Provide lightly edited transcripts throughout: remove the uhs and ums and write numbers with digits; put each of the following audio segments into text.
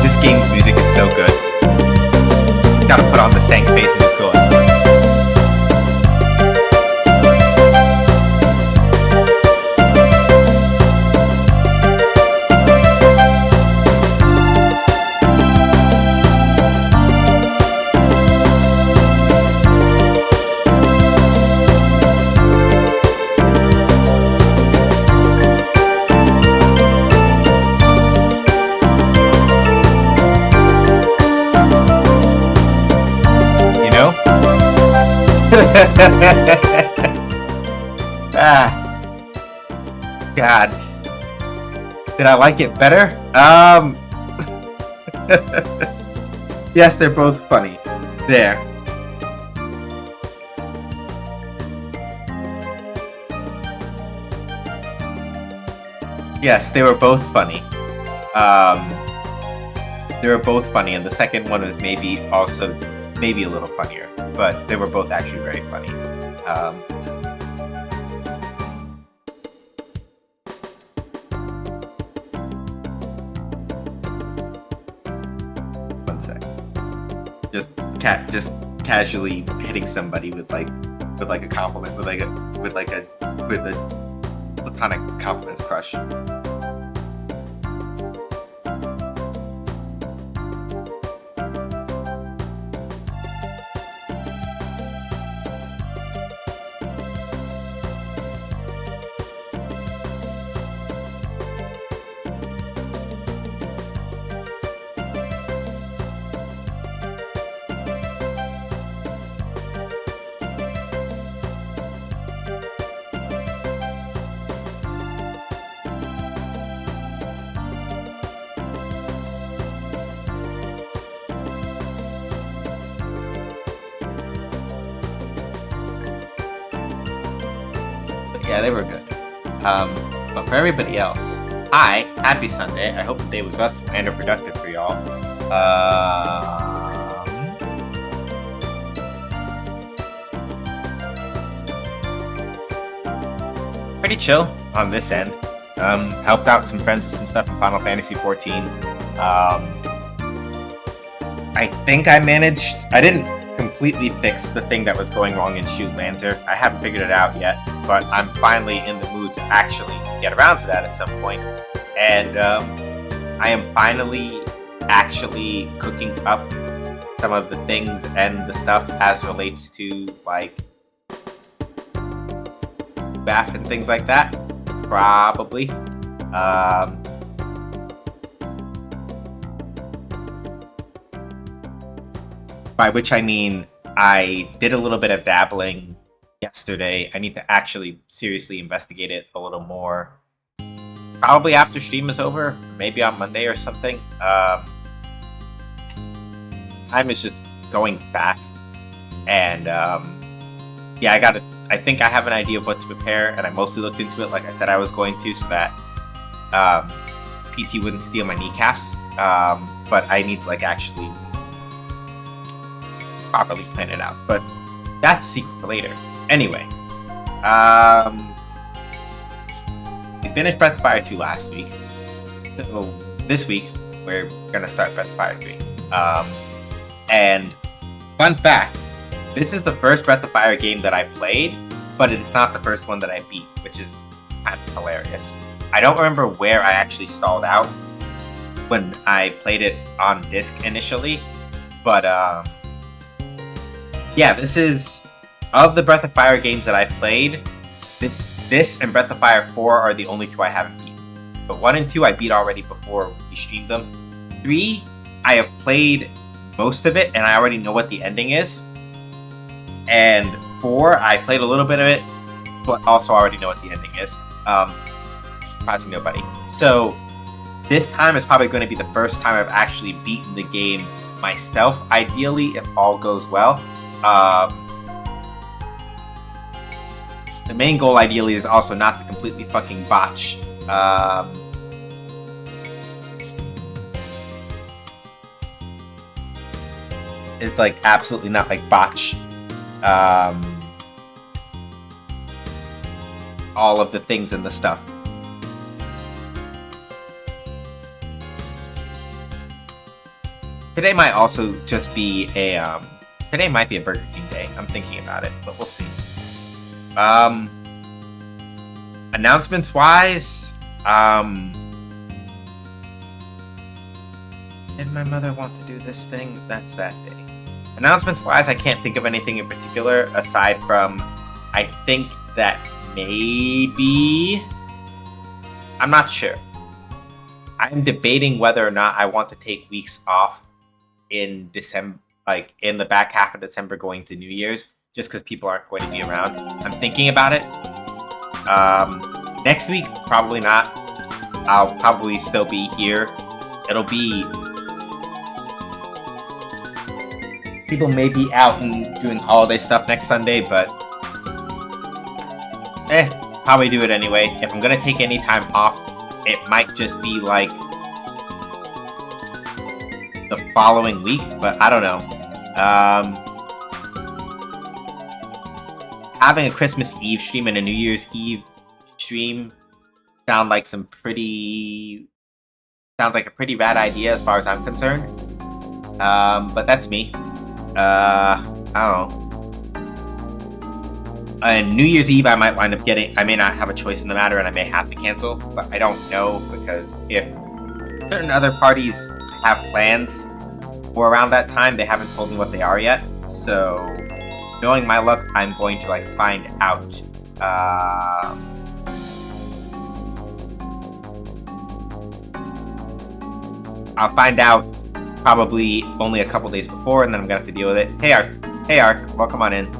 This game's music is so good. Gotta put on the stank face and just go. God. Did I like it better? Yes, they're both funny. There. Yes, they were both funny. They were both funny, and the second one was maybe a little funnier, but they were both actually very funny. One sec. Just casually hitting somebody with a compliment, with a platonic compliments crush. Yeah, they were good. But for everybody else, Hi, happy Sunday. I hope the day was restful and productive for y'all. Pretty chill on this end. Helped out some friends with some stuff in Final Fantasy 14. I think I managed. I didn't completely fix the thing that was going wrong in Shoot Lancer. I haven't figured it out yet, but I'm finally in the mood to actually get around to that at some point. And I am finally actually cooking up some of the things and the stuff as relates to like bath and things like that. Probably. By which I mean I did a little bit of dabbling yesterday. I need to actually seriously investigate it a little more. Probably after stream is over, maybe on Monday or something. Time is just going fast, and yeah, I think I have an idea of what to prepare, and I mostly looked into it like I said I was going to, so that PT wouldn't steal my kneecaps. But I need to like actually properly plan it out. But that's a secret for later. Anyway, we finished Breath of Fire 2 last week. So this week, we're gonna start Breath of Fire 3. And fun fact, this is the first Breath of Fire game that I played, but it's not the first one that I beat, which is kind of hilarious. I don't remember where I actually stalled out when I played it on disc initially, but yeah, this is, of the Breath of Fire games that I played, this and Breath of Fire 4 are the only two I haven't beat. But 1 and 2 I beat already before we streamed them. 3, I have played most of it, and I already know what the ending is. And 4, I played a little bit of it, but also already know what the ending is. Surprising nobody. So this time is probably going to be the first time I've actually beaten the game myself, ideally, if all goes well. The main goal, ideally, is also not to completely fucking botch. It's like absolutely not like botch. All of the things and the stuff. Today might also just be a today might be a Burger King day. I'm thinking about it, but we'll see. Announcements wise, did my mother want to do this thing? That's that day. Announcements wise, I can't think of anything in particular aside from I think that maybe, I'm not sure. I'm debating whether or not I want to take weeks off in December, like in the back half of December going to New Year's, just because people aren't going to be around. I'm thinking about it. Next week, probably not. I'll probably still be here. It'll be, people may be out and doing holiday stuff next Sunday, but probably do it anyway. If I'm gonna take any time off, it might just be like the following week, but I don't know. Having a Christmas Eve stream and a New Year's Eve stream sounds like a pretty rad idea as far as I'm concerned. But that's me. I don't know. And New Year's Eve, I might wind up getting, I may not have a choice in the matter and I may have to cancel, but I don't know, because if certain other parties have plans for around that time, they haven't told me what they are yet. So, knowing my luck, I'm going to like find out. I'll find out probably only a couple days before, and then I'm gonna have to deal with it. Hey Ark, welcome on in.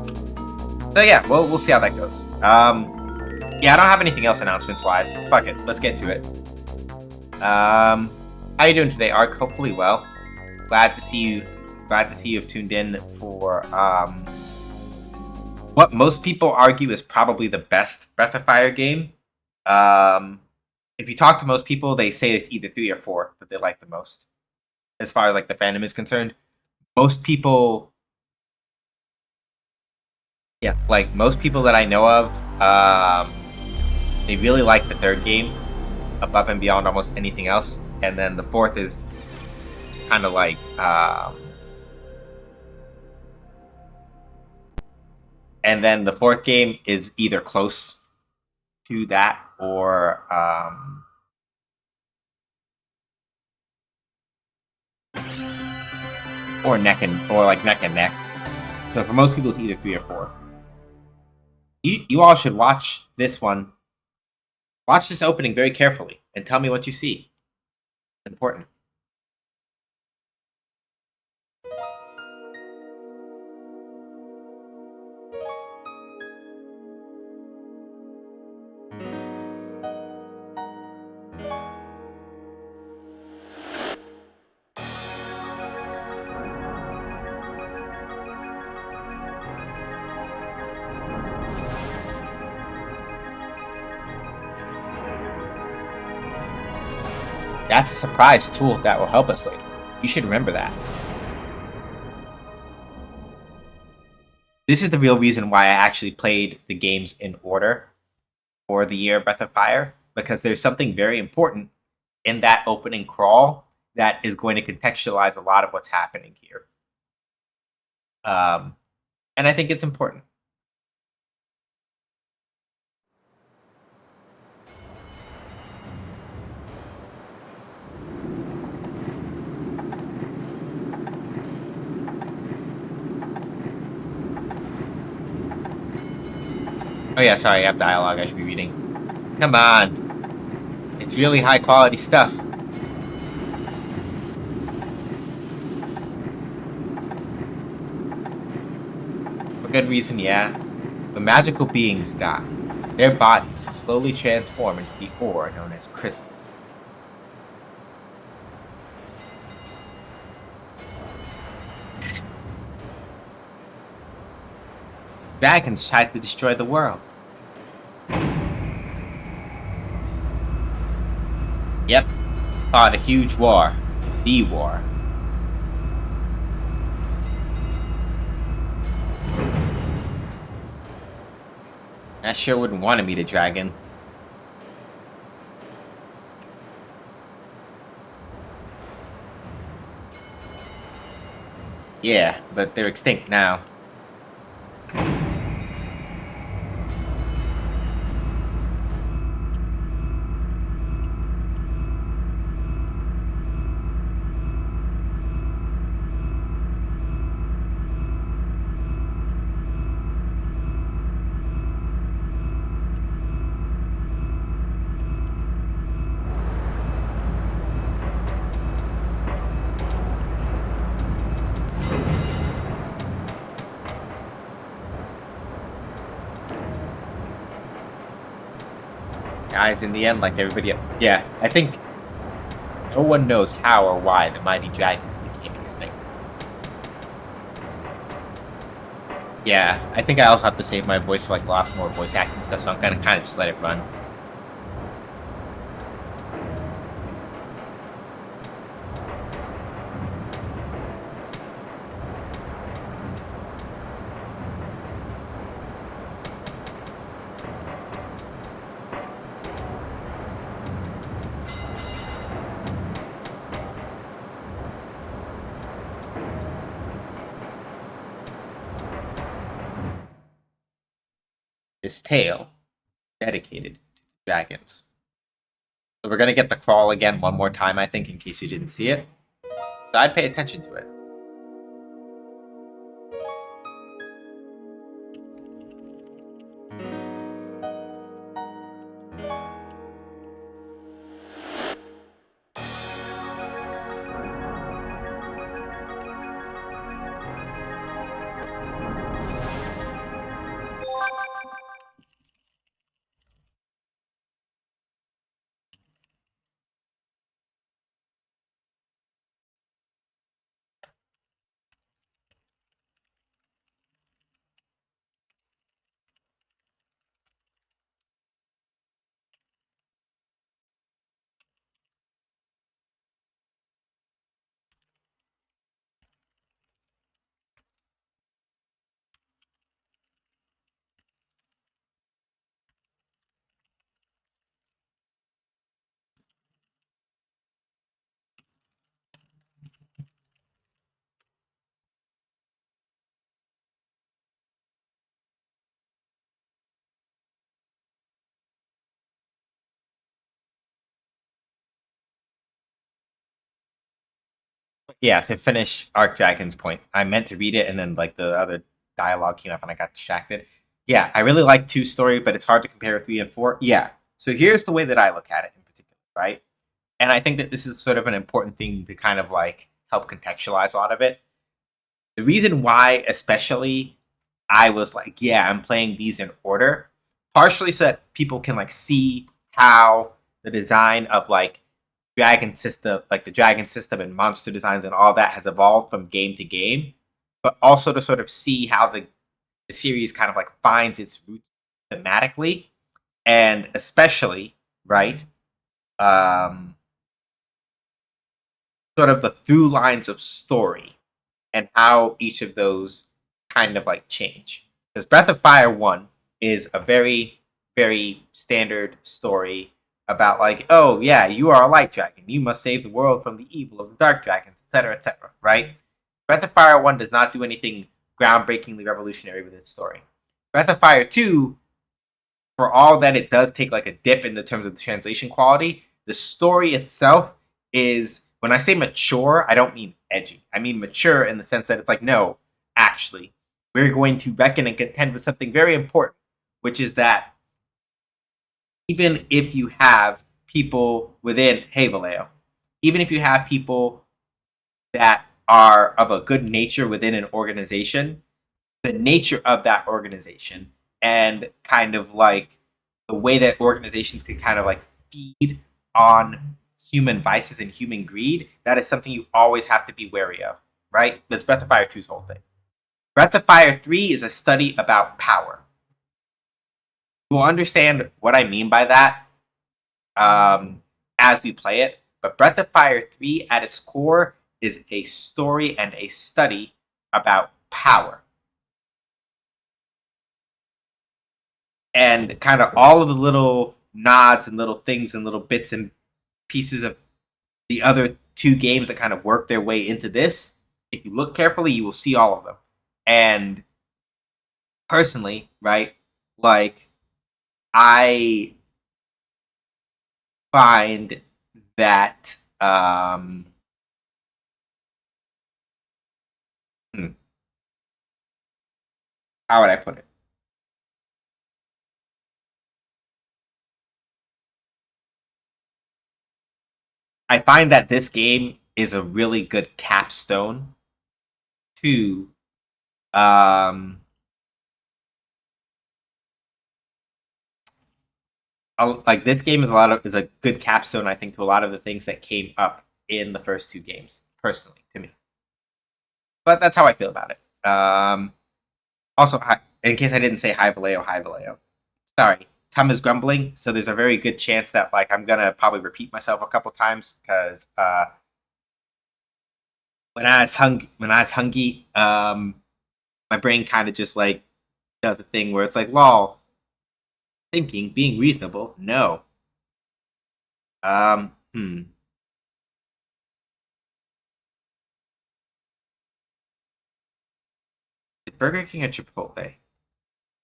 So yeah, we'll see how that goes. Yeah, I don't have anything else announcements wise. Fuck it, let's get to it. How you doing today, Ark? Hopefully well. Glad to see you have tuned in for what most people argue is probably the best Breath of Fire game. if you talk to most people, they say it's either 3 or 4 that they like the most. As far as like the fandom is concerned, most people, yeah, like most people that I know of, they really like the third game above and beyond almost anything else, and then the fourth is kind of like, and then the fourth game is either close to that or neck and neck. So for most people, it's either 3 or 4. You all should watch this one. Watch this opening very carefully and tell me what you see. It's important. That's a surprise tool that will help us later. You should remember that. This is the real reason why I actually played the games in order for the year Breath of Fire, because there's something very important in that opening crawl that is going to contextualize a lot of what's happening here. And I think it's important. Oh yeah, sorry, I have dialogue I should be reading. Come on. It's really high quality stuff. For good reason, yeah. When magical beings die, their bodies slowly transform into the ore known as chrism. Dragons tried to destroy the world. Yep, fought a huge war. The war. I sure wouldn't want to meet a dragon. Yeah, but they're extinct now. Guys, in the end, like everybody else. Yeah, I think no one knows how or why the mighty dragons became extinct. Yeah, I think I also have to save my voice for like a lot more voice acting stuff, so I'm gonna kind of just let it run. This tale dedicated to dragons. So we're gonna get the crawl again one more time, I think, in case you didn't see it. So I'd pay attention to it. Yeah, to finish Arc Dragon's point, I meant to read it, and then like the other dialogue came up, and I got distracted. Yeah, I really like two story, but it's hard to compare with three and four. Yeah, so here's the way that I look at it in particular, right? And I think that this is sort of an important thing to kind of like help contextualize a lot of it. The reason why, especially, I was like, yeah, I'm playing these in order, partially so that people can like see how the design of like dragon system, like the dragon system and monster designs and all that has evolved from game to game, but also to sort of see how the series kind of like finds its roots thematically and especially, right, um, sort of the through lines of story and how each of those kind of like change. Because Breath of Fire 1 is a very, very standard story about like, oh yeah, you are a light dragon. You must save the world from the evil of the dark dragons, etc., right? Breath of Fire 1 does not do anything groundbreakingly revolutionary with its story. Breath of Fire 2, for all that it does take like a dip in the terms of the translation quality, the story itself is, when I say mature, I don't mean edgy. I mean mature in the sense that it's like, no, actually, we're going to reckon and contend with something very important, which is that even if you have people within, hey Vallejo, even if you have people that are of a good nature within an organization, the nature of that organization and kind of like the way that organizations can kind of like feed on human vices and human greed, that is something you always have to be wary of, right? That's Breath of Fire 2's whole thing. Breath of Fire 3 is a study about power. You will understand what I mean by that as we play it, but Breath of Fire 3 at its core is a story and a study about power. And kind of all of the little nods and little things and little bits and pieces of the other two games that kind of work their way into this, if you look carefully, you will see all of them. And personally, right, like I find that hmm, how would I put it? I find that this game is a really good capstone to like this game is a good capstone, I think, to a lot of the things that came up in the first two games, personally, to me. But that's how I feel about it. Also, in case I didn't say hi Vallejo. Sorry, Tom is grumbling, so there's a very good chance that like I'm gonna probably repeat myself a couple times because when I was hungry, my brain kind of just like does a thing where it's like, lol, thinking, being reasonable, no. Hmm. Is Burger King or Chipotle?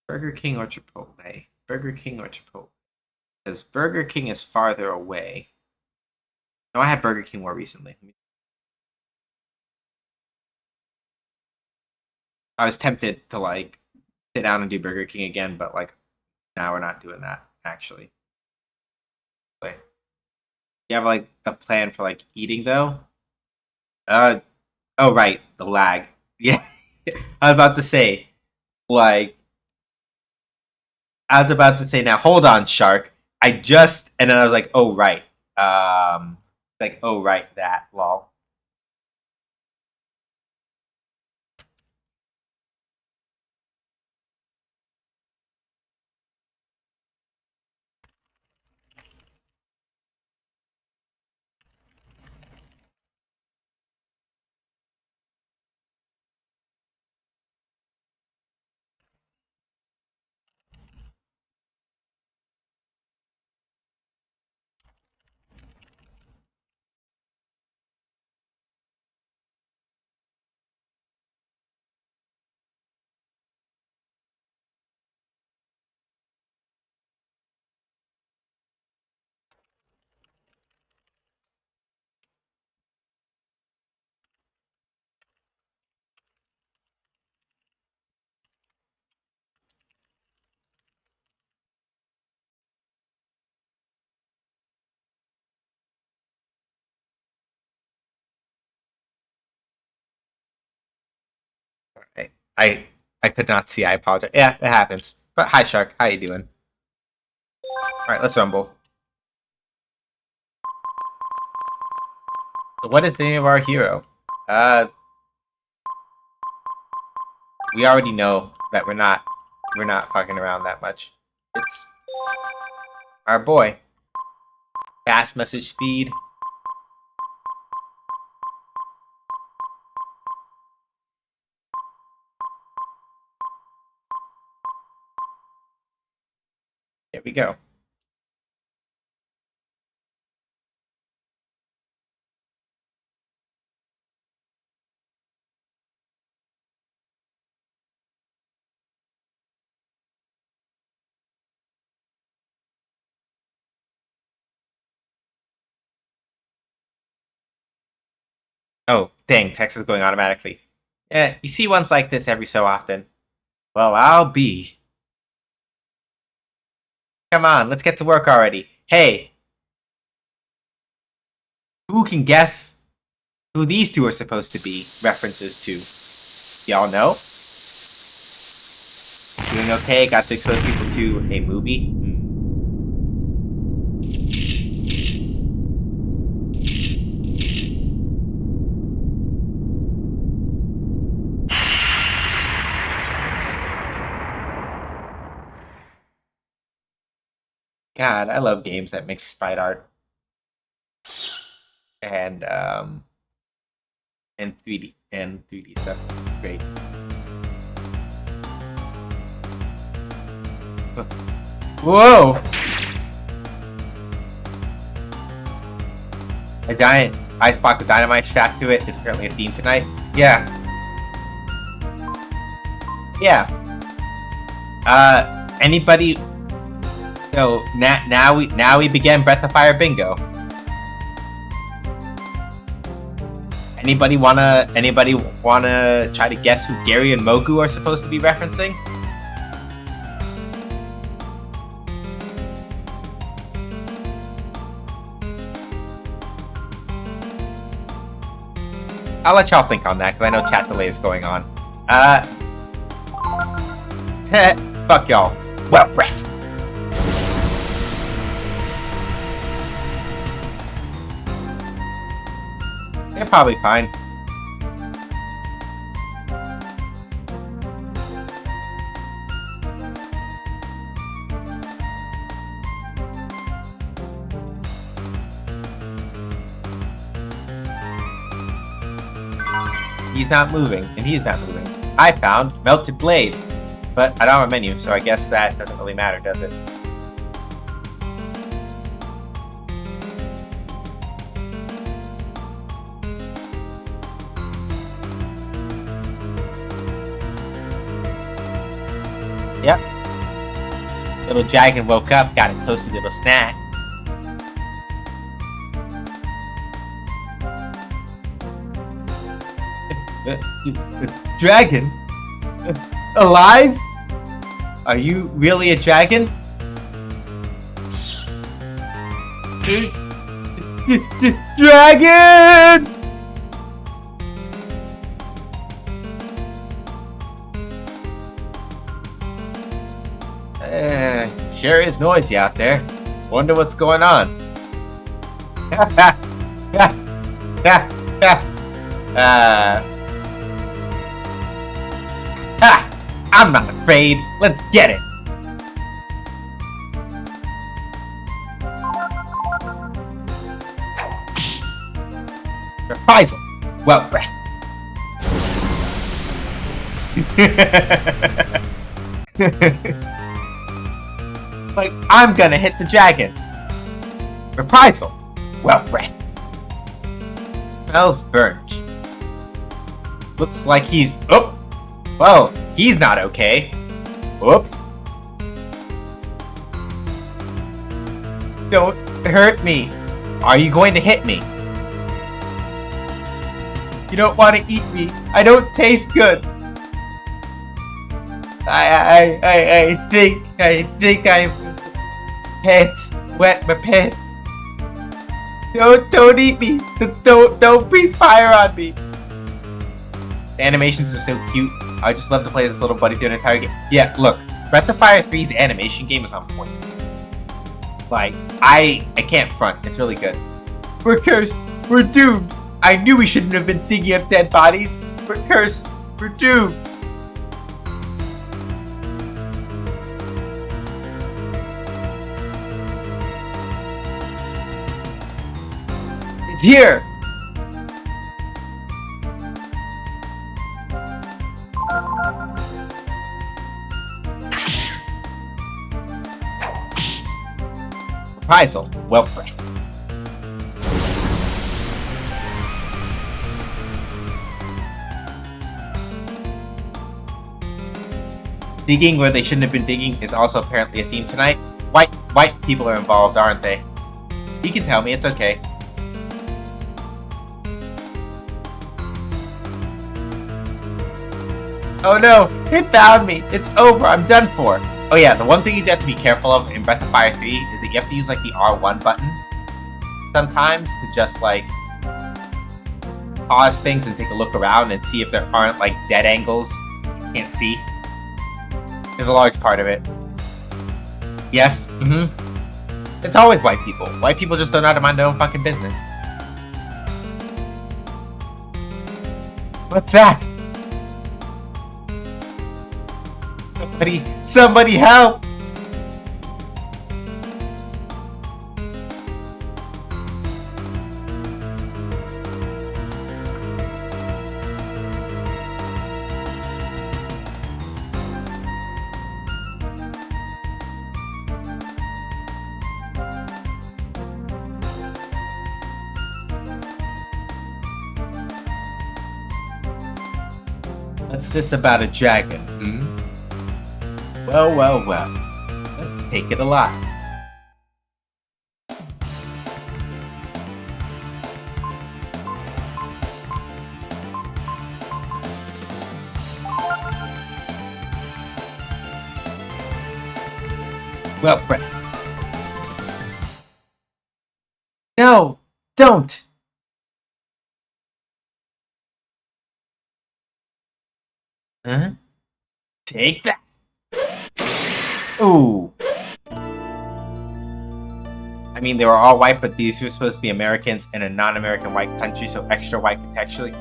Burger King or Chipotle? Burger King or Chipotle? Because Burger King is farther away. No, I had Burger King more recently. I was tempted to like sit down and do Burger King again, but like now we're not doing that actually. Wait, you have like a plan for like eating though? Uh oh right, the lag. Yeah, I was about to say like I was about to say now. Hold on, Shark. I just and then I was like, oh right, like oh right that lol. I could not see. I apologize. Yeah, it happens. But hi, Shark. How you doing? All right, let's rumble. So what is the name of our hero? We already know that we're not fucking around that much. It's our boy. Fast message speed. There we go. Oh, dang, text is going automatically. Yeah, you see ones like this every so often. Well, I'll be. Come on, let's get to work already. Hey, who can guess who these two are supposed to be references to? Y'all know? Doing okay? Got to expose people to a movie? God, I love games that mix sprite art and 3D stuff. Great. Whoa! A giant ice block with dynamite strapped to it is currently a theme tonight. Yeah. Yeah. Anybody? So now we begin Breath of Fire bingo. Anybody wanna try to guess who Gary and Mogu are supposed to be referencing? I'll let y'all think on that because I know chat delay is going on. Fuck y'all. Well, breath. They're probably fine. He's not moving, and he's not moving. I found Melted Blade, but I don't have a menu, so I guess that doesn't really matter, does it? Yep. Little dragon woke up, got a toasty little snack. Dragon? Alive? Are you really a dragon? Dragon! Sure is noisy out there. Wonder what's going on. I'm not afraid. Let's get it. Reprisal. Well, breath. Like, I'm gonna hit the dragon. Reprisal. Well, breath. Smells burnt. Looks like he's... Oh! Well, he's not okay. Whoops. Don't hurt me. Are you going to hit me? You don't want to eat me. I don't taste good. I think I'm pants. Wet my pants. Don't eat me. Don't breathe fire on me. The animations are so cute. I just love to play this little buddy through an entire game. Yeah, look, Breath of Fire 3's animation game is on point. Like, I can't front. It's really good. We're cursed. We're doomed. I knew we shouldn't have been digging up dead bodies. We're cursed. We're doomed. It's here. Reprisal. Well played. Digging where they shouldn't have been digging is also apparently a theme tonight. White people are involved, aren't they? You can tell me, it's okay. Oh no, it found me! It's over, I'm done for! Oh yeah, the one thing you have to be careful of in Breath of Fire 3 is that you have to use like the R1 button sometimes to just like pause things and take a look around and see if there aren't like dead angles you can't see. Is a large part of it. Yes, It's always white people. White people just don't know how to mind their own fucking business. What's that? Somebody help! What's this about a dragon, Well, well, well. Let's take it alive. Well, Brett. No! Don't! Huh? Take that! Ooh. I mean, they were all white, but these were supposed to be Americans in a non-American white country, so extra white contextually.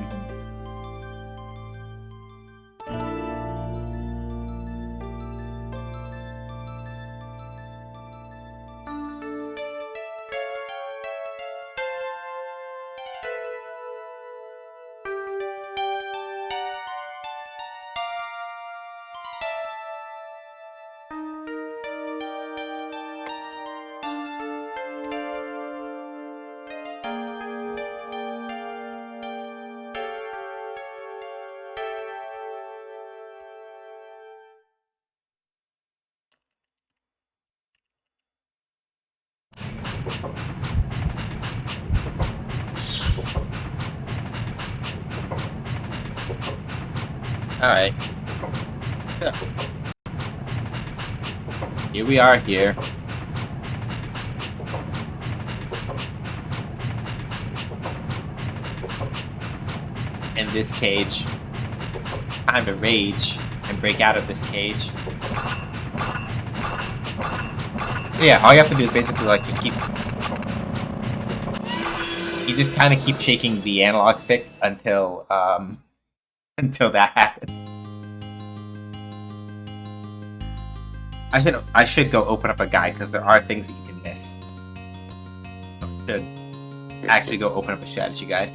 Alright. So, here we are here. In this cage. Time to rage and break out of this cage. So yeah, all you have to do is basically like just keep... You just kind of keep shaking the analog stick until that happens. I should go open up a guide because there are things that you can miss. I should actually go open up a strategy guide.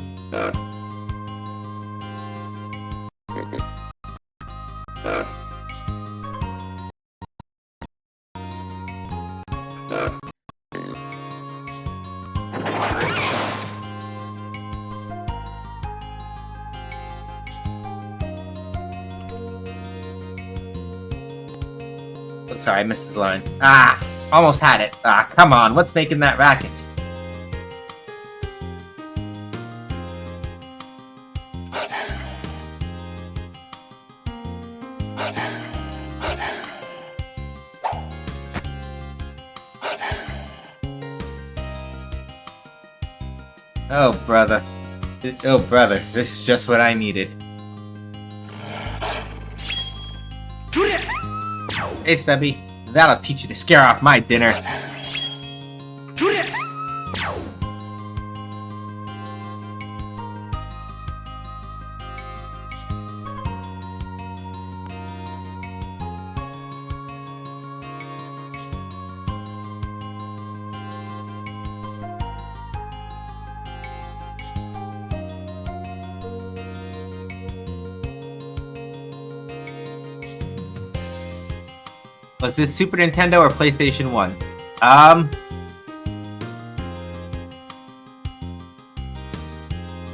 Sorry, I missed his line. Ah! Almost had it. Ah, come on. What's making that racket? Oh, brother. Oh, brother. This is just what I needed. Hey, Stubby. That'll teach you to scare off my dinner. Was it Super Nintendo or PlayStation 1?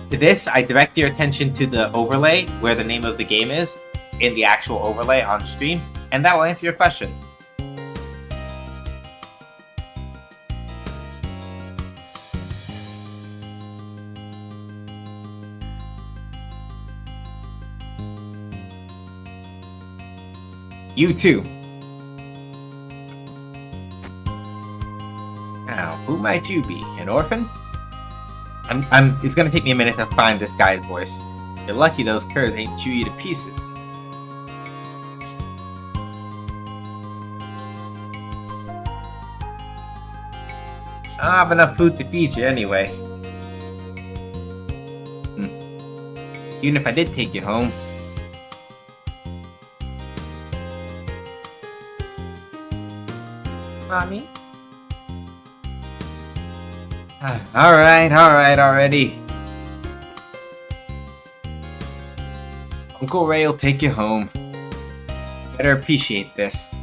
To this, I direct your attention to the overlay where the name of the game is in the actual overlay on stream, and that will answer your question. You too. Now, who might you be? An orphan? It's gonna take me a minute to find this guy's voice. You're lucky those curs ain't chew you to pieces. I don't have enough food to feed you anyway. Even if I did take you home. Mommy? Alright, already. Uncle Ray will take you home. Better appreciate this.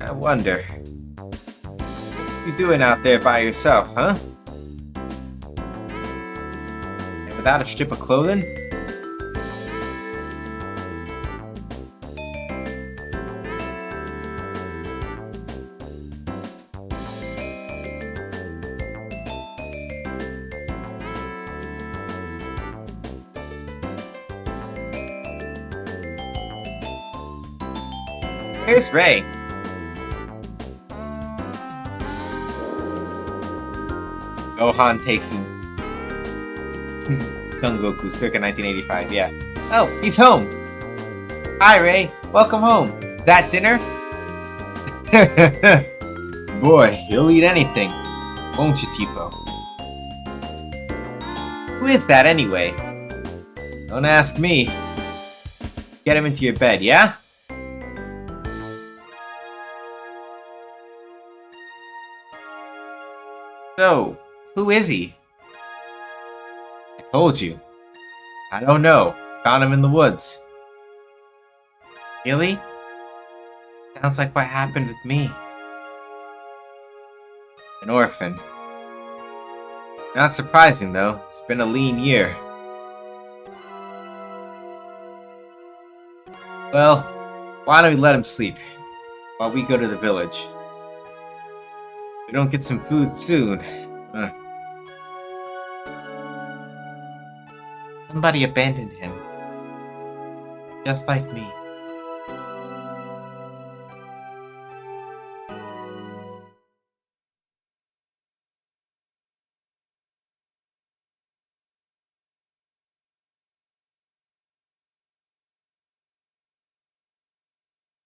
I wonder. What you doing out there by yourself, huh? And without a strip of clothing? Here's Ray. Gohan takes him. Son Goku, circa 1985, yeah. Oh, he's home! Hi, Ray. Welcome home. Is that dinner? Boy, you'll eat anything. Won't you, Tipo? Who is that, anyway? Don't ask me. Get him into your bed, yeah? So, who is he? I told you. I don't know. Found him in the woods. Really? Sounds like what happened with me. An orphan. Not surprising, though. It's been a lean year. Well, why don't we let him sleep while we go to the village? If we don't get some food soon. Somebody abandoned him. Just like me.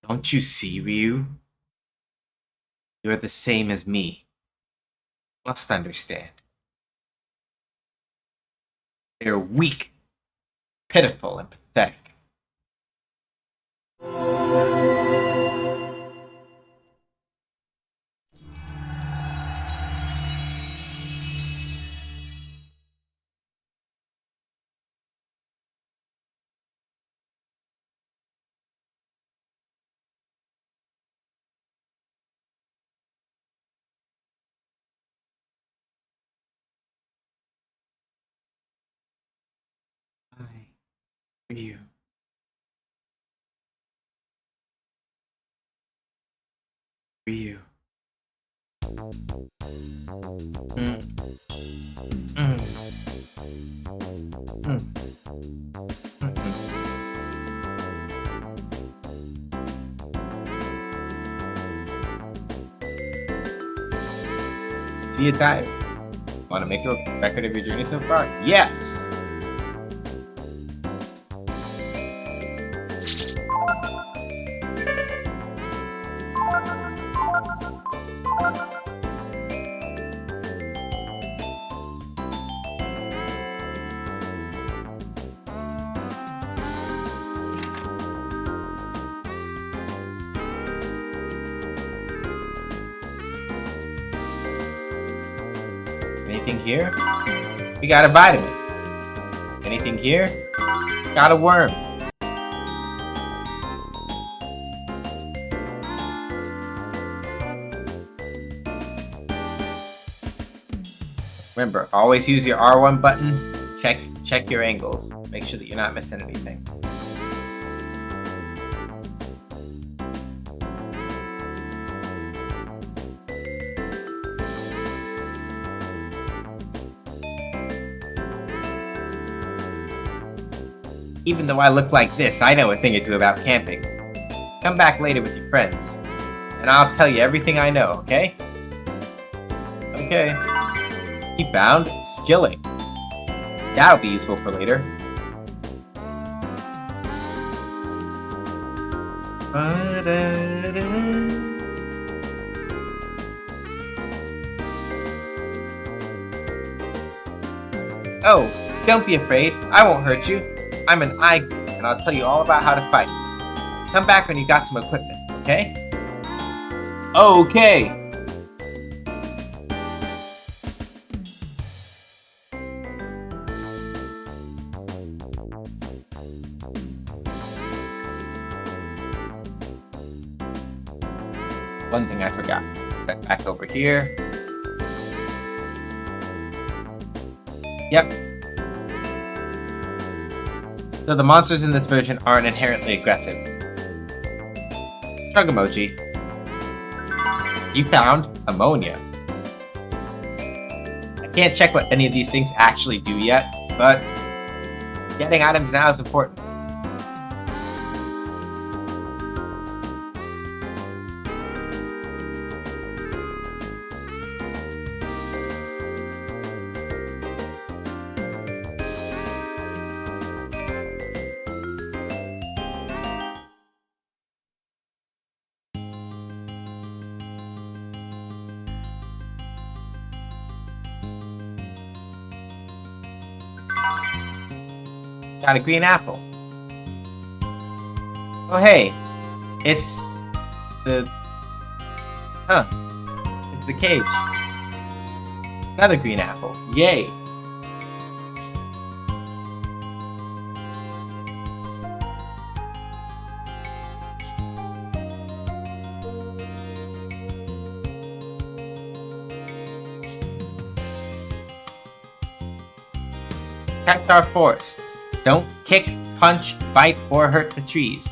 Don't you see, Ryu? You're the same as me. Must understand. They're weak, pitiful, and pathetic. Ryu. Ryu. See you, tired. Want to make a record of your journey so far? Yes! Anything here? We got a vitamin. Anything here? Got a worm. Remember, always use your R1 button. Check your angles. Make sure that you're not missing anything. Even though I look like this, I know a thing or two about camping. Come back later with your friends, and I'll tell you everything I know, okay? Okay. You found skilling. That'll be useful for later. Oh, don't be afraid. I won't hurt you. I'm an eye group, and I'll tell you all about how to fight. Come back when you got some equipment, okay? Okay! One thing I forgot. Back over here. Yep. So the monsters in this version aren't inherently aggressive. Shrug emoji. You found ammonia. I can't check what any of these things actually do yet, but getting items now is important. Got a green apple. Oh hey, it's the... It's the cage. Another green apple. Yay! Protect our forests. Don't kick, punch, bite, or hurt the trees.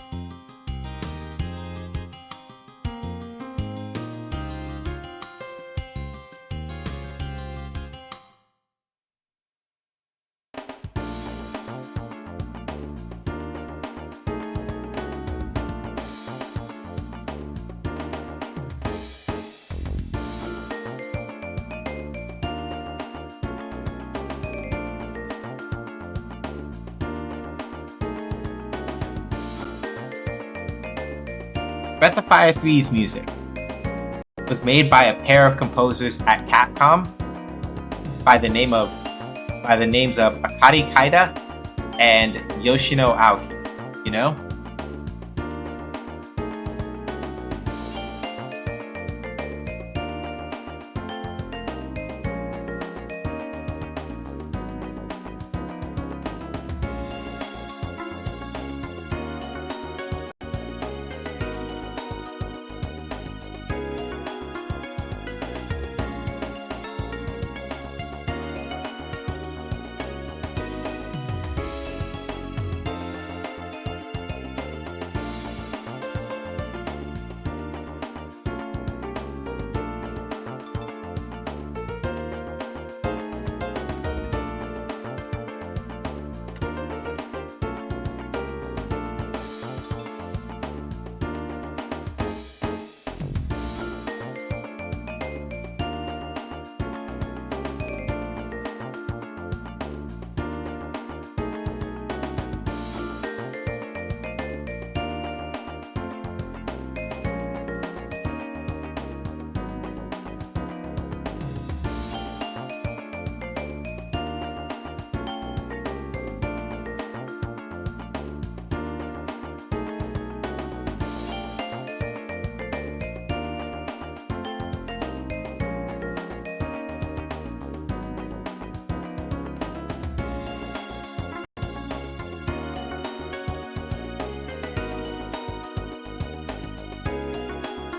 Breath of Fire 3's music was made by a pair of composers at Capcom by the names of Akari Kaida and Yoshino Aoki. You know?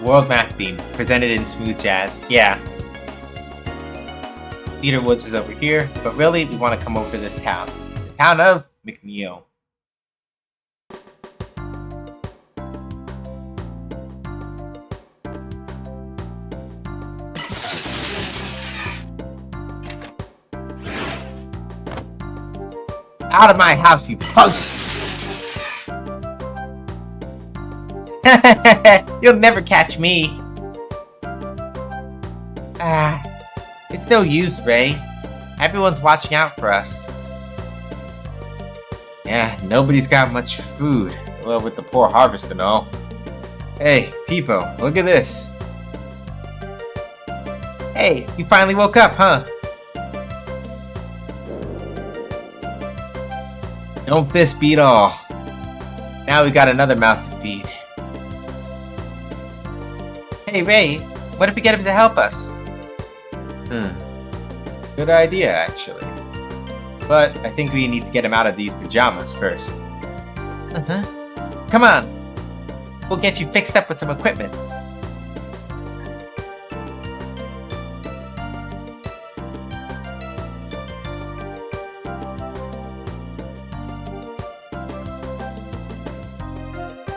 World map theme, presented in smooth jazz. Yeah. Cedar Woods is over here, but really, we want to come over to this town. The town of McNeil. Out of my house, you punks! You'll never catch me. It's no use, Ray. Everyone's watching out for us. Yeah, nobody's got much food. Well, with the poor harvest and all. Hey, Tipo, look at this. Hey, you finally woke up, huh? Don't this beat all? Now we got another mouth to feed. Hey Ray, what if we get him to help us? Good idea, actually. But I think we need to get him out of these pajamas first. Come on! We'll get you fixed up with some equipment.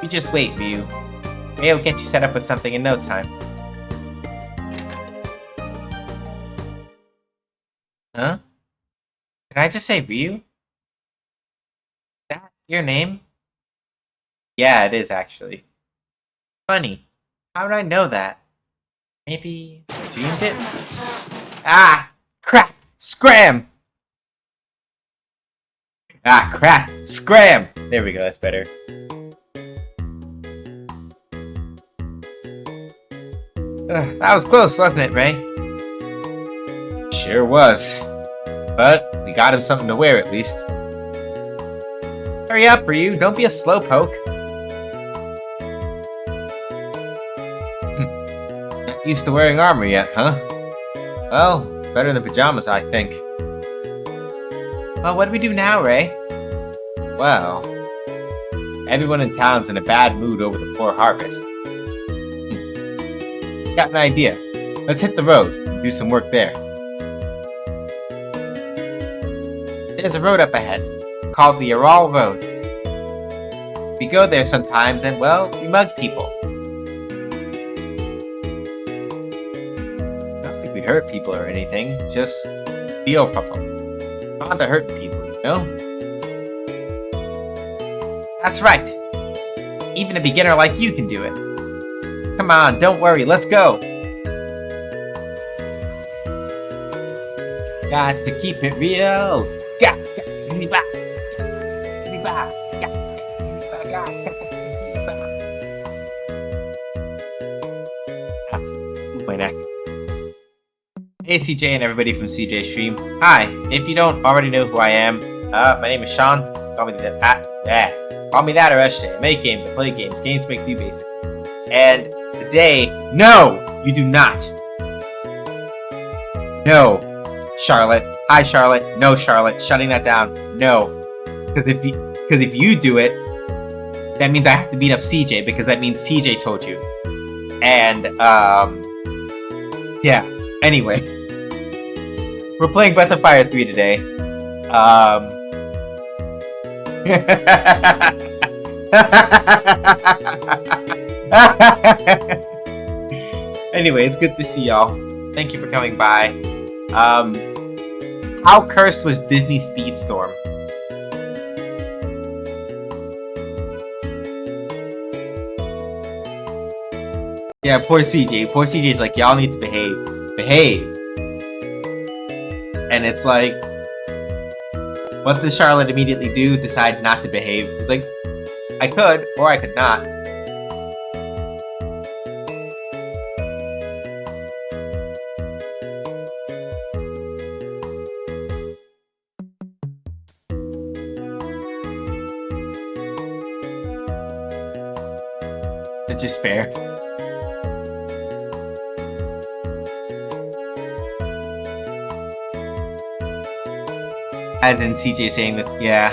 You just wait, Ryu. Ray will get you set up with something in no time. Huh? Did I just say Ryu? Is that your name? Yeah, it is actually. Funny. How would I know that? Maybe I dreamed it? Ah! Crap! Scram! Ah, crap! Scram! There we go, that's better. That was close, wasn't it, Ray? Sure was. But we got him something to wear at least. Hurry up, Ryu. Don't be a slowpoke. Not used to wearing armor yet, huh? Well, better than pajamas, I think. Well, what do we do now, Ray? Well, everyone in town's in a bad mood over the poor harvest. Got an idea. Let's hit the road and do some work there. There's a road up ahead, called the Ural Road. We go there sometimes and, well, we mug people. I don't think we hurt people or anything, just steal from them. Not to hurt people, you know? That's right. Even a beginner like you can do it. Come on, don't worry, let's go! Got to keep it real! Got to be back! My neck. Hey CJ and everybody from CJ Stream. Hi, if you don't already know who I am, my name is Sean. Call me that. Call me that or SJ. I make games, I play games. Games make you basic. And today, no, you do not. No, Charlotte. Hi, Charlotte. No, Charlotte. Shutting that down. No, because if you do it, that means I have to beat up CJ because that means CJ told you. And yeah. Anyway, we're playing Breath of Fire 3 today. Anyway, it's good to see y'all. Thank you for coming by. How cursed was Disney Speedstorm? Yeah, poor CJ. Poor CJ's like, y'all need to behave. Behave. And it's like, what does Charlotte immediately do? Decide not to behave. It's like, I could, or I could not. That's just fair. As in CJ saying this, yeah.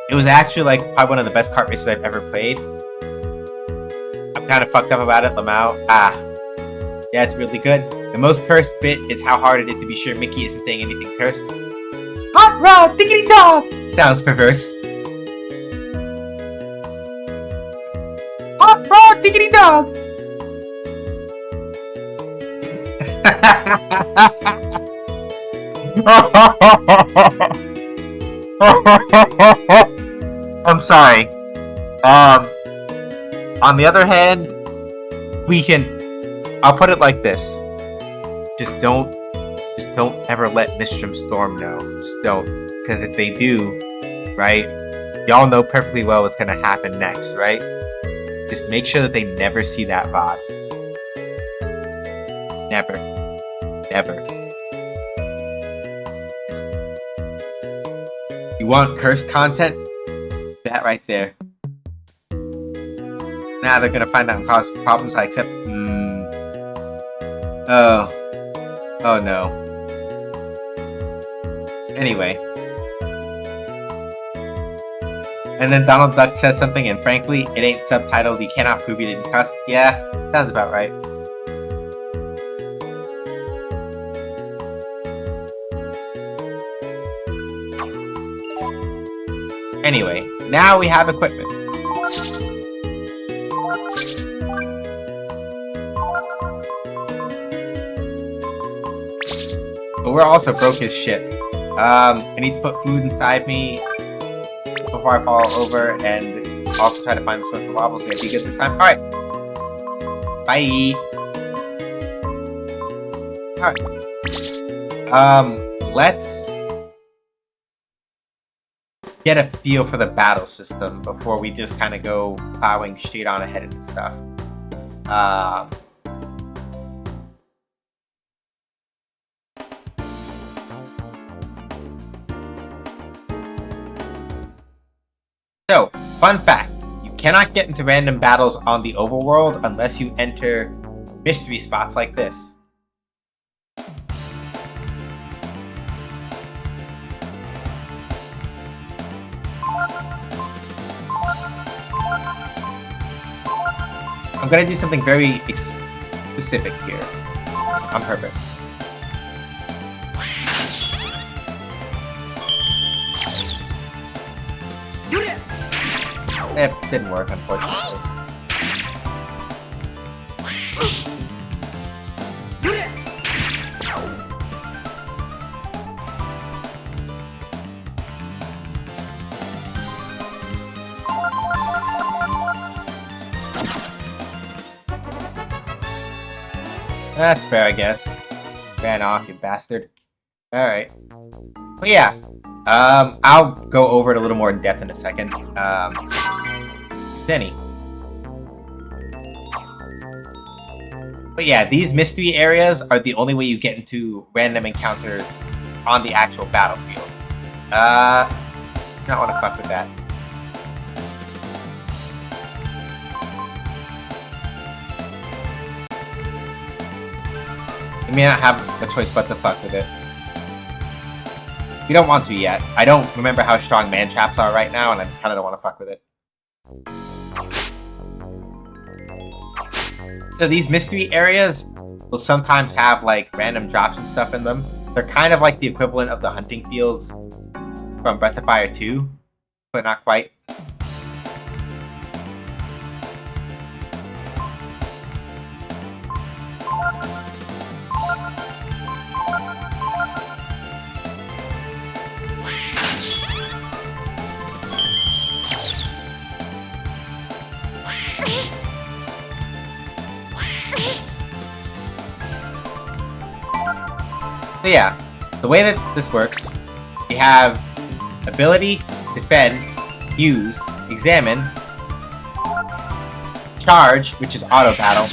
It was actually like probably one of the best kart races I've ever played. I'm kind kind of fucked up about it, Lamau. Yeah, it's really good. The most cursed bit is how hard it is to be sure Mickey isn't saying anything cursed. Hot rod, diggity dog! Sounds perverse. Hot rod, diggity dog! I'm sorry. On the other hand, I'll put it like this. Just don't ever let Mistrum Storm know. Just don't. Because if they do, right, y'all know perfectly well what's gonna happen next, right? Just make sure that they never see that VOD. Never. Never. You want cursed content? That right there. Now they're gonna find out and cause problems. I accept. Oh no. Anyway. And then Donald Duck says something, and frankly, it ain't subtitled. You cannot prove you didn't cuss. Yeah, sounds about right. Anyway, now we have equipment. But we're also broke as shit. I need to put food inside me before I fall over, and also try to find the source of wobbles. It'll be good this time. Alright. Bye. Alright. Let's get a feel for the battle system before we just kind of go plowing straight on ahead and stuff. So, fun fact, you cannot get into random battles on the overworld unless you enter mystery spots like this. I'm gonna do something very specific here, on purpose. It didn't work, unfortunately. That's fair, I guess. Ran off, you bastard. Alright. But yeah. I'll go over it a little more in depth in a second. Denny. But yeah, these mystery areas are the only way you get into random encounters on the actual battlefield. Not wanna fuck with that. You may not have a choice but to fuck with it. You don't want to yet. I don't remember how strong man traps are right now, and I kind of don't want to fuck with it. So these mystery areas will sometimes have like random drops and stuff in them. They're kind of like the equivalent of the hunting fields from Breath of Fire 2, but not quite. So yeah, the way that this works, you have ability, defend, use, examine, charge, which is auto battle,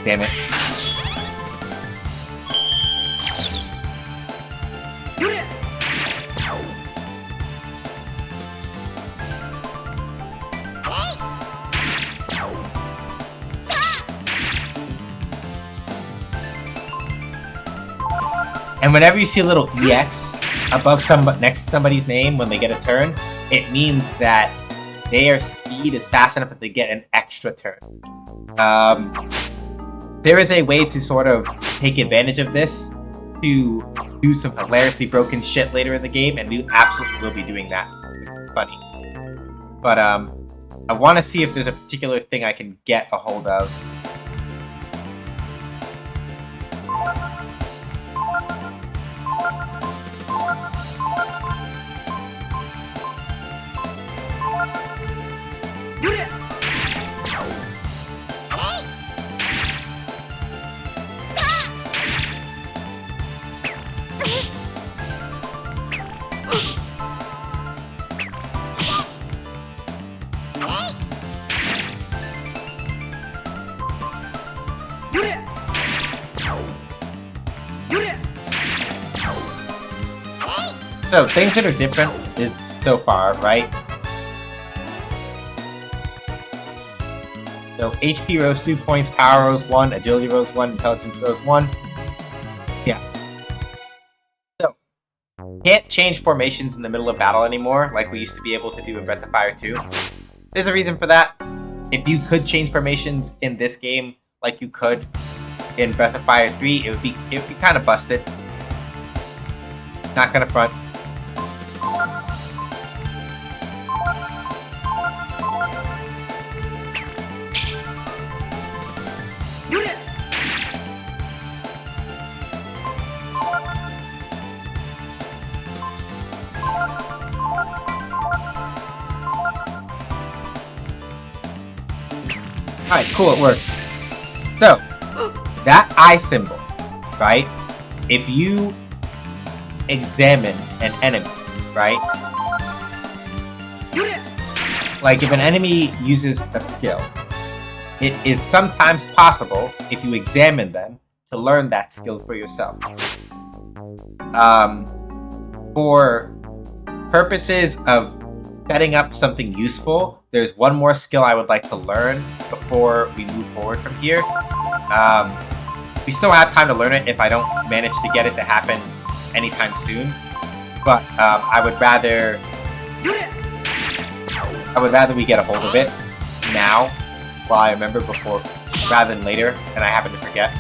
damn it. And whenever you see a little EX above next to somebody's name when they get a turn, it means that their speed is fast enough that they get an extra turn. There is a way to sort of take advantage of this to do some hilariously broken shit later in the game, and we absolutely will be doing that. It's funny. But I want to see if there's a particular thing I can get a hold of. So, things that are different is so far, right? So, HP rose 2 points, power rose 1, agility rose 1, intelligence rose 1. Yeah. So, can't change formations in the middle of battle anymore, like we used to be able to do in Breath of Fire 2. There's a reason for that. If you could change formations in this game like you could in Breath of Fire 3, it would be kind of busted. Not gonna front. Alright, cool, it worked. So, that eye symbol, right? If you examine an enemy, right? Like if an enemy uses a skill, it is sometimes possible, if you examine them, to learn that skill for yourself. For purposes of setting up something useful, there's one more skill I would like to learn before we move forward from here. We still have time to learn it if I don't manage to get it to happen anytime soon. But I would rather we get a hold of it now, while I remember before, rather than later, and I happen to forget.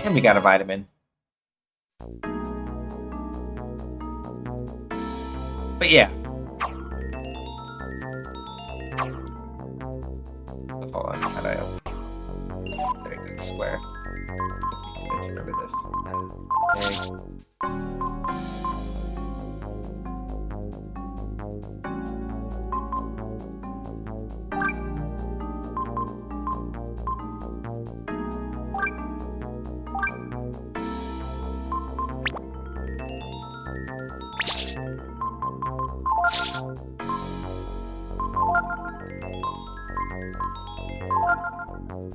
And we got a vitamin. But yeah. Hold on, how do I... Very good, square. Let's remember this. Okay.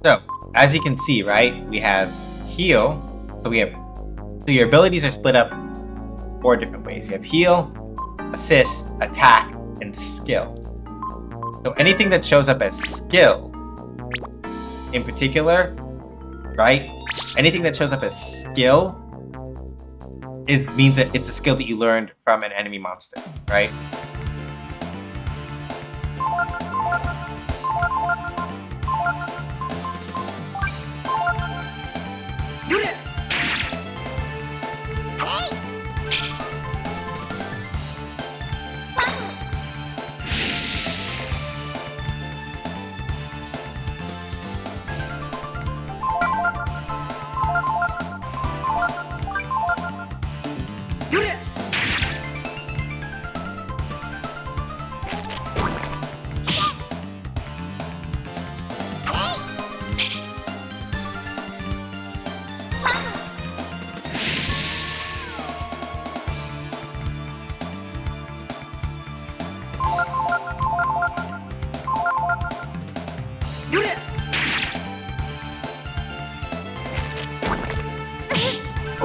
So, as you can see, right, we have heal. So your abilities are split up 4 different ways. You have heal, assist, attack, and skill. So anything that shows up as skill, in particular, right? Anything that shows up as skill means that it's a skill that you learned from an enemy monster, right?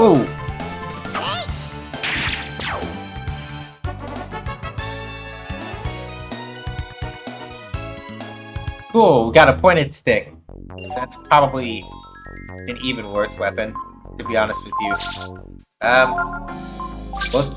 Ooh. Cool, we got a pointed stick. That's probably an even worse weapon, to be honest with you. Look.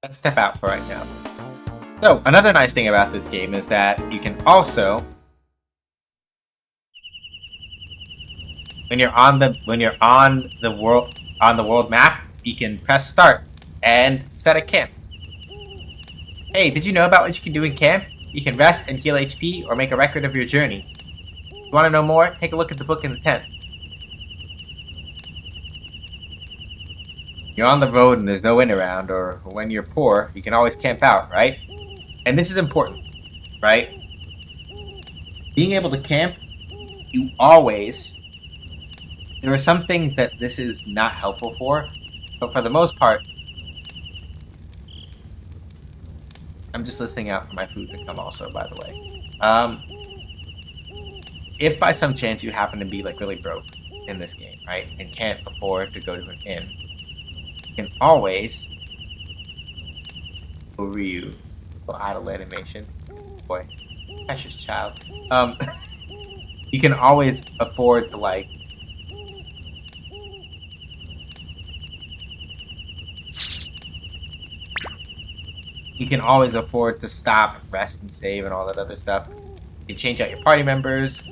Let's step out for right now. So, another nice thing about this game is that you can also, when you're on the world map, you can press start and set a camp. Hey, did you know about what you can do in camp? You can rest and heal HP or make a record of your journey. You want to know more? Take a look at the book in the tent. You're on the road and there's no wind around, or when you're poor, you can always camp out, right? And this is important, right? Being able to camp, there are some things that this is not helpful for, but for the most part, I'm just listening out for my food to come also, by the way. If by some chance you happen to be like really broke in this game, right, and can't afford to go to an inn, you can always Ryu. Idle animation. Boy, precious child. You can always afford to like stop, rest, and save, and all that other stuff. You can change out your party members.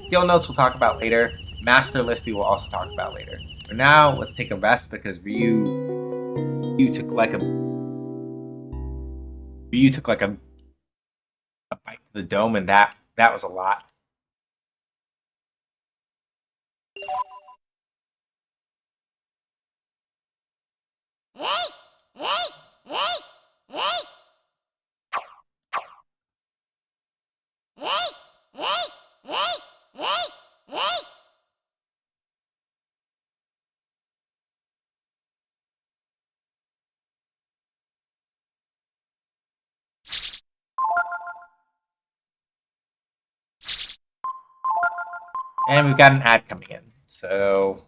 Skill notes we'll talk about later. Master list we will also talk about later. For now, let's take a rest because Ryu took like a bite to the dome, and that was a lot. And we've got an ad coming in, so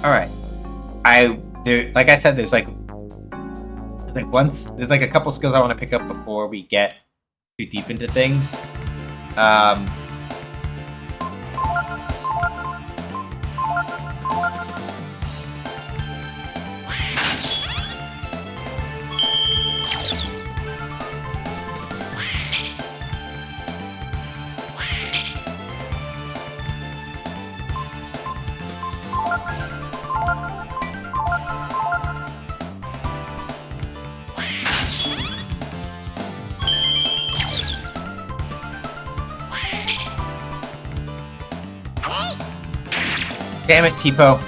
all right. Like I said, there's like a couple skills I want to pick up before we get too deep into things. Damn it, Tipo.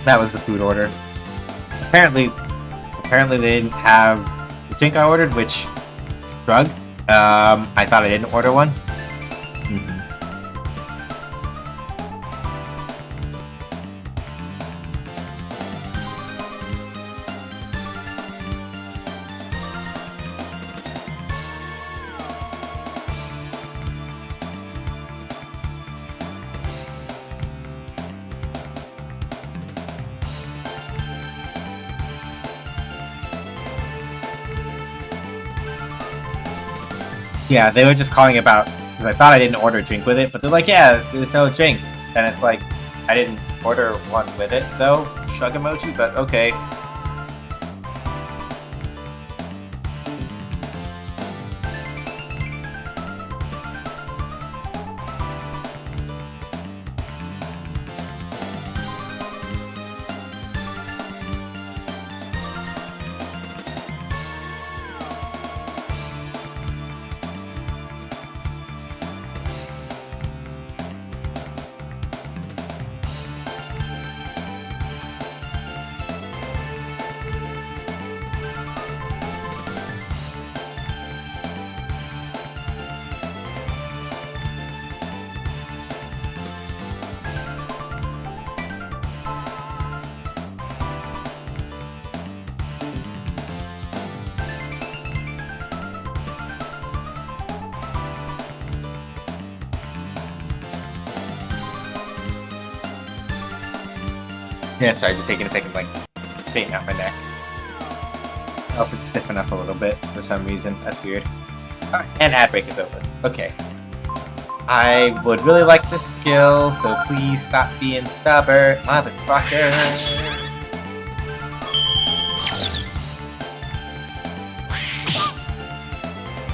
That was the food order. Apparently they didn't have the drink I ordered, which drug. I thought I didn't order one. Yeah, they were just calling about, because I thought I didn't order a drink with it, but they're like, yeah, there's no drink. And it's like, I didn't order one with it, though. Shrug emoji, but okay. Yeah, sorry, just taking a second, like, straighten out my neck. Oh, it's stiffing up a little bit for some reason. That's weird. Alright, and ad break is over. Okay. I would really like this skill, so please stop being stubborn, motherfucker.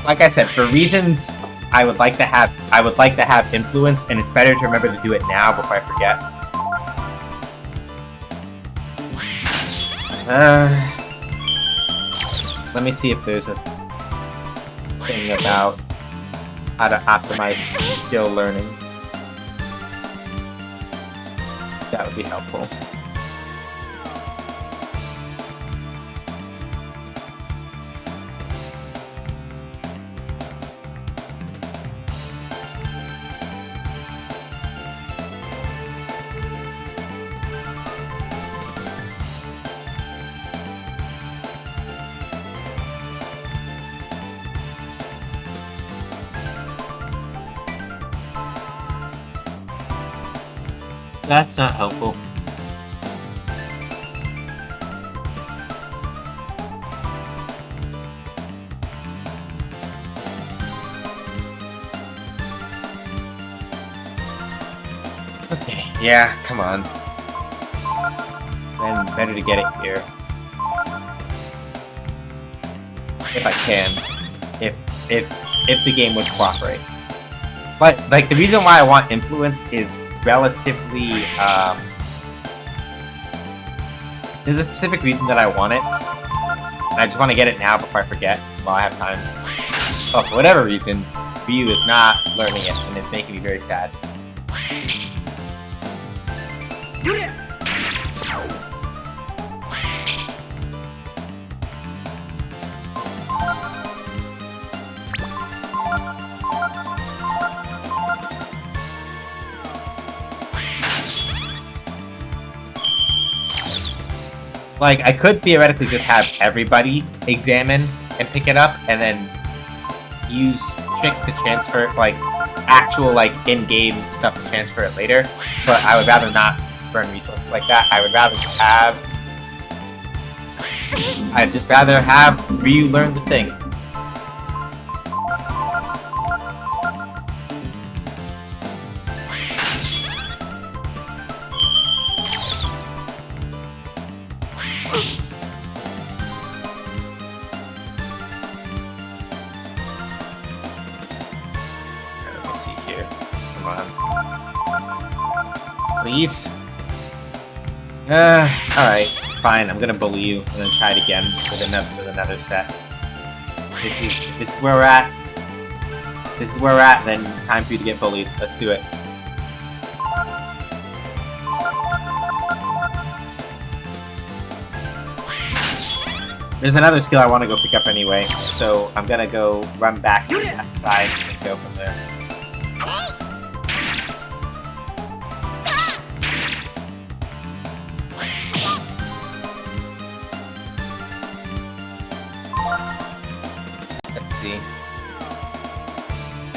Like I said, for reasons I would like to have influence, and it's better to remember to do it now before I forget. Let me see if there's a thing about how to optimize skill learning. That would be helpful. That's not helpful. Okay, yeah, come on. Then better to get it here. If I can. If the game would cooperate. But, like, the reason why I want influence is relatively, there's a specific reason that I want it, and I just want to get it now before I forget, while I have time. But for whatever reason, Ryu is not learning it, and it's making me very sad. Like, I could theoretically just have everybody examine and pick it up, and then use tricks to transfer, like, actual, like, in-game stuff to transfer it later. But I would rather not burn resources like that. I would rather just have... I'd just rather have Ryu learn the thing. Please? Alright, fine, I'm gonna bully you, and then try it again with another set. This is where we're at. This is where we're at, then time for you to get bullied. Let's do it. There's another skill I want to go pick up anyway, so I'm gonna go run back to that side and go from there. Let's see.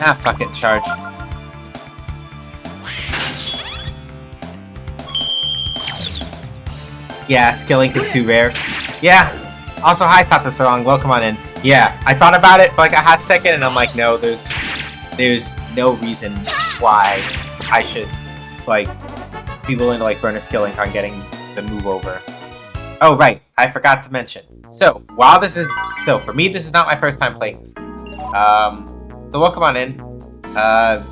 Ah, fuck it, charge. Yeah, skill link is too rare. Yeah. Also, hi Tato-san, welcome on in. Yeah, I thought about it for like a hot second, and I'm like, no, there's no reason why I should like be willing to like burn a skill link on getting the move over. Oh right, I forgot to mention. So for me, this is not my first time playing this game. So welcome on in. Have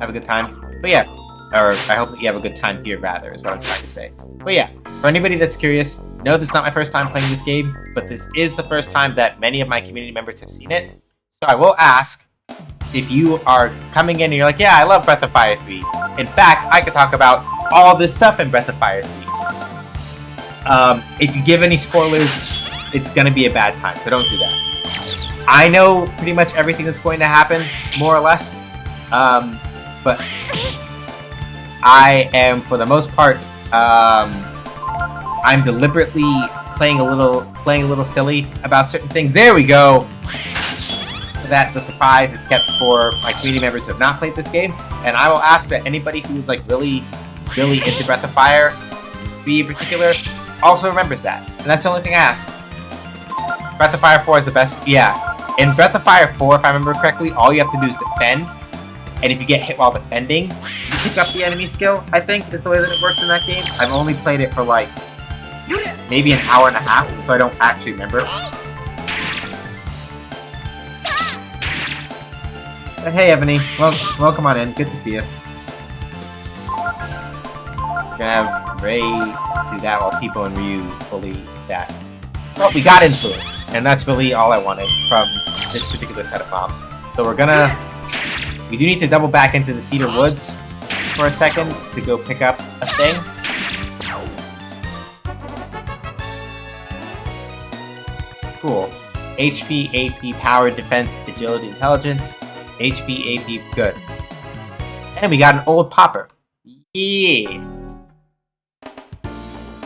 a good time. But yeah, or I hope that you have a good time here, rather, is what I'm trying to say. But yeah, for anybody that's curious, no, this is not my first time playing this game, but this is the first time that many of my community members have seen it. So I will ask, if you are coming in and you're like, yeah, I love Breath of Fire 3. In fact, I could talk about all this stuff in Breath of Fire 3. If you give any spoilers, it's going to be a bad time, so don't do that. I know pretty much everything that's going to happen, more or less, but I am, for the most part, I'm deliberately playing a little silly about certain things. There we go! So that the surprise is kept for my community members who have not played this game. And I will ask that anybody who's like really into Breath of Fire 3 in particular also remembers that. And that's the only thing I ask. Breath of Fire 4 is the best. Yeah. In Breath of Fire 4, if I remember correctly, all you have to do is defend. And if you get hit while defending, you pick up the enemy skill, I think, is the way that it works in that game. I've only played it for like maybe an hour and a half, so I don't actually remember. But hey, Ebony, welcome on in. Good to see you. We're gonna have Ray do that while Tipo and Ryu bully that. Well, we got influence, and that's really all I wanted from this particular set of mobs. So we do need to double back into the Cedar Woods for a second to go pick up a thing. Cool. HP, AP, power, defense, agility, intelligence. HP, AP, good. And we got an old popper. Yeah.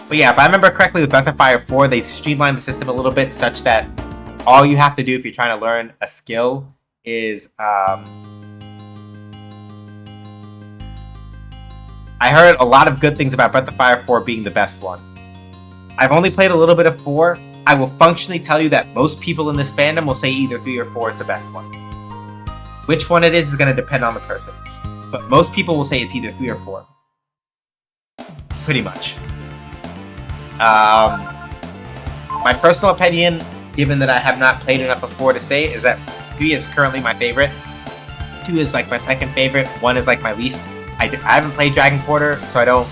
But yeah, if I remember correctly with Breath of Fire 4, they streamlined the system a little bit such that all you have to do if you're trying to learn a skill is, I heard a lot of good things about Breath of Fire 4 being the best one. I've only played a little bit of 4. I will functionally tell you that most people in this fandom will say either 3 or 4 is the best one. Which one it is going to depend on the person. But most people will say it's either 3 or 4. Pretty much. My personal opinion, given that I have not played enough of 4 to say, is that 3 is currently my favorite. 2 is like my second favorite. 1 is like my least. I haven't played Dragon Quarter, so I don't...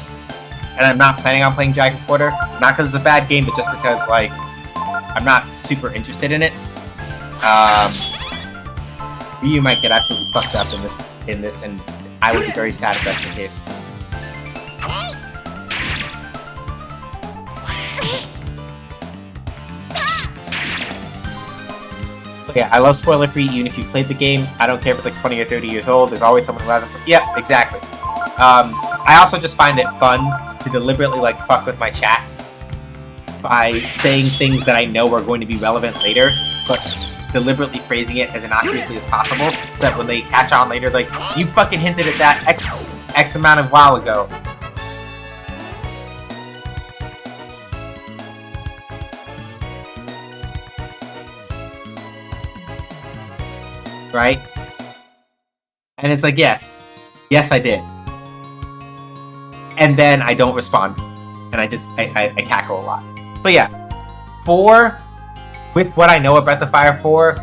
And I'm not planning on playing Dragon Quarter. Not because it's a bad game, but just because, like, I'm not super interested in it. Ryu might get absolutely fucked up in this, and I would be very sad if that's the case. But yeah, I love spoiler-free, even if you played the game. I don't care if it's like 20 or 30 years old. There's always someone who hasn't. Yeah, exactly. I also just find it fun to deliberately like fuck with my chat by saying things that I know are going to be relevant later, but deliberately phrasing it as innocuously as possible, so that when they catch on later, like, you fucking hinted at that X amount of while ago. Right? And it's like, yes, I did. And then I don't respond. And I cackle a lot. But yeah, 4, with what I know of Breath of Fire 4,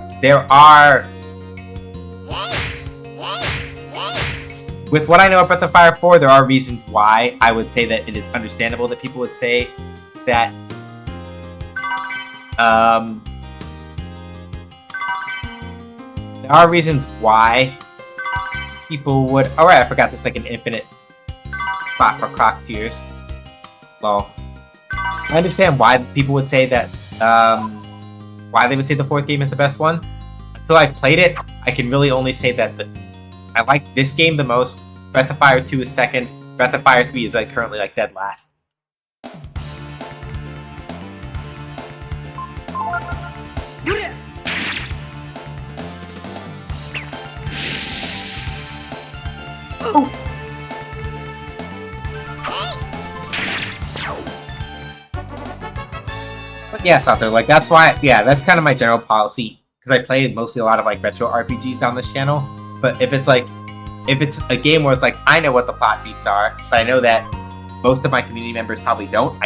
with what I know of Breath of Fire 4, there are reasons why I would say that it is understandable that people would say that, there are reasons why people would... Alright, I forgot this like an infinite spot for Croc Tears. Well, I understand why people would say that why they would say the fourth game is the best one. Until I played it, I can really only say that I like this game the most. Breath of Fire 2 is second. Breath of Fire 3 is like currently like dead last. Oh. But yeah, Sato, like that's why, yeah, that's kind of my general policy, because I play mostly a lot of like retro RPGs on this channel. But if it's a game where it's like, I know what the plot beats are, but I know that most of my community members probably don't,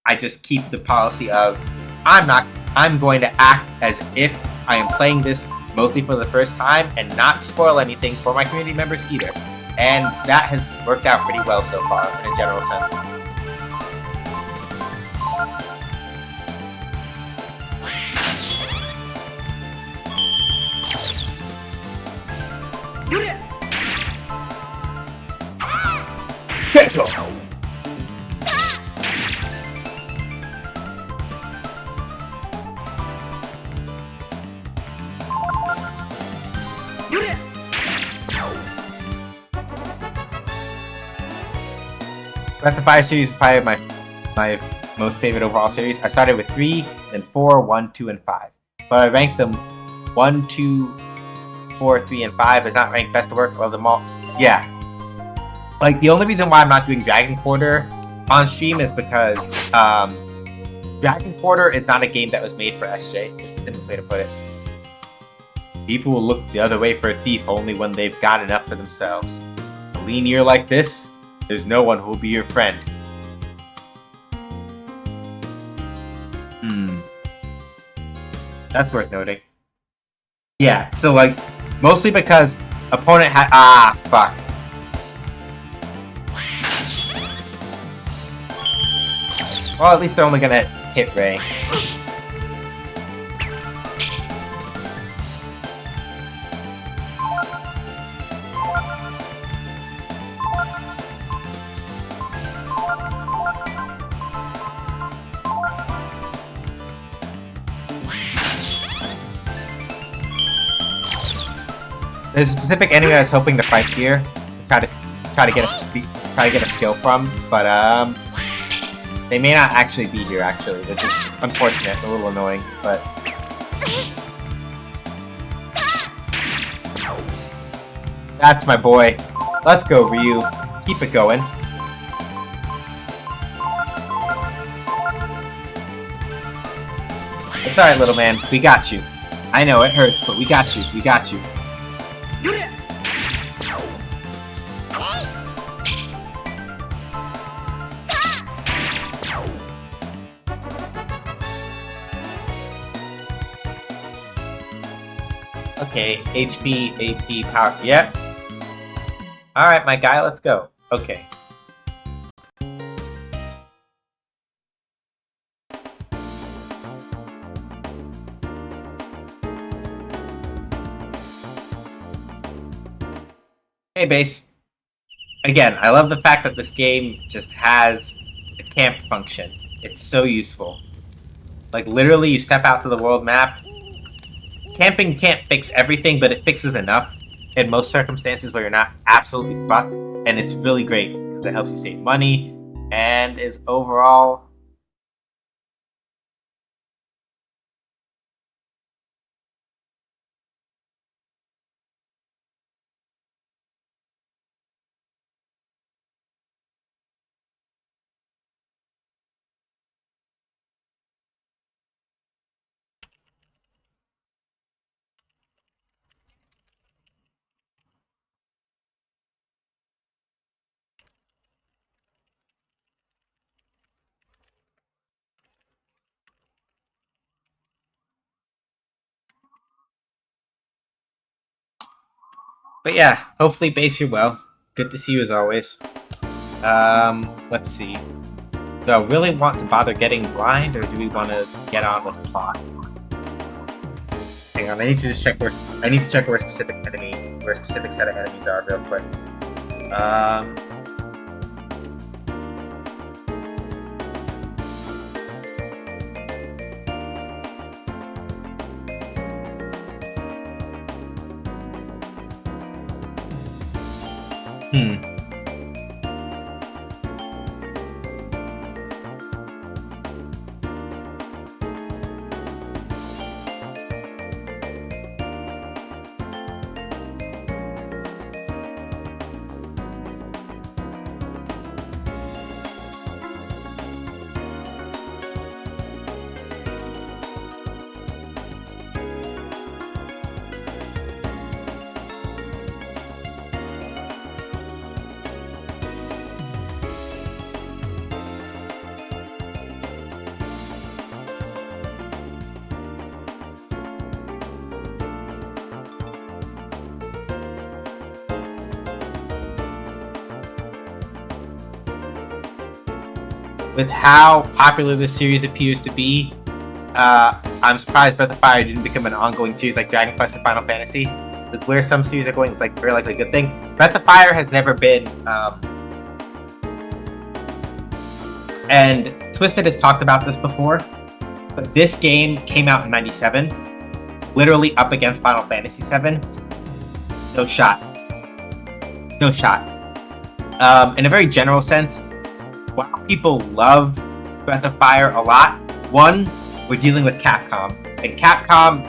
I just keep the policy of, I'm going to act as if I am playing this mostly for the first time and not spoil anything for my community members either. And that has worked out pretty well so far in a general sense. Get go. Breath of Fire series is probably my most favorite overall series. I started with 3, then 4, 1, 2, and 5. But I ranked them 1, 2, 4, 3, and 5 is not ranked best of work of them all. Yeah. Like, the only reason why I'm not doing Dragon Quarter on stream is because Dragon Quarter is not a game that was made for SJ. Is the simplest way to put it. People will look the other way for a thief only when they've got enough for themselves. A lean year like this, there's no one who will be your friend. That's worth noting. Yeah, so like, mostly because opponent had. Fuck. Well, at least they're only gonna hit Ray. There's a specific enemy I was hoping to fight here, to try to get a skill from, but they may not actually be here. Actually, which is unfortunate, a little annoying, but that's my boy. Let's go, Ryu. Keep it going. It's alright, little man. We got you. I know it hurts, but we got you. We got you. Okay, HP, AP, power. Yep. Alright, my guy, let's go. Okay. Hey, base. Again, I love the fact that this game just has a camp function. It's so useful. Like, literally, you step out to the world map. Camping can't fix everything, but it fixes enough in most circumstances where you're not absolutely fucked. And it's really great because it helps you save money and is overall... But yeah, hopefully base you're well. Good to see you as always. Let's see. Do I really want to bother getting blind, or do we want to get on with plot? Hang on, I need to just check where a specific set of enemies are real quick. Hmm. With how popular this series appears to be, I'm surprised Breath of Fire didn't become an ongoing series like Dragon Quest and Final Fantasy. With where some series are going, it's like very likely a good thing. Breath of Fire has never been, and Twisted has talked about this before, but this game came out in '97, literally up against Final Fantasy VII. No shot. No shot. In a very general sense, while people love Breath of Fire a lot, one, we're dealing with Capcom. And Capcom,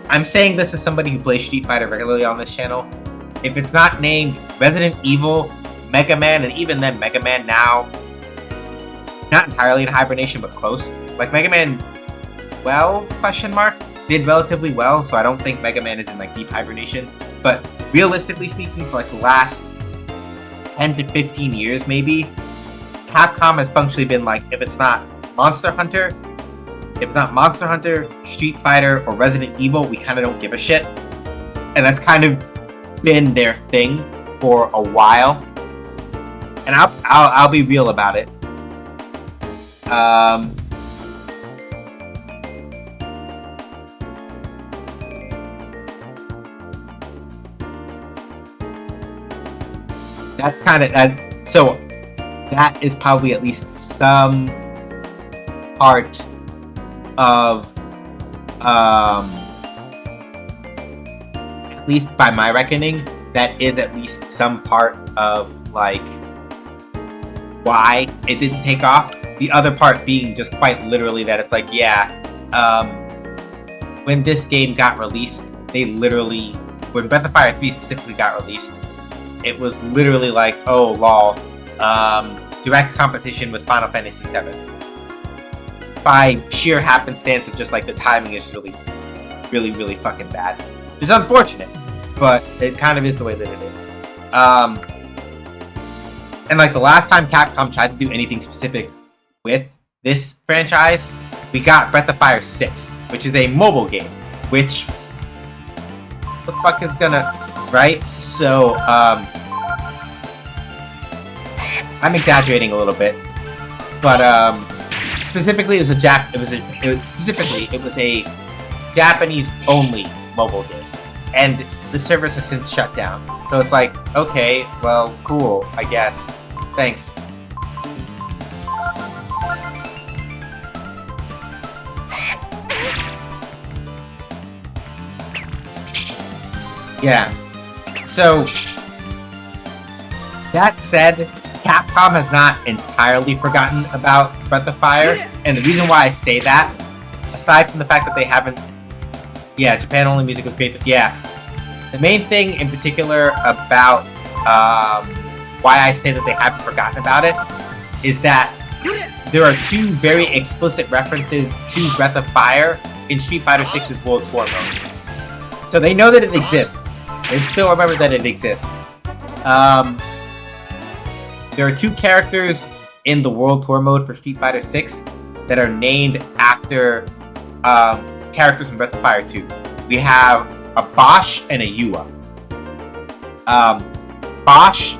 I'm saying this as somebody who plays Street Fighter regularly on this channel. If it's not named Resident Evil, Mega Man, and even then Mega Man now, not entirely in hibernation, but close. Like Mega Man, well, question mark, did relatively well, so I don't think Mega Man is in like deep hibernation. But realistically speaking, for like the last 10 to 15 years maybe, Capcom has functionally been like, if it's not Monster Hunter, Street Fighter, or Resident Evil, we kind of don't give a shit. And that's kind of been their thing for a while. And I'll be real about it. That's kind of so. That is probably at least some part of, at least by my reckoning, that is at least some part of like why it didn't take off. The other part being just quite literally that it's like, yeah, when this game got released, when Breath of Fire 3 specifically got released, it was literally like, oh lol, direct competition with Final Fantasy VII. By sheer happenstance of just like the timing is really, really, really fucking bad. It's unfortunate, but it kind of is the way that it is. And like the last time Capcom tried to do anything specific with this franchise, we got Breath of Fire 6, which is a mobile game, which the fuck is gonna, right? So, I'm exaggerating a little bit, but specifically, it was a Japanese-only mobile game, and the servers have since shut down. So it's like, okay, well, cool, I guess. Thanks. Yeah. So that said, Capcom has not entirely forgotten about Breath of Fire, and the reason why I say that, aside from the fact that they haven't, yeah, Japan only music was great. Yeah, the main thing in particular about why I say that they haven't forgotten about it is that there are two very explicit references to Breath of Fire in Street Fighter 6's World Tour mode. So they know that it exists. They still remember that it exists. There are two characters in the World Tour mode for Street Fighter 6 that are named after characters from Breath of Fire 2. We have a Bosch and a Yua. Bosch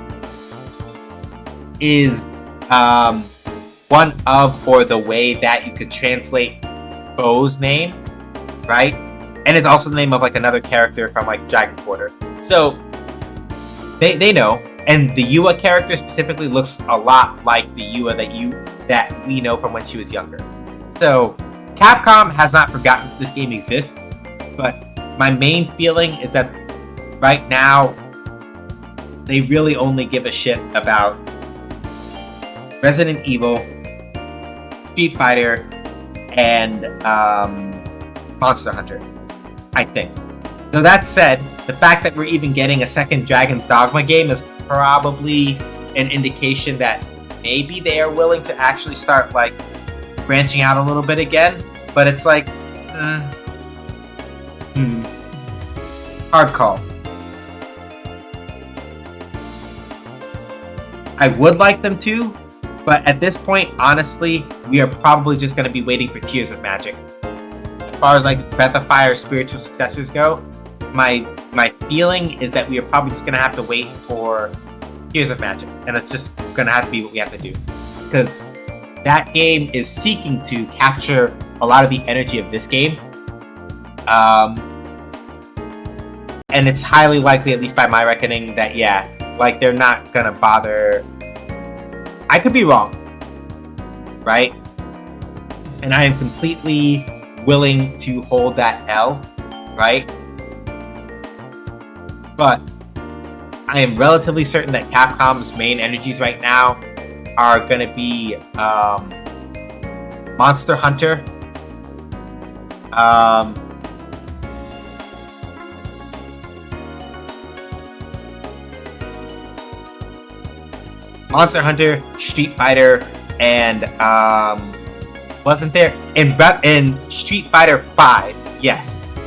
is one of, or the way that you could translate Bo's name, right? And it's also the name of like another character from like Dragon Quarter. So they know. And the Yua character specifically looks a lot like the Yua that we know from when she was younger. So Capcom has not forgotten that this game exists, but my main feeling is that right now they really only give a shit about Resident Evil, Street Fighter, and Monster Hunter, I think. So that said, the fact that we're even getting a second Dragon's Dogma game is probably an indication that maybe they are willing to actually start like branching out a little bit again. But it's like, hard call. I would like them to, but at this point, honestly, we are probably just going to be waiting for Tears of Magic. As far as like Breath of Fire spiritual successors go, my feeling is that we are probably just going to have to wait for Tears of Magic, and it's just going to have to be what we have to do, because that game is seeking to capture a lot of the energy of this game, and it's highly likely, at least by my reckoning, that like they're not going to bother. I could be wrong, right? And I am completely willing to hold that L, right? But I am relatively certain that Capcom's main energies right now are going to be Monster Hunter, Street Fighter, and wasn't there in Street Fighter 5? Yes,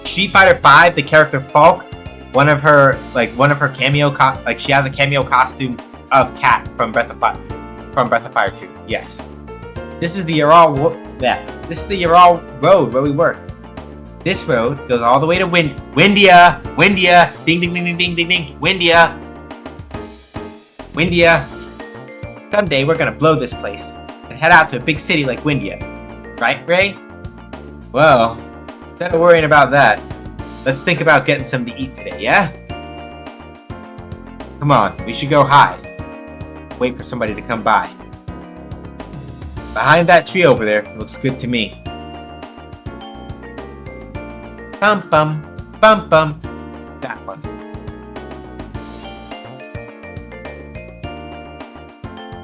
Street Fighter 5. The character Falk, one of her cameo, she has a cameo costume of Cat from Breath of Fire 2. Yes, this is the Ural Road where we work. This road goes all the way to Windia. Ding ding ding ding ding ding ding. Windia. Someday we're gonna blow this place and head out to a big city like Windia. Right, Ray? Well, instead of worrying about that, let's think about getting something to eat today, yeah? Come on, we should go hide. Wait for somebody to come by. Behind that tree over there, looks good to me. Bum bum, bum bum. That one.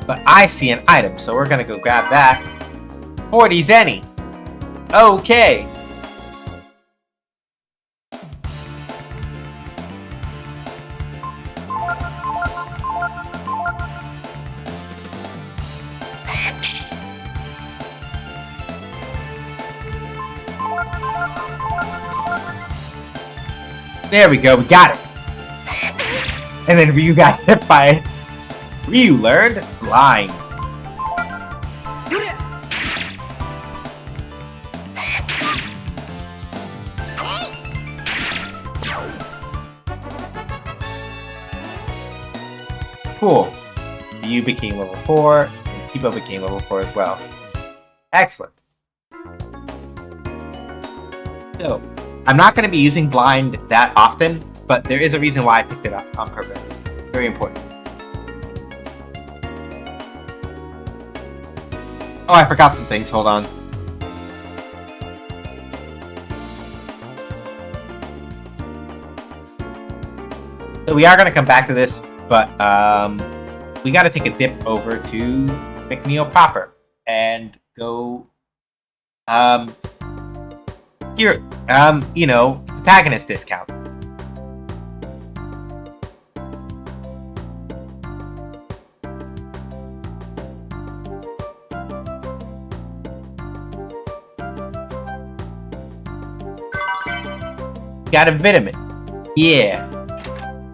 But I see an item, so we're gonna go grab that. 40 zenny. Okay. There we go, we got it. And then Ryu got hit by it. Ryu learned Blind. Cool. Ryu became level 4, and Kibo became level 4 as well. Excellent. So, I'm not going to be using Blind that often, but there is a reason why I picked it up on purpose. Very important. Oh, I forgot some things. Hold on. So we are going to come back to this, but we got to take a dip over to McNeil proper and go here, protagonist discount. Got a vitamin. Yeah.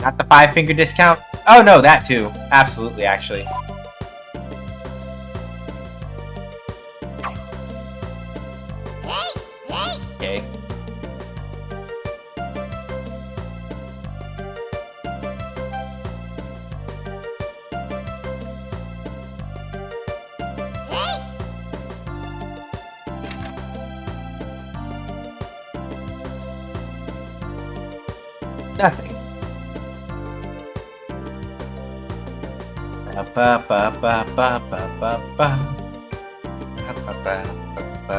Not the 5-finger discount? Oh no, that too. Absolutely, actually. Okay. Nothing. Ba ba ba ba ba ba ba. Ba ba ba ba.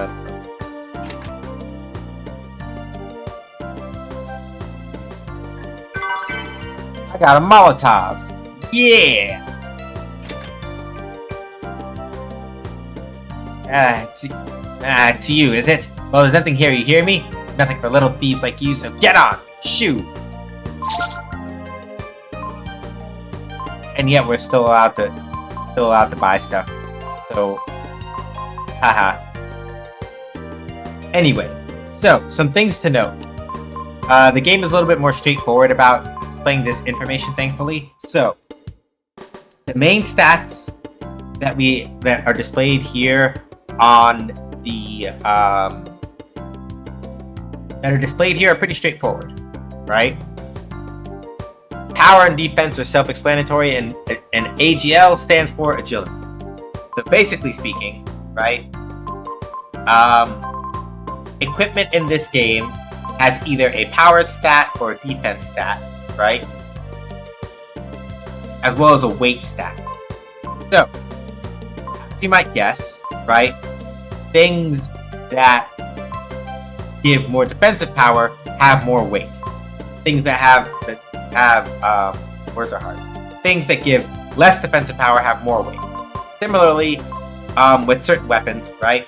I got a Molotov. Yeah! It's you, is it? Well, there's nothing here, you hear me? Nothing for little thieves like you, so get on! Shoo! And yet we're still allowed to buy stuff. So, haha. Anyway, so some things to note. The game is a little bit more straightforward about displaying this information, thankfully. So, the main stats that are displayed here on the are pretty straightforward, right? Power and defense are self-explanatory, and AGL stands for agility. So basically speaking, right? Equipment in this game has either a power stat or a defense stat, right? As well as a weight stat. So, as you might guess, right? Things that give more defensive power have more weight. Things that have words are hard. Things that give less defensive power have more weight. Similarly, with certain weapons, right?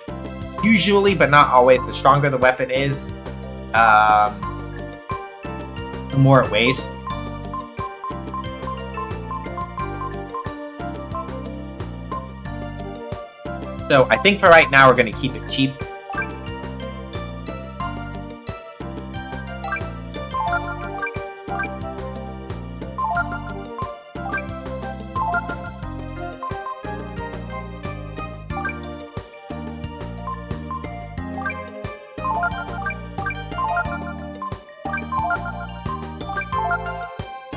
Usually, but not always, the stronger the weapon is, the more it weighs. So I think for right now we're going to keep it cheap.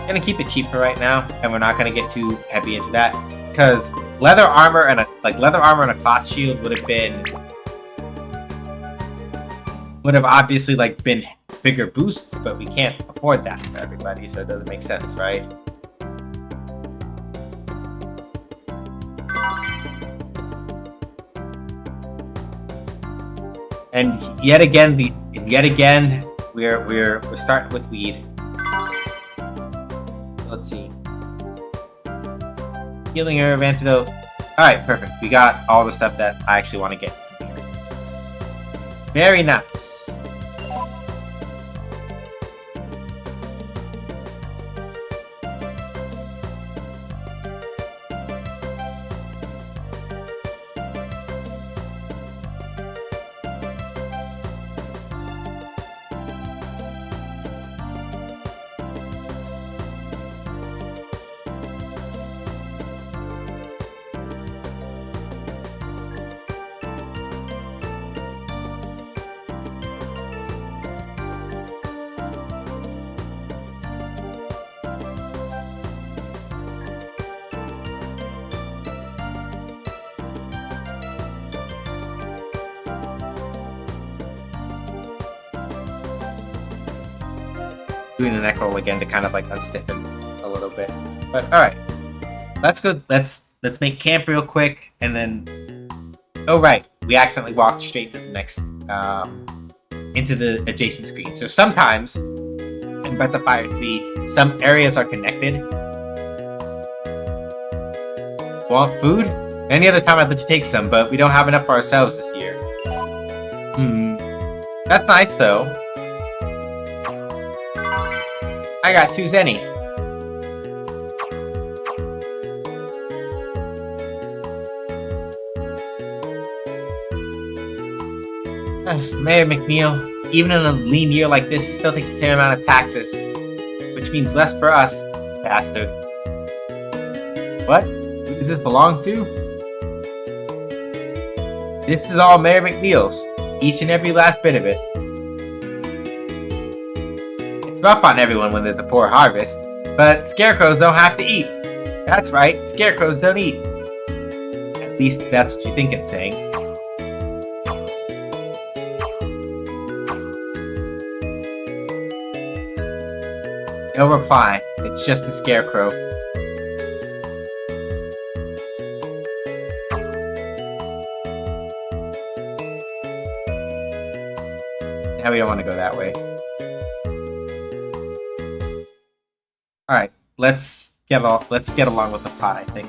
Gonna keep it cheap for right now, and we're not gonna get too heavy into that, because leather armor and a cloth shield would have obviously been bigger boosts, but we can't afford that for everybody, so it doesn't make sense, right? And yet again, we're starting with weed. Let's see. Healing herb, antidote. Alright, perfect. We got all the stuff that I actually want to get from here. Very nice. Doing the neck roll again to kind of unstiffen a little bit. But alright. Let's go. Let's make camp real quick, and then oh right, we accidentally walked straight to the next into the adjacent screen. So sometimes in Breath of Fire 3, some areas are connected. Want food? Any other time I'd let you take some, but we don't have enough for ourselves this year. That's nice though. I got 2 zenny. Mayor McNeil, even in a lean year like this, he still takes the same amount of taxes. Which means less for us, bastard. What? Who does this belong to? This is all Mayor McNeil's. Each and every last bit of it. It's rough on everyone when there's a poor harvest, but scarecrows don't have to eat. That's right, scarecrows don't eat. At least that's what you think it's saying. No reply. It's just the scarecrow. Now we don't want to go that way. Alright, let's get along with the plot, I think.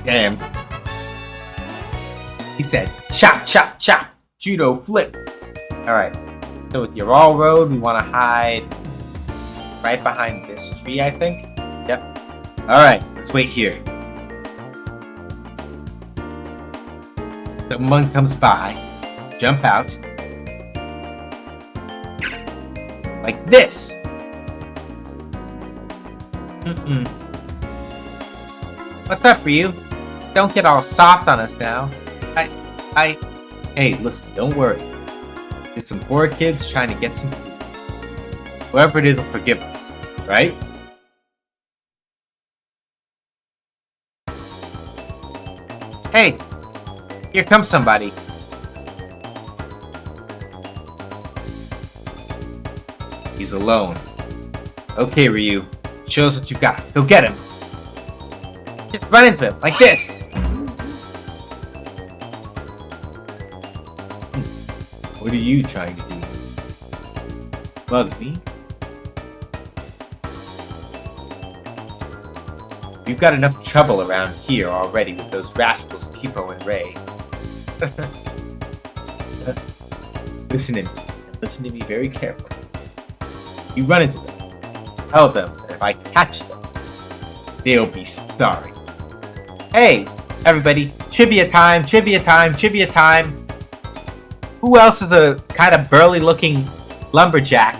Damn. He said, chop, chop, chop, judo flip. Alright, so with your all road, we want to hide right behind this tree, I think. Yep. Alright, let's wait here. Someone comes by, jump out. Like this. What's up, Ryu? Don't get all soft on us now. Hey, listen, don't worry. There's some poor kids trying to get some food. Whoever it is will forgive us, right? Hey, here comes somebody. He's alone. Okay, Ryu, show us what you got. Go get him. Just run into him, like this. What are you trying to do? Bug me? We've got enough trouble around here already with those rascals Tipo and Ray. Listen to me. Listen to me very carefully. You run into them. Tell them that if I catch them, they'll be sorry. Hey, everybody. Trivia time, trivia time, trivia time. Who else is a kind of burly looking lumberjack?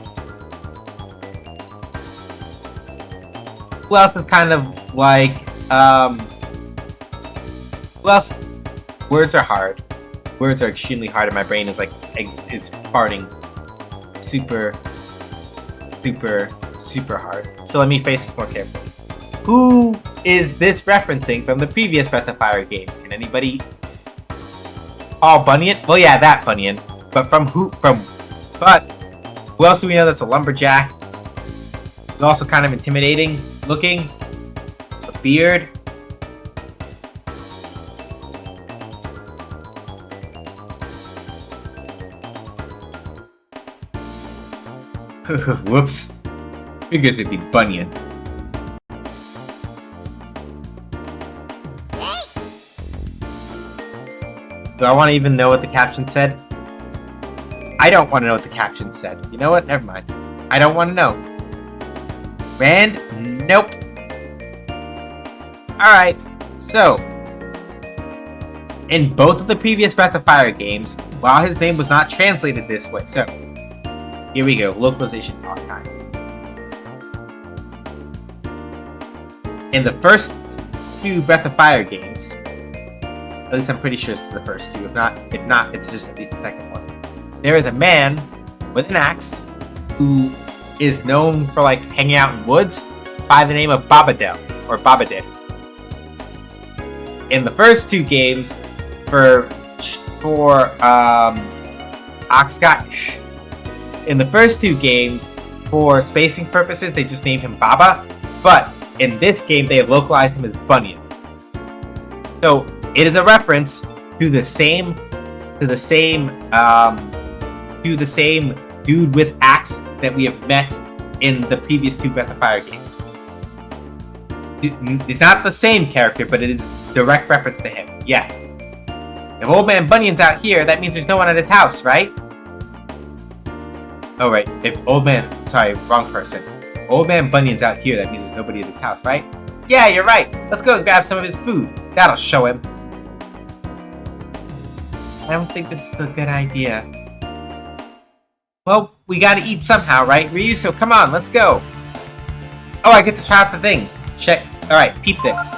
Who else is kind of like, who else? Words are hard. Words are extremely hard and my brain is like, is farting super hard. So let me face this more carefully. Who is this referencing from the previous Breath of Fire games? Can anybody? Paul Bunyan? Well, yeah, that Bunyan. But but who else do we know that's a lumberjack? Who's also kind of intimidating looking? A beard? Whoops. Figures it'd be Bunyan. Do I want to even know what the caption said? I don't want to know what the caption said. You know what? Never mind. I don't want to know. Rand? Nope. Alright. So, in both of the previous Breath of Fire games, while his name was not translated this way, so, here we go. Localization talk time. In the first two Breath of Fire games, at least I'm pretty sure it's the first two. If not, it's just at least the second one. There is a man with an axe who is known for like hanging out in woods by the name of Babadel or Babaded. In the first two games, for Oxcott, in the first two games, for spacing purposes, they just named him Baba. But in this game, they have localized him as Bunyan. So it is a reference to the same dude with axe that we have met in the previous two Breath of Fire games. It's not the same character, but it is direct reference to him. Yeah. If Old Man Bunyan's out here, that means there's no one at his house, right? Oh, right. Sorry, wrong person. Old Man Bunyan's out here, that means there's nobody at his house, right? Yeah, you're right. Let's go and grab some of his food. That'll show him. I don't think this is a good idea. Well, we gotta eat somehow, right, Ryu? So come on, let's go. Oh, I get to try out the thing. Check. Alright, peep this.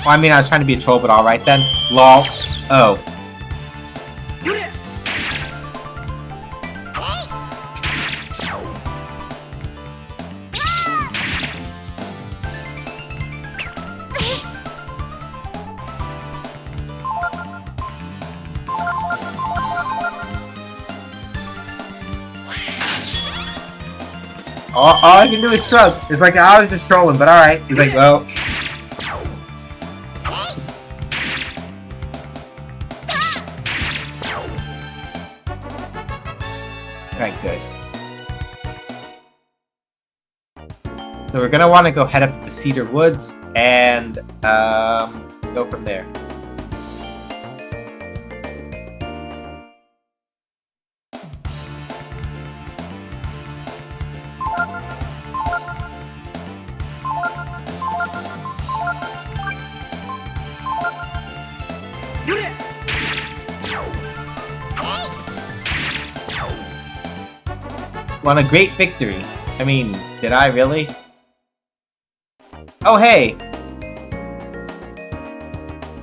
I mean, I was trying to be a troll, but alright then. Lol. Oh. All I can do is shrug. It's like I was just trolling, but alright. He's like, well. Alright, good. So we're gonna want to go head up to the Cedar Woods and go from there. Won a great victory. I mean, did I really? Oh, hey!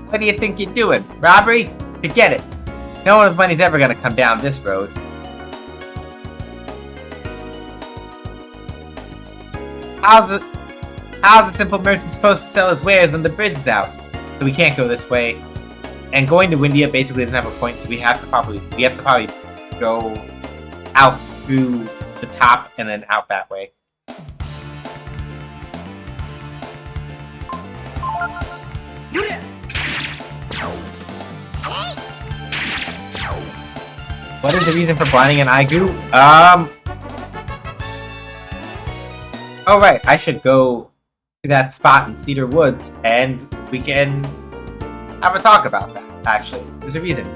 What do you think you're doing? Robbery? Forget it. No one's money's ever gonna come down this road. How's a simple merchant supposed to sell his wares when the bridge is out? So we can't go this way. And going to Windia basically doesn't have a point, so we have to probably go out through the top and then out that way. What is the reason for blinding an Aigu? Oh right, I should go to that spot in Cedar Woods and we can have a talk about that, actually. There's a reason.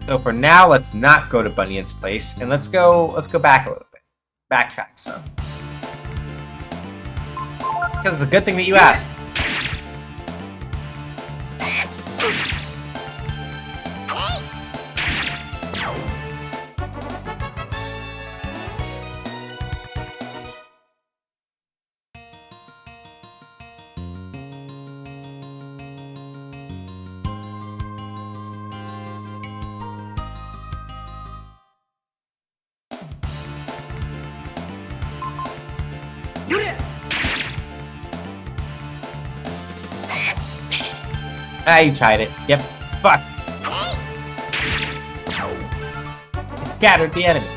So for now, let's not go to Bunyan's place, and let's go back a little bit. Backtrack some. Because it's a good thing that you asked. Ah, you tried it. Yep. Fuck. You scattered the enemy.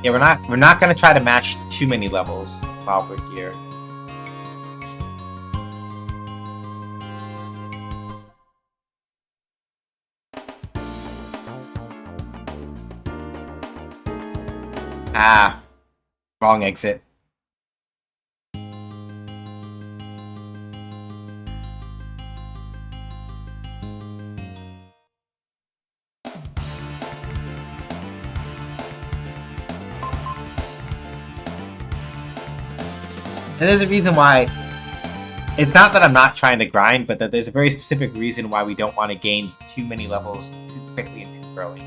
Yeah, we're not gonna try to match too many levels while we're here. Ah, wrong exit. And there's a reason why. It's not that I'm not trying to grind, but that there's a very specific reason why we don't want to gain too many levels too quickly and too early.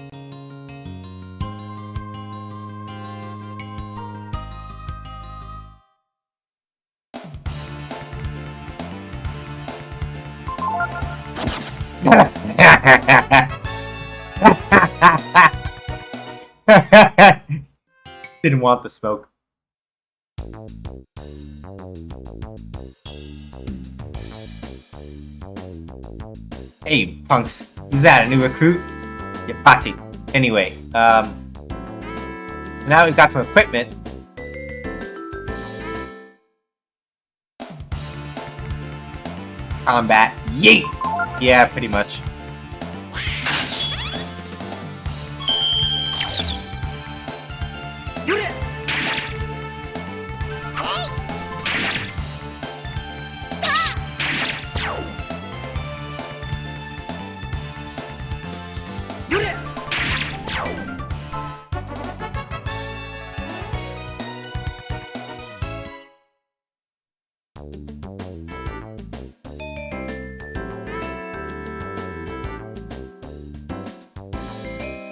Didn't want the smoke. Hey, punks. Who's that, a new recruit? Yeah, Pati. Anyway, now we've got some equipment. Combat. Yeet! Yeah, pretty much.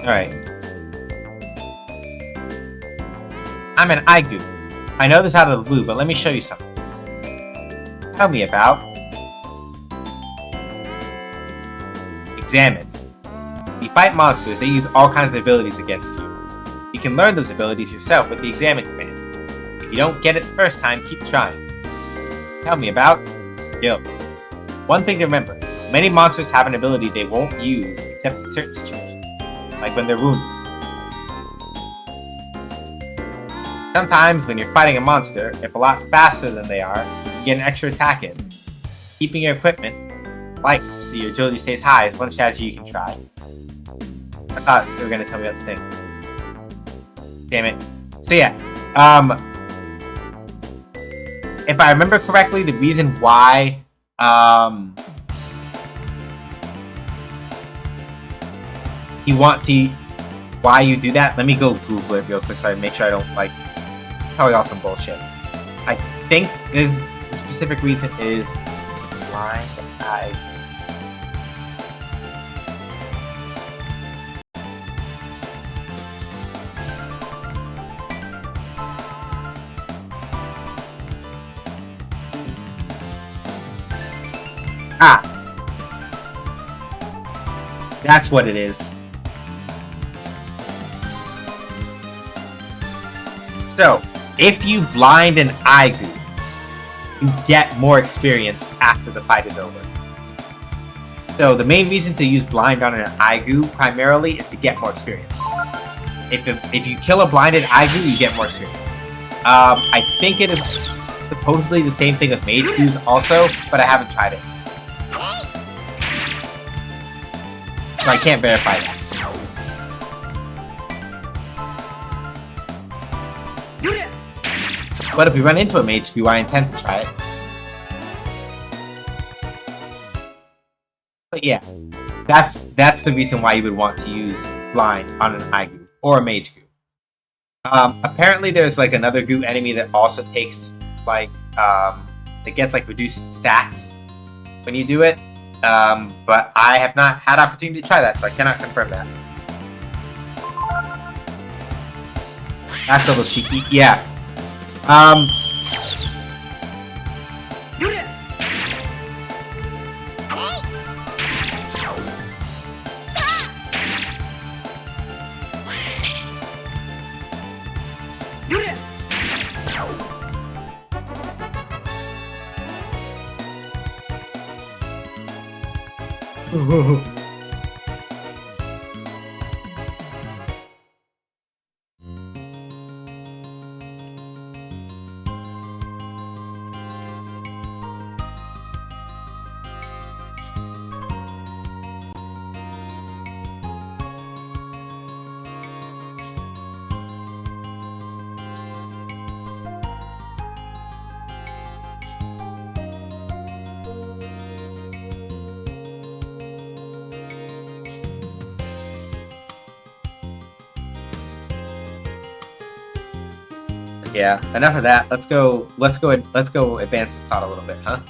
Alright. I'm an Aigu. I know this out of the blue, but let me show you something. Tell me about... Examine. When you fight monsters, they use all kinds of abilities against you. You can learn those abilities yourself with the Examine command. If you don't get it the first time, keep trying. Tell me about... Skills. One thing to remember, many monsters have an ability they won't use except in certain situations, like when they're wounded. Sometimes when you're fighting a monster, if a lot faster than they are, you get an extra attack in. Keeping your equipment light so your agility stays high is one strategy you can try. I thought they were going to tell me about the thing. Damn it. So yeah, if I remember correctly, the reason why why you do that, let me go Google it real quick so I make sure I don't like tell y'all some bullshit. I think the specific reason is blind eye. Ah, that's what it is. So, if you blind an Aigu, you get more experience after the fight is over. So the main reason to use blind on an Aigu primarily is to get more experience. If you kill a blinded Aigu, you get more experience. I think it is supposedly the same thing with Mage Gus also, but I haven't tried it. So I can't verify that. But if we run into a Mage Gu, I intend to try it. But yeah, that's the reason why you would want to use blind on an Aigu or a Mage Gu. Apparently there's like another Gu enemy that also takes like that gets like reduced stats when you do it. But I have not had opportunity to try that, so I cannot confirm that. That's a little cheeky. Yeah. Yeah, enough of that. Let's go advance the plot a little bit, huh?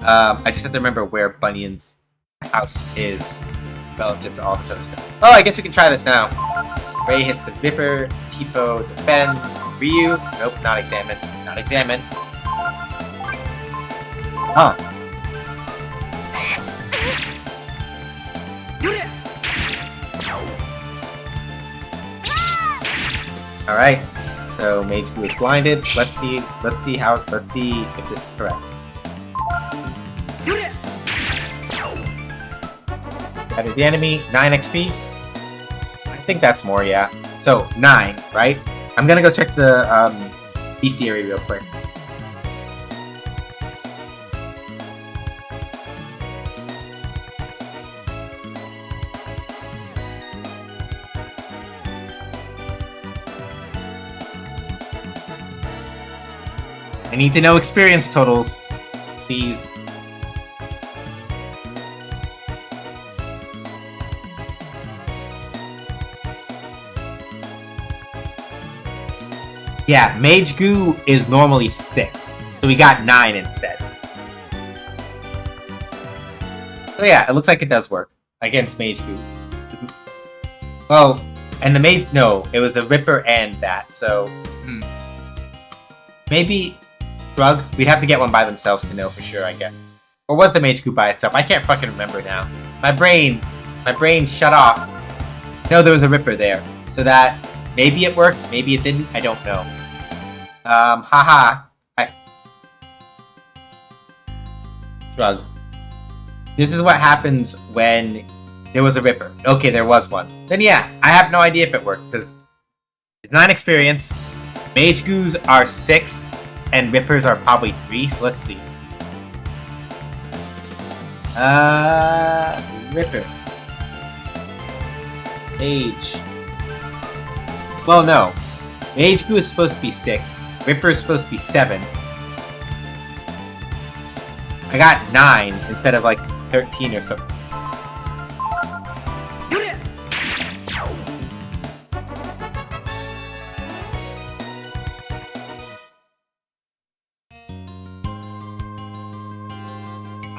I just have to remember where Bunyan's house is relative to all this other stuff. Oh, I guess we can try this now. Ray hits the Viper, Tipo defends, Ryu, nope, not examine, not examine. Huh. Alright. So Mage Gu is blinded. Let's see if this is correct. Added the enemy, 9 XP. I think that's more, yeah. So 9, right? I'm gonna go check the bestiary real quick. I need to know experience totals, please. Yeah, Mage Gu is normally 6th. So we got 9 instead. So yeah, it looks like it does work against Mage Goose. Well, and the Mage... No, it was a Ripper and that, so... Maybe... Shrug? We'd have to get one by themselves to know for sure, I guess. Or was the Mage Goose by itself? I can't fucking remember now. My brain shut off. No, there was a Ripper there. So that... Maybe it worked, maybe it didn't, I don't know. Haha. Shrug. This is what happens when there was a Ripper. Okay, there was one. Then yeah, I have no idea if it worked, because it's 9 experience, Mage Goos are 6, and Rippers are probably 3, so let's see. Ripper. Mage. Well, no. Mage Goo is supposed to be 6. Ripper is supposed to be 7. I got 9 instead of like 13 or something.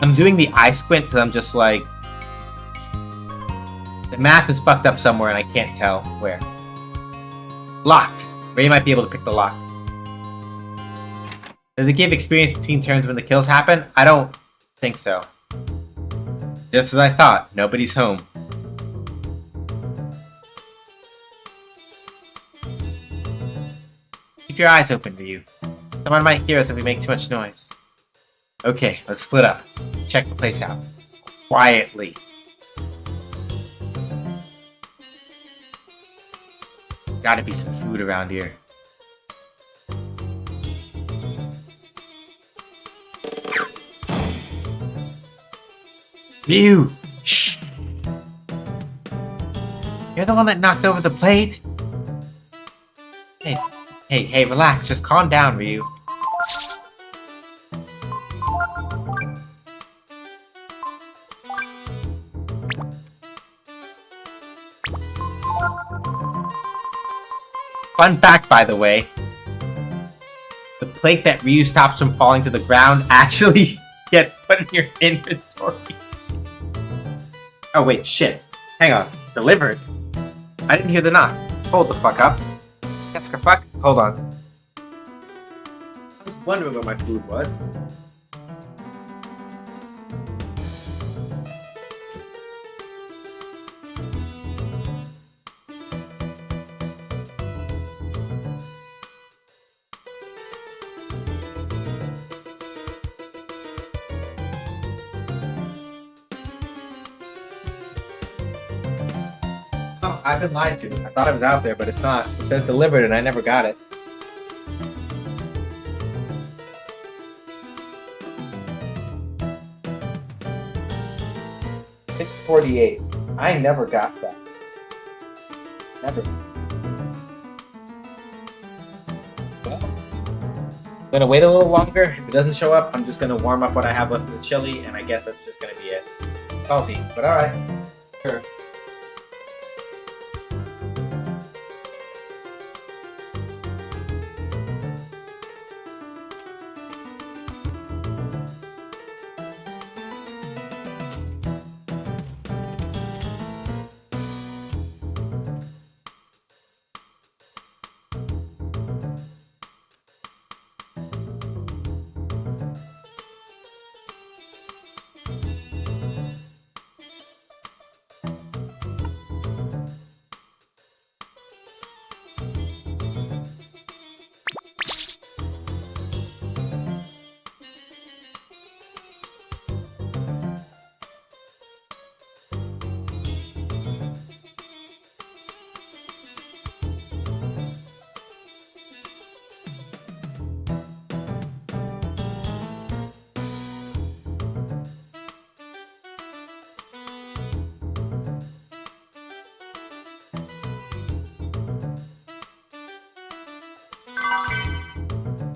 I'm doing the eye squint because I'm just like... The math is fucked up somewhere and I can't tell where. Locked. Ray might be able to pick the lock. Does it give experience between turns when the kills happen? I don't think so. Just as I thought, nobody's home. Keep your eyes open, Ryu. Someone might hear us if we make too much noise. Okay, let's split up. Check the place out. Quietly. Gotta be some food around here. Ryu! Shh! You're the one that knocked over the plate? Hey, relax. Just calm down, Ryu. Fun fact, by the way. The plate that Ryu stops from falling to the ground actually gets put in your inventory. Oh wait, shit. Hang on. Delivered? I didn't hear the knock. Hold the fuck up. Yes, the fuck? Hold on. I was wondering where my food was. Oh, I've been lied to. I thought it was out there, but it's not. It says delivered and I never got it. $6.48. I never got that. Never. Well, I'm gonna wait a little longer. If it doesn't show up, I'm just gonna warm up what I have left of the chili, and I guess that's just gonna be it. Salty, but alright. Sure.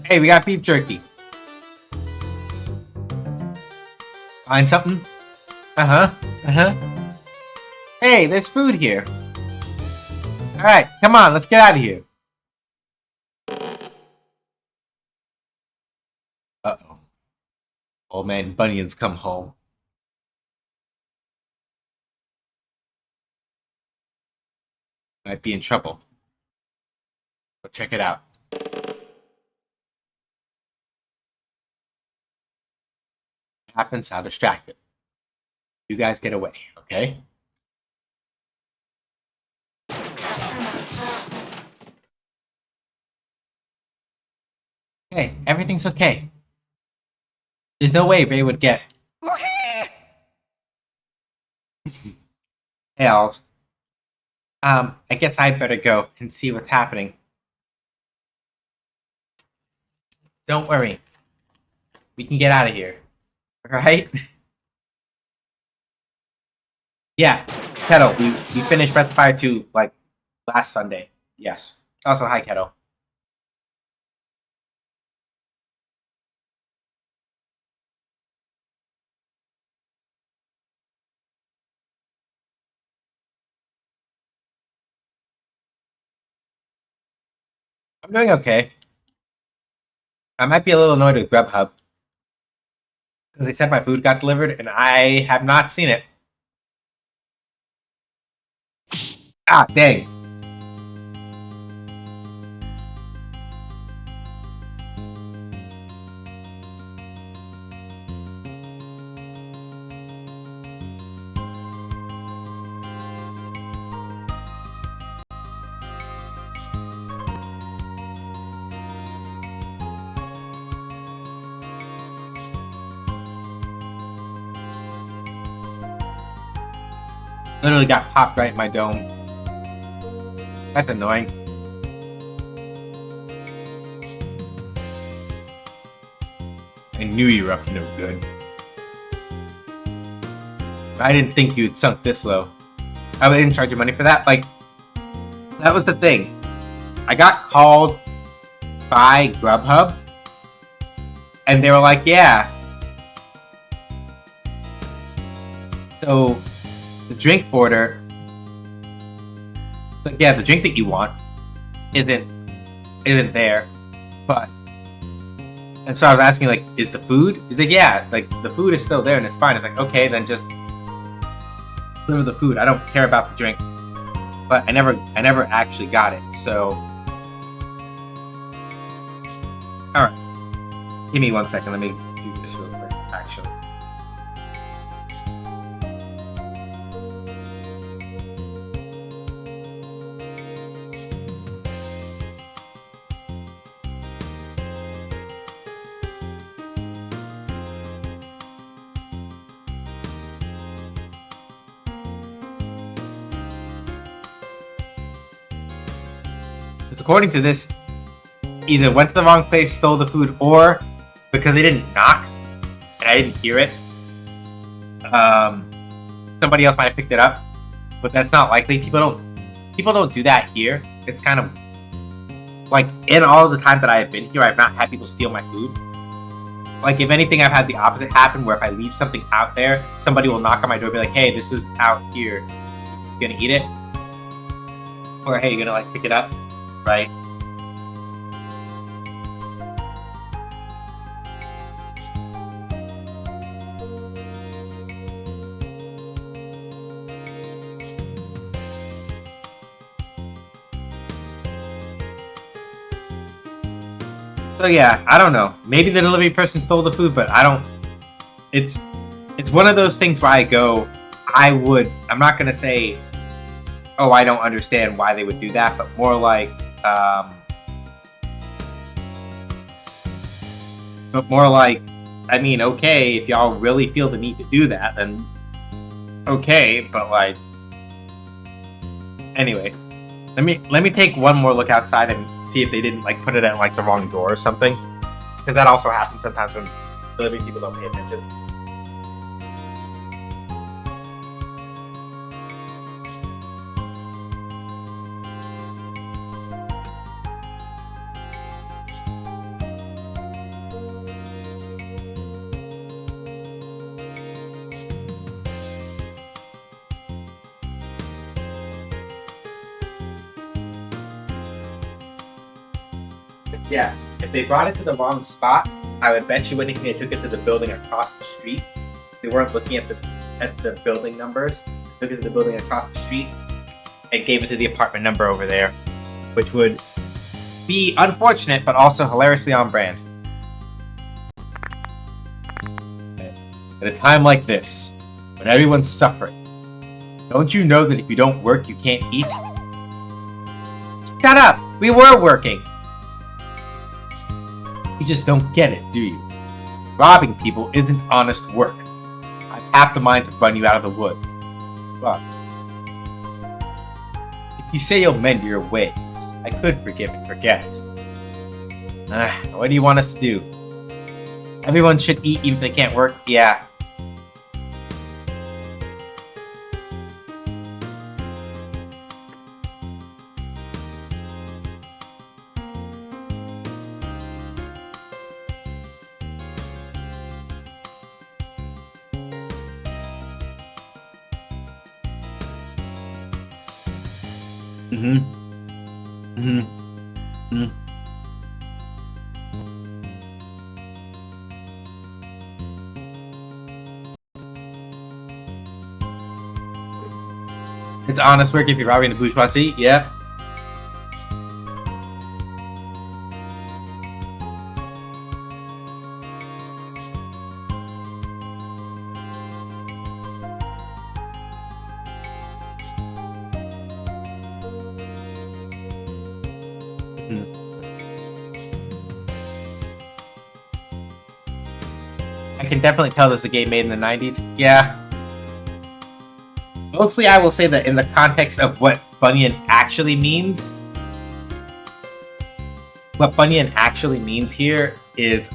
Hey, we got beef jerky. Find something? Hey, there's food here. Alright, come on, let's get out of here. Old man Bunyan's come home. Might be in trouble. Go check it out. Happens, I'll distract it. You guys get away, okay? Hey, everything's okay. There's no way Ray would get. Hey, Owls. I guess I'd better go and see what's happening. Don't worry. We can get out of here. Right? Yeah, Kettle, we finished Breath of Fire 2, like, last Sunday. Yes. Also, hi, Kettle. I'm doing okay. I might be a little annoyed with Grubhub. Because they said my food got delivered, and I have not seen it. Ah, dang. Literally got popped right in my dome. That's annoying. I knew you were up to no good. I didn't think you'd sunk this low. I didn't charge you money for that. Like, that was the thing. I got called by Grubhub, and they were like, yeah. So, the drink order, like, yeah, the drink that you want isn't there, but, and so I was asking, like, is the food? He's like, yeah, like, the food is still there and it's fine. It's like, okay, then just deliver the food. I don't care about the drink, but I never actually got it. So, all right, give me 1 second. Let me do this real quick. Actually. According to this, either went to the wrong place, stole the food, or because they didn't knock and I didn't hear it, somebody else might have picked it up. But that's not likely. People don't do that here. It's kind of like, in all the time that I have been here, I've not had people steal my food. Like, if anything, I've had the opposite happen, where if I leave something out there, somebody will knock on my door and be like, hey, this is out here. You gonna eat it? Or, hey, you gonna, like, pick it up? Right? So yeah, I don't know. Maybe the delivery person stole the food, but I don't. It's one of those things where I go, I'm not gonna say, oh, I don't understand why they would do that, but more like, I mean, okay, if y'all really feel the need to do that, then okay, but like, anyway, let me take one more look outside and see if they didn't like put it at like the wrong door or something, because that also happens sometimes when delivery people don't pay attention. Yeah, if they brought it to the wrong spot, I would bet you anything they took it to the building across the street. They weren't looking at the building numbers. They took it to the building across the street and gave it to the apartment number over there, which would be unfortunate, but also hilariously on brand. At a time like this, when everyone's suffering, don't you know that if you don't work, you can't eat? Shut up! We were working! You just don't get it, do you? Robbing people isn't honest work. I've half the mind to run you out of the woods. But if you say you'll mend your ways, I could forgive and forget. What do you want us to do? Everyone should eat even if they can't work? Yeah. It's honest work if you're robbing the bourgeoisie, yeah. I can definitely tell this is a game made in the 90s. Yeah. Mostly I will say that in the context of what Bunyan actually means. What Bunyan actually means here is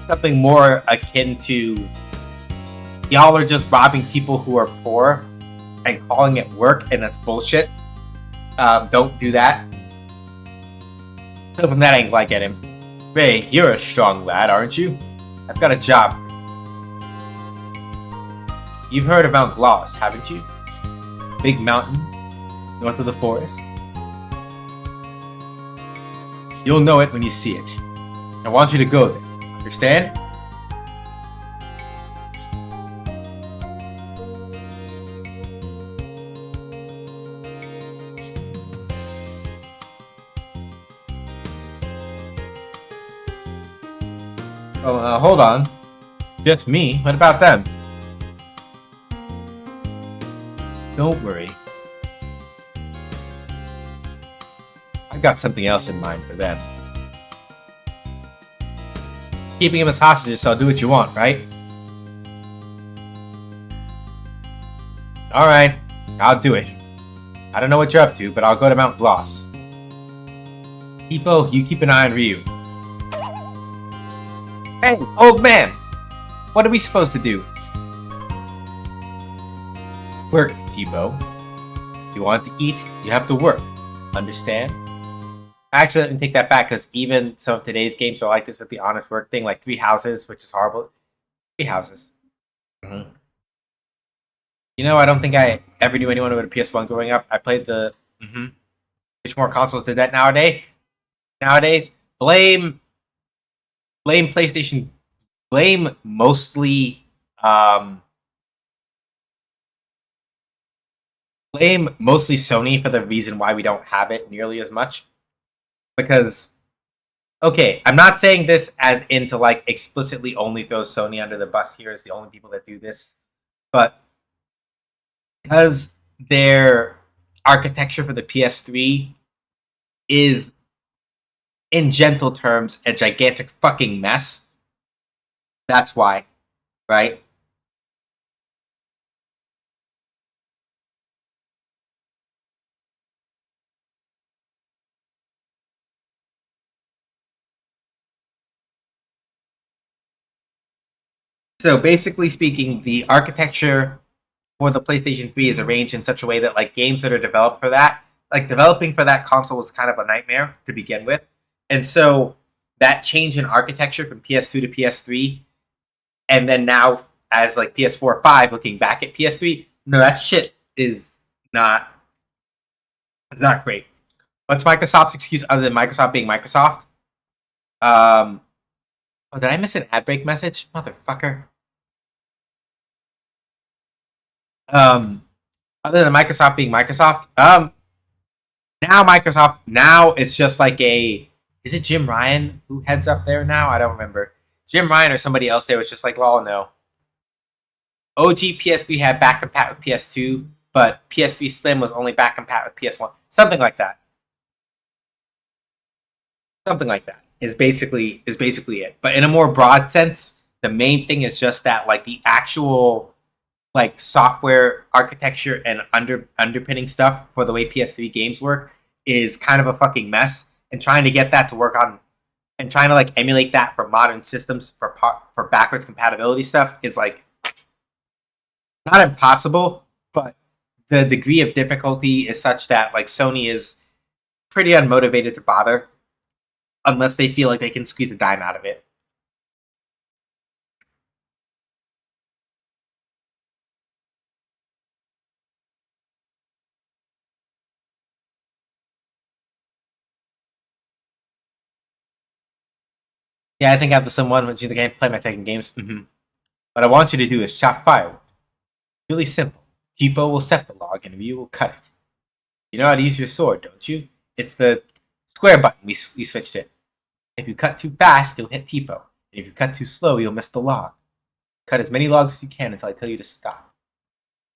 something more akin to y'all are just robbing people who are poor and calling it work, and that's bullshit. Don't do that. So from that angle I get him. Ray, you're a strong lad, aren't you? I've got a job. You've heard of Mount Gloss, haven't you? Big mountain, north of the forest. You'll know it when you see it. I want you to go there. Understand? Oh, hold on. Just me? What about them? Don't worry. I've got something else in mind for them. Keeping him as hostages, so I'll do what you want, right? Alright, I'll do it. I don't know what you're up to, but I'll go to Mount Gloss. Tipo, you keep an eye on Ryu. Hey, old man! What are we supposed to do? Work, Tipo. If you want to eat, you have to work. Understand? Actually, let me take that back, because even some of today's games are like this with the honest work thing, like 3 Houses, which is horrible. 3 Houses. Mm-hmm. You know, I don't think I ever knew anyone who had a PS1 growing up. I played the... Which more consoles did that nowadays? Blame PlayStation. Blame mostly... blame mostly Sony for the reason why we don't have it nearly as much. Because, okay, I'm not saying this as into like explicitly only throw Sony under the bus here as the only people that do this, but because their architecture for the PS3 is, in gentle terms, a gigantic fucking mess. That's why, right? So basically speaking, the architecture for the PlayStation 3 is arranged in such a way that like games that are developed for that, like developing for that console was kind of a nightmare to begin with. And so that change in architecture from PS2 to PS3, and then now as like PS4 5 looking back at PS3, no, that shit is not great. What's Microsoft's excuse other than Microsoft being Microsoft? Oh, did I miss an ad break message? Motherfucker. Other than Microsoft being Microsoft, now it's just like a, is it Jim Ryan who heads up there now? I don't remember. Jim Ryan or somebody else there was just like, well, no. OG PS3 had back compat with PS2, but PS3 Slim was only back compat with PS1. Something like that. Something like that is basically it. But in a more broad sense, the main thing is just that like the actual like software architecture and underpinning stuff for the way PS3 games work is kind of a fucking mess. And trying to get that to work on and trying to like emulate that for modern systems for backwards compatibility stuff is like not impossible, but the degree of difficulty is such that like Sony is pretty unmotivated to bother unless they feel like they can squeeze a dime out of it. Yeah, I think I have the Slim one, which is the game play my Tekken games. What I want you to do is chop firewood. Really simple. Tipo will set the log and Ryu will cut it. You know how to use your sword, don't you? It's the square button. We switched it. If you cut too fast, you'll hit Tipo. And if you cut too slow, you'll miss the log. Cut as many logs as you can until I tell you to stop.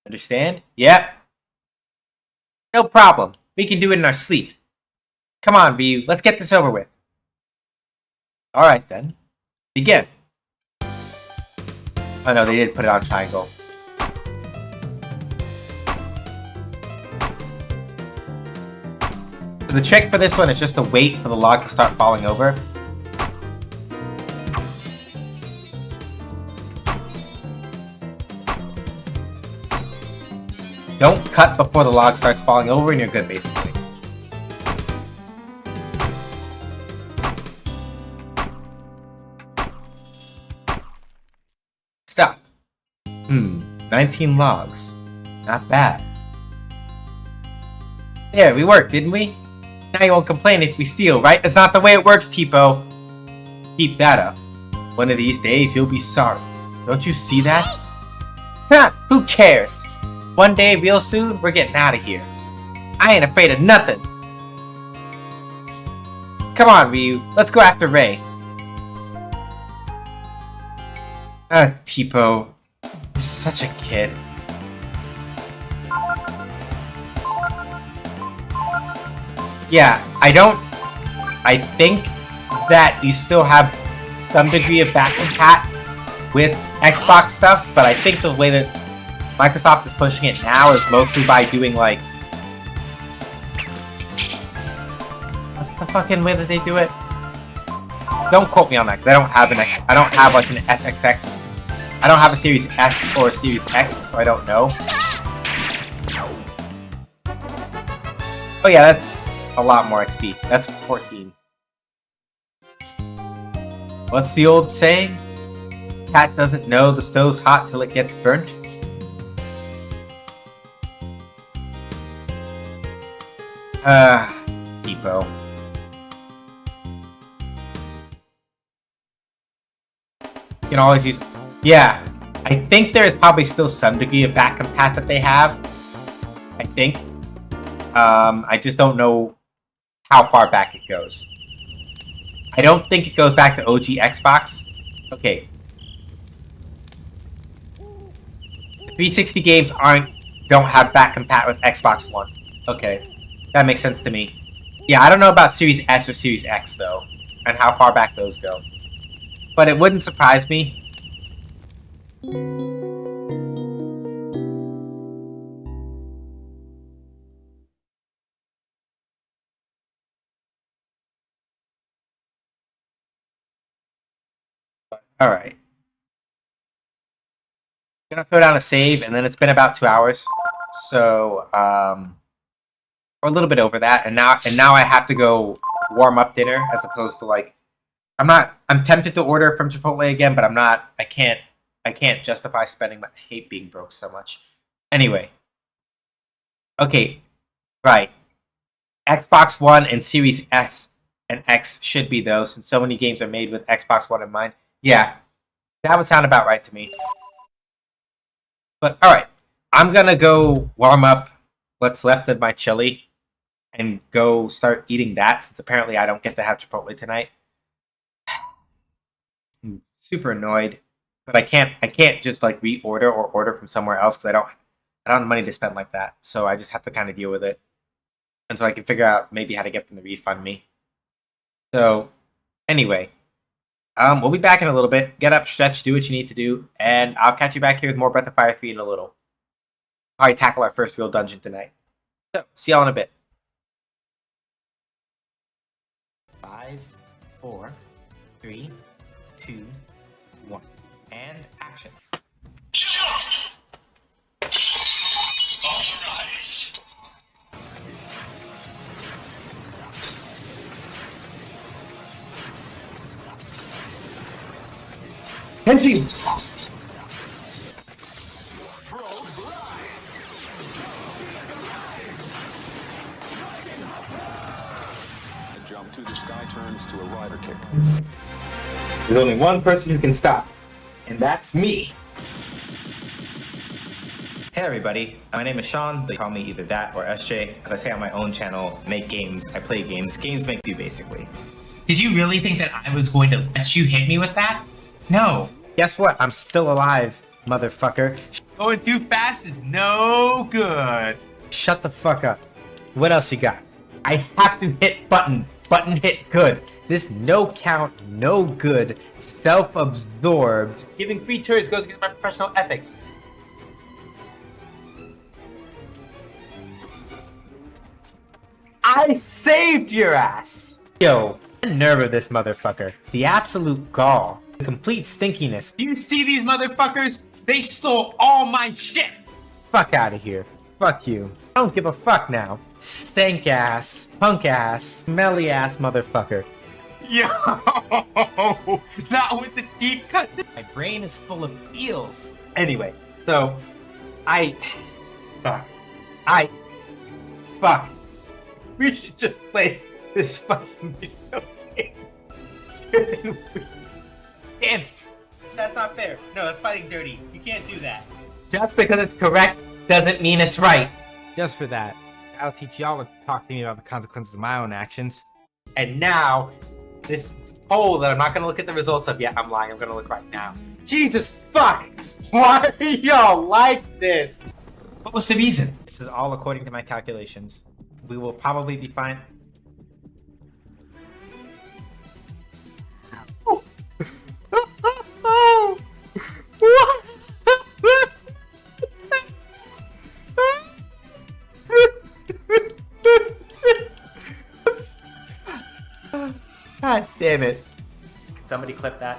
Understand? Yep. No problem. We can do it in our sleep. Come on, Ryu. Let's get this over with. Alright then. Begin. Oh no, they did put it on triangle. So the trick for this one is just to wait for the log to start falling over. Don't cut before the log starts falling over and you're good, basically. Stop. 19 logs. Not bad. There, we worked, didn't we? Now you won't complain if we steal, right? That's not the way it works, Tipo. Keep that up. One of these days, you'll be sorry. Don't you see that? Ha! Who cares? One day, real soon, we're getting out of here. I ain't afraid of nothing. Come on, Ryu. Let's go after Ray. Tipo. You're such a kid. Yeah, I think that you still have some degree of back compat with Xbox stuff, but I think the way that Microsoft is pushing it now is mostly by doing like... What's the fucking way that they do it? Don't quote me on that, because I don't have like an SXX. I don't have a Series S or a Series X, so I don't know. Oh yeah, that's a lot more XP. That's 14. What's the old saying? Cat doesn't know the stove's hot till it gets burnt. Tipo. You can always use... Yeah, I think there is probably still some degree of back compat that they have. I think. I just don't know how far back it goes. I don't think it goes back to OG Xbox. Okay. The 360 games don't have back compat with Xbox One. Okay. That makes sense to me. Yeah, I don't know about Series S or Series X, though, and how far back those go. But it wouldn't surprise me. Alright. Gonna throw down a save, and then it's been about 2 hours. So, or a little bit over that, and now I have to go warm up dinner as opposed to like... I'm tempted to order from Chipotle again, but I can't justify spending I hate being broke so much. Anyway. Okay. Right. Xbox One and Series S and X should be, though, since so many games are made with Xbox One in mind. Yeah, that would sound about right to me. But, alright. I'm gonna go warm up what's left of my chili and go start eating that, since apparently I don't get to have Chipotle tonight. I'm super annoyed. But I can't just, like, reorder or order from somewhere else, because I don't have money to spend like that. So I just have to kind of deal with it until I can figure out maybe how to get them to refund me. So, anyway, we'll be back in a little bit. Get up, stretch, do what you need to do, and I'll catch you back here with more Breath of Fire 3 in a little. Probably tackle our first real dungeon tonight. So, see y'all in a bit. 5, 4, 3, 2, 1, and action. Henshi! The jump to the sky turns to a rider kick. There's only one person who can stop, and that's me. Hey everybody, my name is Sean. They call me either that or SJ. As I say on my own channel, make games, I play games. Games make you, basically. Did you really think that I was going to let you hit me with that? No. Guess what? I'm still alive, motherfucker. Going too fast is no good. Shut the fuck up. What else you got? I have to hit button. Button hit good. This no count, no good, self-absorbed. Giving free turns goes against my professional ethics. I saved your ass! Yo, the nerve of this motherfucker. The absolute gall. The complete stinkiness. Do you see these motherfuckers? They stole all my shit! Fuck out of here. Fuck you. I don't give a fuck now. Stank ass, punk ass, smelly ass motherfucker. Yo! Not with the deep cut. My brain is full of eels. Anyway, so, Fuck. We should just play this fucking video game. Damn it. That's not fair. No, that's fighting dirty. You can't do that. Just because it's correct doesn't mean it's right. Just for that, I'll teach y'all to talk to me about the consequences of my own actions. And now, this poll that I'm not going to look at the results of yet, I'm lying, I'm going to look right now. Jesus fuck! Why are y'all like this? What was the reason? This is all according to my calculations. We will probably be fine. God damn it. Can somebody clip that?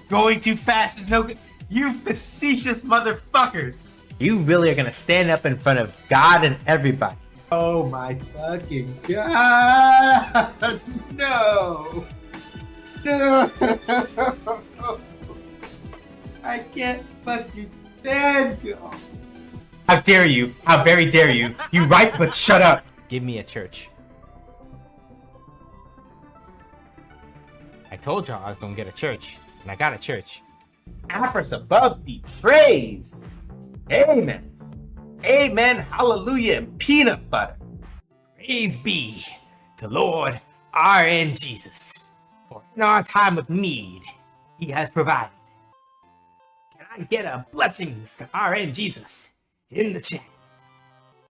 Going too fast is no good. You facetious motherfuckers. You really are gonna stand up in front of God and everybody. Oh my fucking God. No. No. I can't fucking stand you. How dare you? How very dare you? You right, but shut up. Give me a church. I told y'all I was gonna get a church, and I got a church. Apris above be praised. Amen. Amen. Hallelujah. And peanut butter. Praise be to Lord R.N. Jesus. For in our time of need, he has provided. Can I get a blessings to R.N. Jesus in the chat?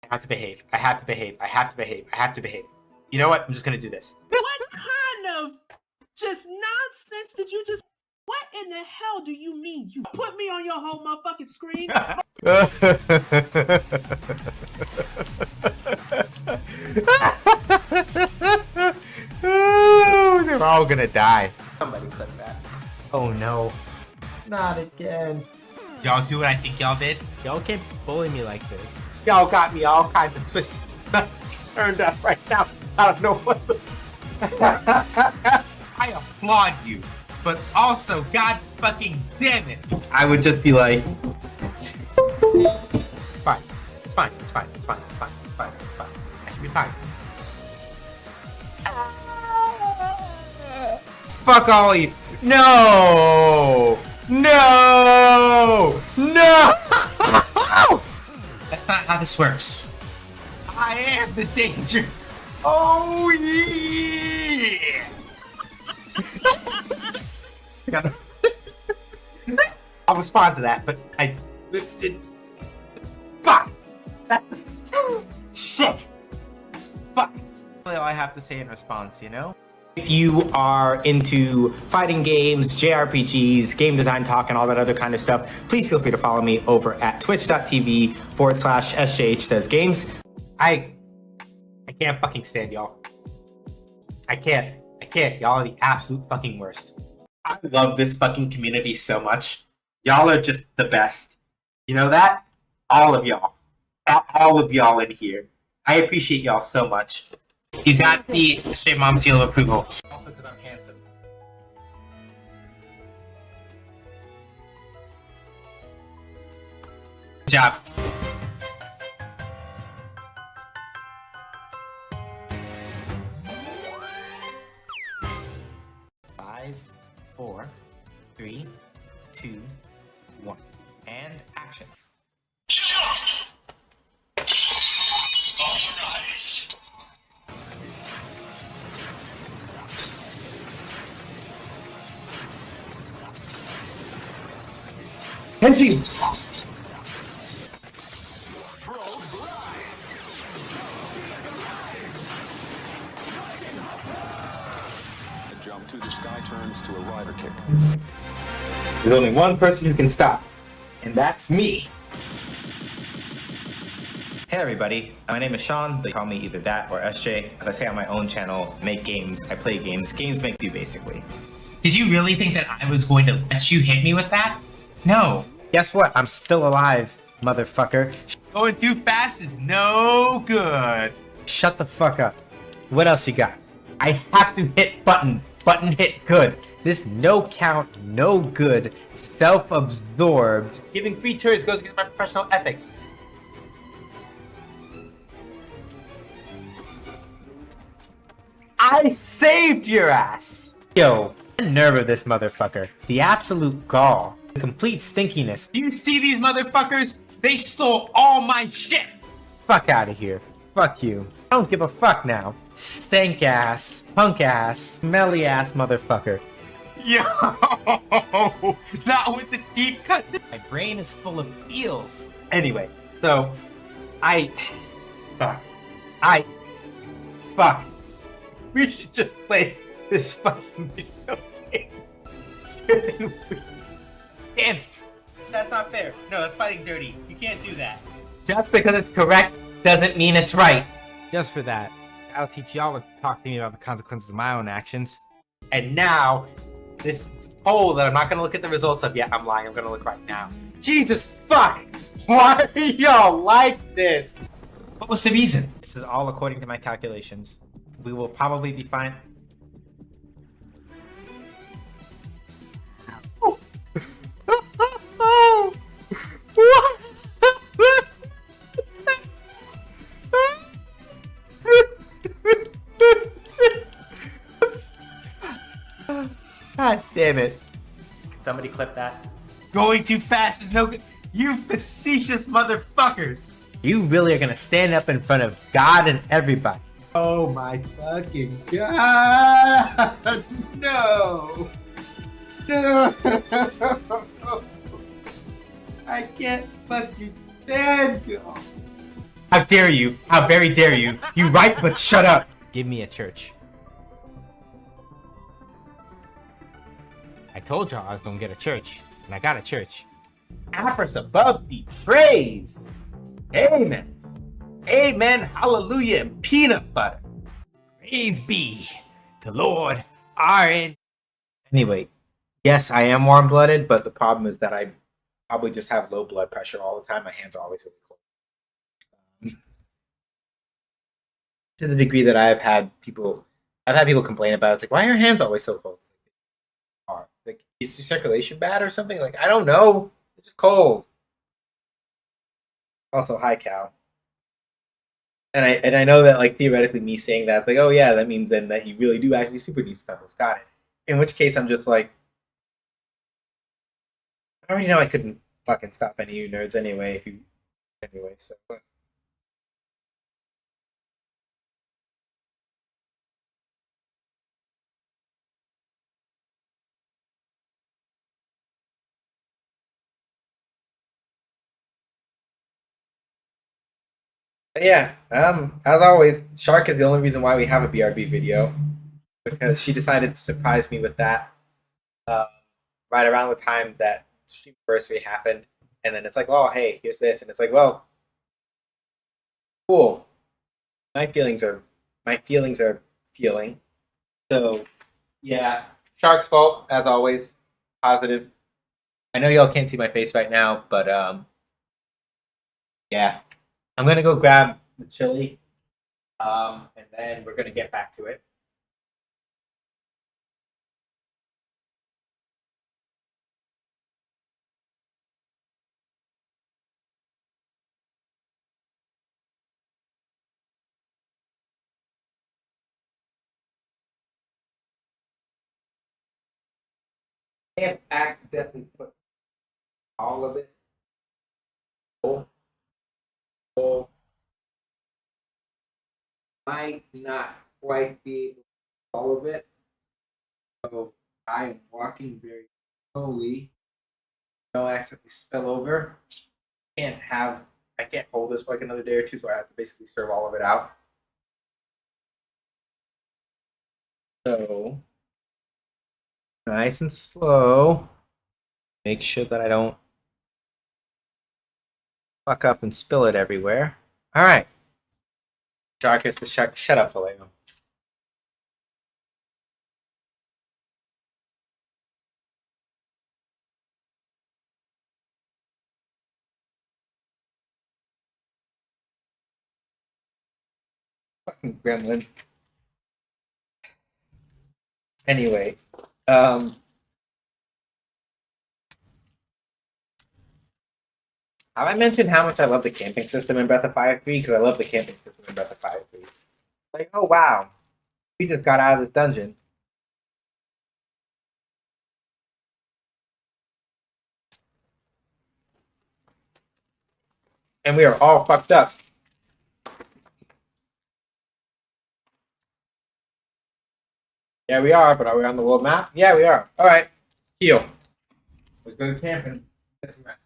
I have to behave. I have to behave. I have to behave. I have to behave. You know what? I'm just gonna do this. What kind of just nonsense did you just... What in the hell do you mean? You put me on your whole motherfucking screen? They're all gonna die. Somebody clip that. Oh no. Not again. Y'all do what I think y'all did? Y'all can't bully me like this. Y'all got me all kinds of twists turned up right now. I don't know what the... I applaud you, but also, God fucking damn it, I would just be like, it's fine, it's fine, it's fine, it's fine, it's fine, it's fine, it's fine, I should be fine. fuck all of you. No! No! No! That's not how this works. I am the danger. Oh yeah! I'll respond to that, but fuck! That's shit! Fuck! That's all I have to say in response, you know? If you are into fighting games, JRPGs, game design talk, and all that other kind of stuff, please feel free to follow me over at twitch.tv/SJH Says Games. I can't fucking stand y'all. I can't. Y'all are the absolute fucking worst. I love this fucking community so much. Y'all are just the best. You know that? All of y'all. All of y'all in here. I appreciate y'all so much. You got the straight mom seal of approval. Also because I'm handsome. Good job. Five, 4, 3, 2, 1, and action. Henty! The jump to the sky turns to a rider kick. There's only one person who can stop, and that's me. Hey everybody, my name is Sean. They call me either that or SJ. As I say on my own channel, make games, I play games. Games make do, basically. Did you really think that I was going to let you hit me with that? No. Guess what? I'm still alive, motherfucker. Going too fast is no good. Shut the fuck up. What else you got? I have to hit button. Button hit good. This no count, no good, self-absorbed. Giving free turns goes against my professional ethics. I saved your ass! Yo, the nerve of this motherfucker. The absolute gall. The complete stinkiness. Do you see these motherfuckers? They stole all my shit! Fuck out of here. Fuck you. I don't give a fuck now. Stank ass, punk ass, smelly ass motherfucker. Yo! Not with the deep cut. My brain is full of feels. Anyway, so, Fuck. We should just play this fucking video game. Damn it. That's not fair. No, that's fighting dirty. You can't do that. Just because it's correct doesn't mean it's right. Just for that, I'll teach y'all to talk to me about the consequences of my own actions. And now, this poll that I'm not going to look at the results of yet, I'm lying, I'm going to look right now. Jesus fuck! Why are y'all like this? What was the reason? This is all according to my calculations. We will probably be fine. God damn it. Can somebody clip that? Going too fast is no good. You facetious motherfuckers. You really are gonna stand up in front of God and everybody. Oh my fucking God. No. No. I can't fucking stand you. How dare you? How very dare you? You right, but shut up. Give me a church. I told y'all I was gonna get a church, and I got a church. Apris above be praised. Amen. Amen. Hallelujah. And peanut butter. Praise be to Lord our. Anyway, yes, I am warm-blooded, but the problem is that I probably just have low blood pressure all the time. My hands are always really cold. To the degree that I've had people complain about it. It's like, why are your hands always so cold? Like, is the circulation bad or something? Like, I don't know. It's just cold. Also, hi, Cal. And I know that, like, theoretically me saying that, it's like, oh yeah, that means then that you really do actually super need snuggles. Got it. In which case, I'm just like, I already know I couldn't fucking stop any of you nerds anyway. Anyway, so. But yeah, as always, Shark is the only reason why we have a BRB video because she decided to surprise me with that uh, right around the time that stream anniversary happened, and then it's like, oh hey, here's this, and it's like, well, cool. My feelings are feeling. So yeah, Shark's fault as always. Positive. I know y'all can't see my face right now, but yeah, I'm gonna go grab the chili, and then we're gonna get back to it. I have accidentally put all of it. Oh, might not quite be able to do all of it. So I'm walking very slowly. Don't accidentally spill over. I can't hold this for like another day or two, so I have to basically serve all of it out. So nice and slow. Make sure that I don't fuck up and spill it everywhere. All right. Shark is the shark. Shut up, Vallejo. Fucking gremlin. Anyway, um, have I mentioned how much I love the camping system in Breath of Fire 3? Because I love the camping system in Breath of Fire 3. Like, oh wow, we just got out of this dungeon. And we are all fucked up. Yeah, we are, but are we on the world map? Yeah, we are. Alright. Heal. Let's go to camping. Get some rest.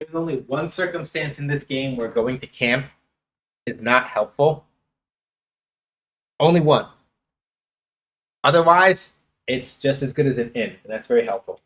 There's only one circumstance in this game where going to camp is not helpful. Only one. Otherwise, it's just as good as an inn, and that's very helpful.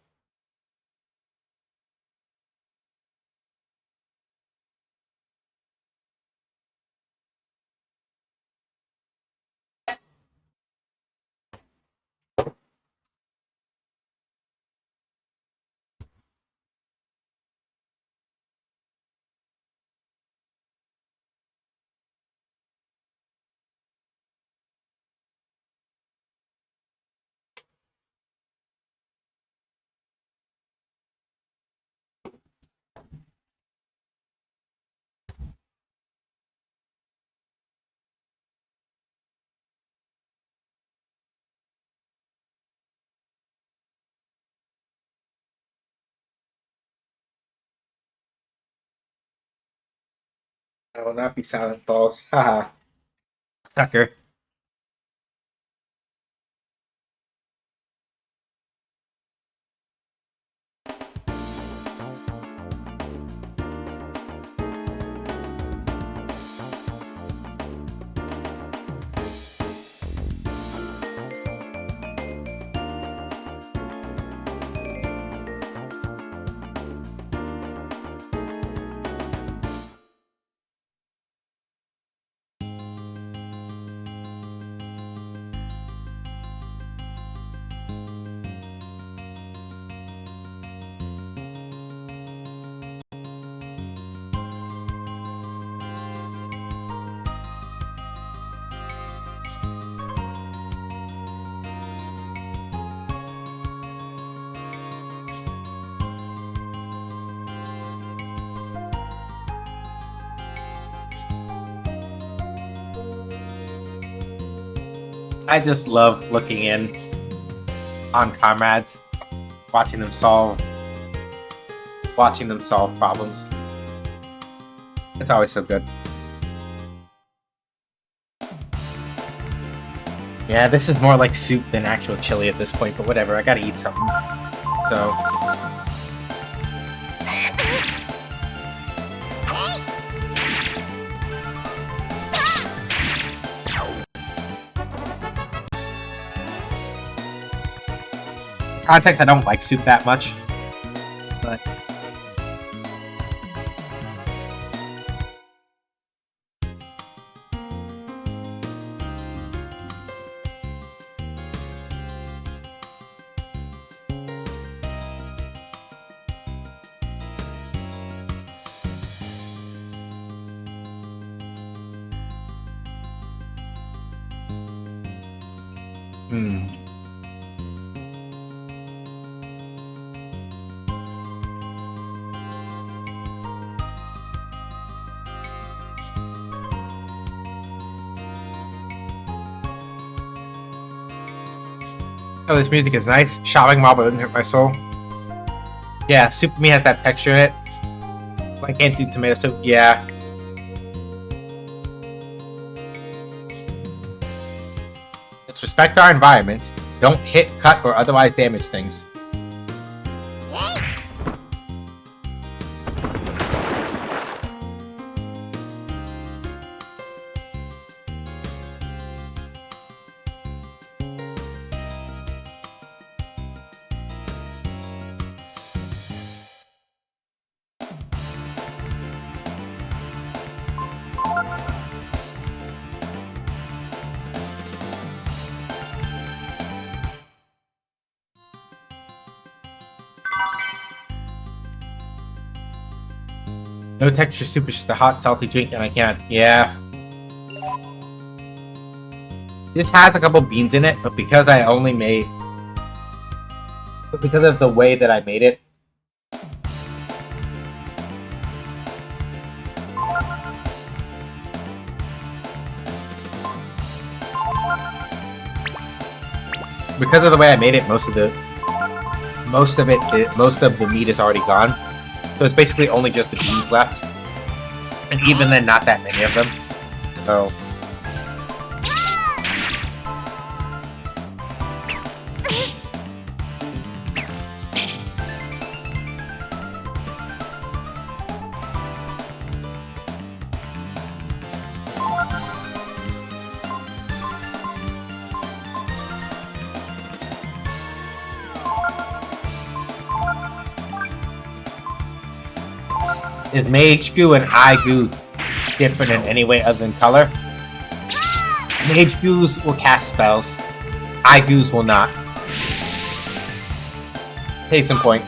I will not be silent, balls. Haha. Sucker. I just love looking in on comrades, watching them solve problems. It's always so good. Yeah, this is more like soup than actual chili at this point, but whatever, I gotta eat something. So... context, I don't like soup that much, but... Oh, this music is nice. Shopping mall, but doesn't hurt my soul. Yeah, soup for me has that texture in it. I can't do tomato soup. Yeah. Let's respect our environment. Don't hit, cut, or otherwise damage things. No texture soup is just a hot, salty drink, and I can't. Yeah. This has a couple beans in it, but because I only made... But because of the way that I made it... Because of the way I made it, most of the meat is already gone. So it's basically only just the beans left. And even then, not that many of them. So... Is Mage Goo and Eye Goo different in any way other than color? Mage Goos will cast spells. Eye Goos will not. Case in point.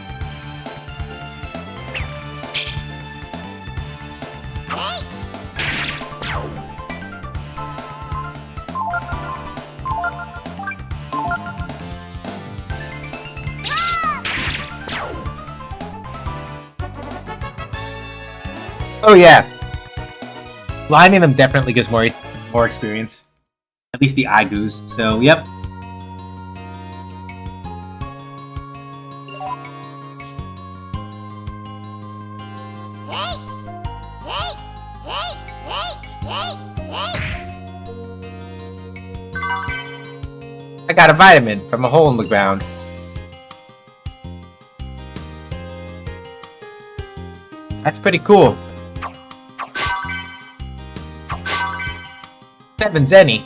Oh yeah, blinding them definitely gives more experience. At least the Eye Goos. So yep. I got a vitamin from a hole in the ground. That's pretty cool. 7 Zenny.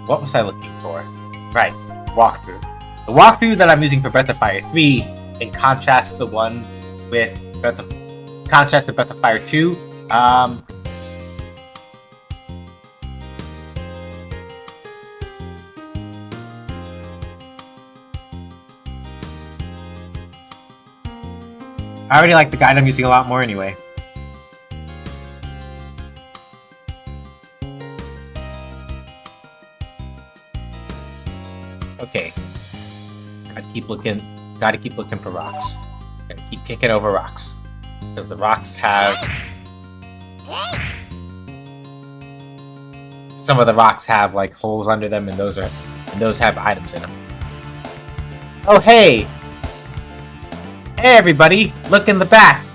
What was I looking for? Right, walkthrough. The walkthrough that I'm using for Breath of Fire 3, in contrast to the one with Breath of Fire 2, I already like the guide I'm using a lot more anyway. Okay. Gotta keep looking for rocks. Gotta keep kicking over rocks. Because the rocks have... Some of the rocks have like holes under them, and those have items in them. Oh hey! Hey everybody! Look in the back!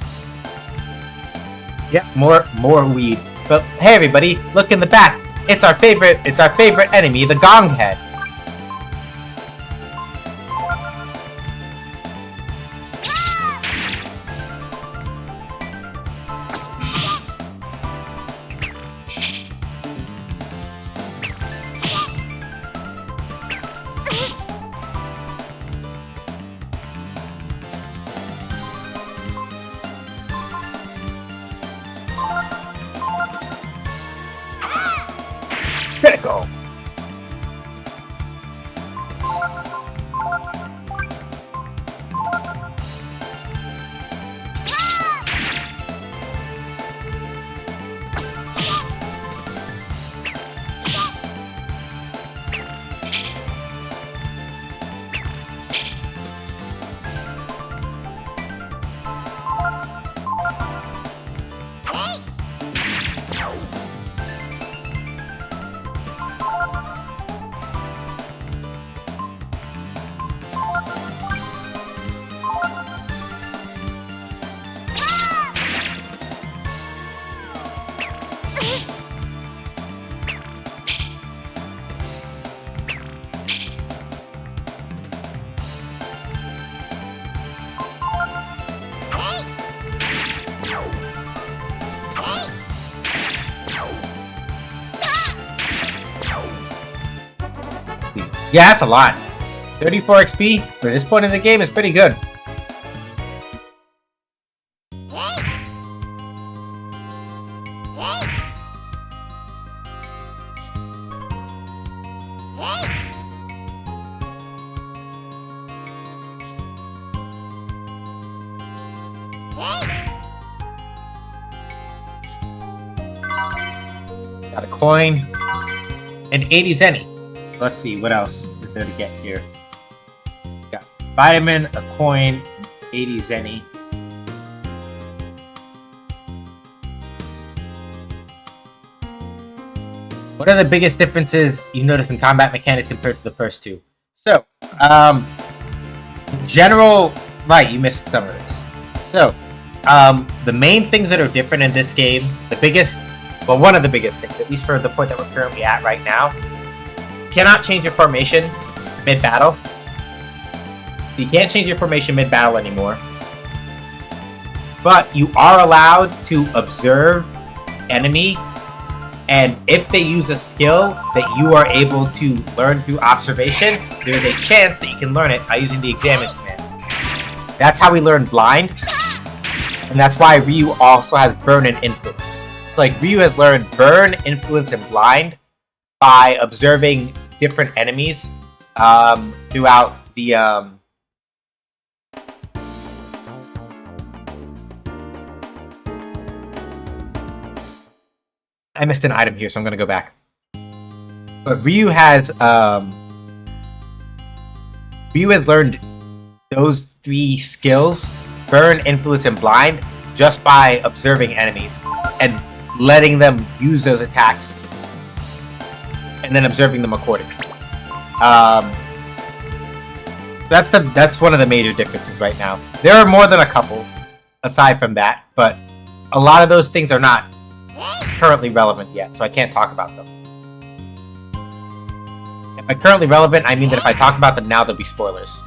Yep, more weed. But hey everybody, look in the back! It's our favorite enemy, the gong head. Critical! Yeah, that's a lot. 34 XP for this point in the game is pretty good. Got a coin. And 80 zenny. Let's see, what else is there to get here? Got vitamin, a coin, 80 zenny. What are the biggest differences you notice in combat mechanics compared to the first two? So, general... Right, you missed some of this. So, the main things that are different in this game, the biggest... Well, one of the biggest things, at least for the point that we're currently at right now, cannot change your formation mid-battle. You can't change your formation mid-battle anymore. But you are allowed to observe enemy, and if they use a skill that you are able to learn through observation, there's a chance that you can learn it by using the examine command. That's how we learn blind, and that's why Ryu also has burn and influence. Like, Ryu has learned burn, influence, and blind by observing different enemies throughout the I missed an item here, so I'm gonna go back. But Ryu has learned those three skills, burn, influence, and blind, just by observing enemies and letting them use those attacks and then observing them accordingly. That's one of the major differences right now. There are more than a couple aside from that, but a lot of those things are not currently relevant yet, so I can't talk about them. If by currently relevant, I mean that if I talk about them now, there'll be spoilers.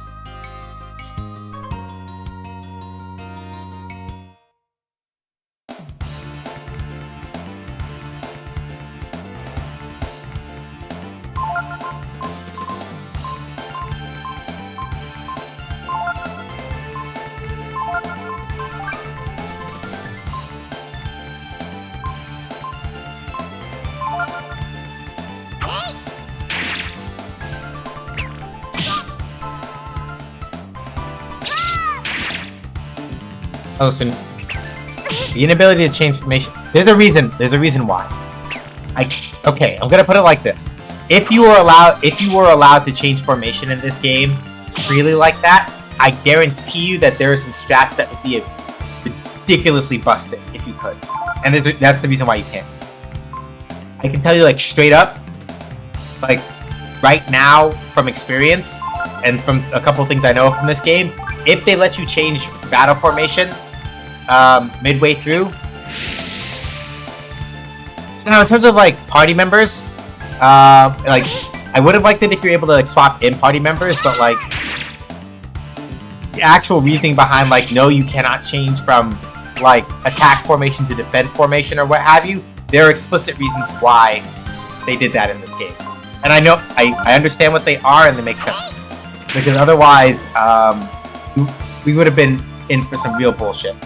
Oh, so the inability to change formation. There's a reason why. Okay, I'm gonna put it like this. If you were allowed to change formation in this game freely like that, I guarantee you that there are some strats that would be ridiculously busted if you could. And that's the reason why you can't. I can tell you, like, straight up, like, right now, from experience, and from a couple of things I know from this game, if they let you change battle formation midway through. Now, in terms of, like, party members, like, I would have liked it if you're able to, like, swap in party members, but, like, the actual reasoning behind, like, no, you cannot change from, like, attack formation to defend formation or what have you, there are explicit reasons why they did that in this game. And I know, I understand what they are, and they make sense. Because otherwise, we would have been in for some real bullshit.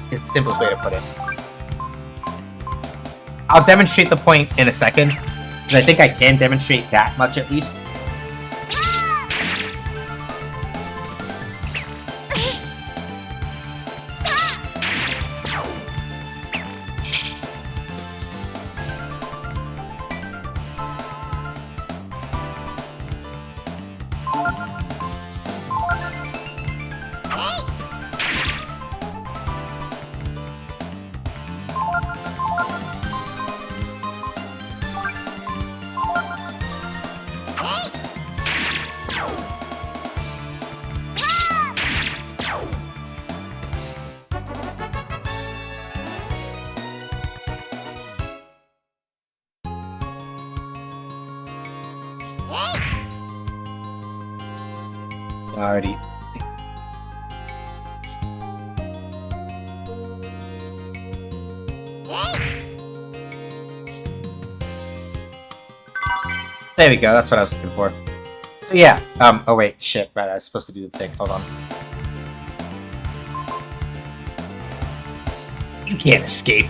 It's the simplest way to put it. I'll demonstrate the point in a second, because I think I can demonstrate that much at least. Alrighty. There we go, that's what I was looking for. So yeah, oh wait, shit, right, I was supposed to do the thing, hold on. You can't escape.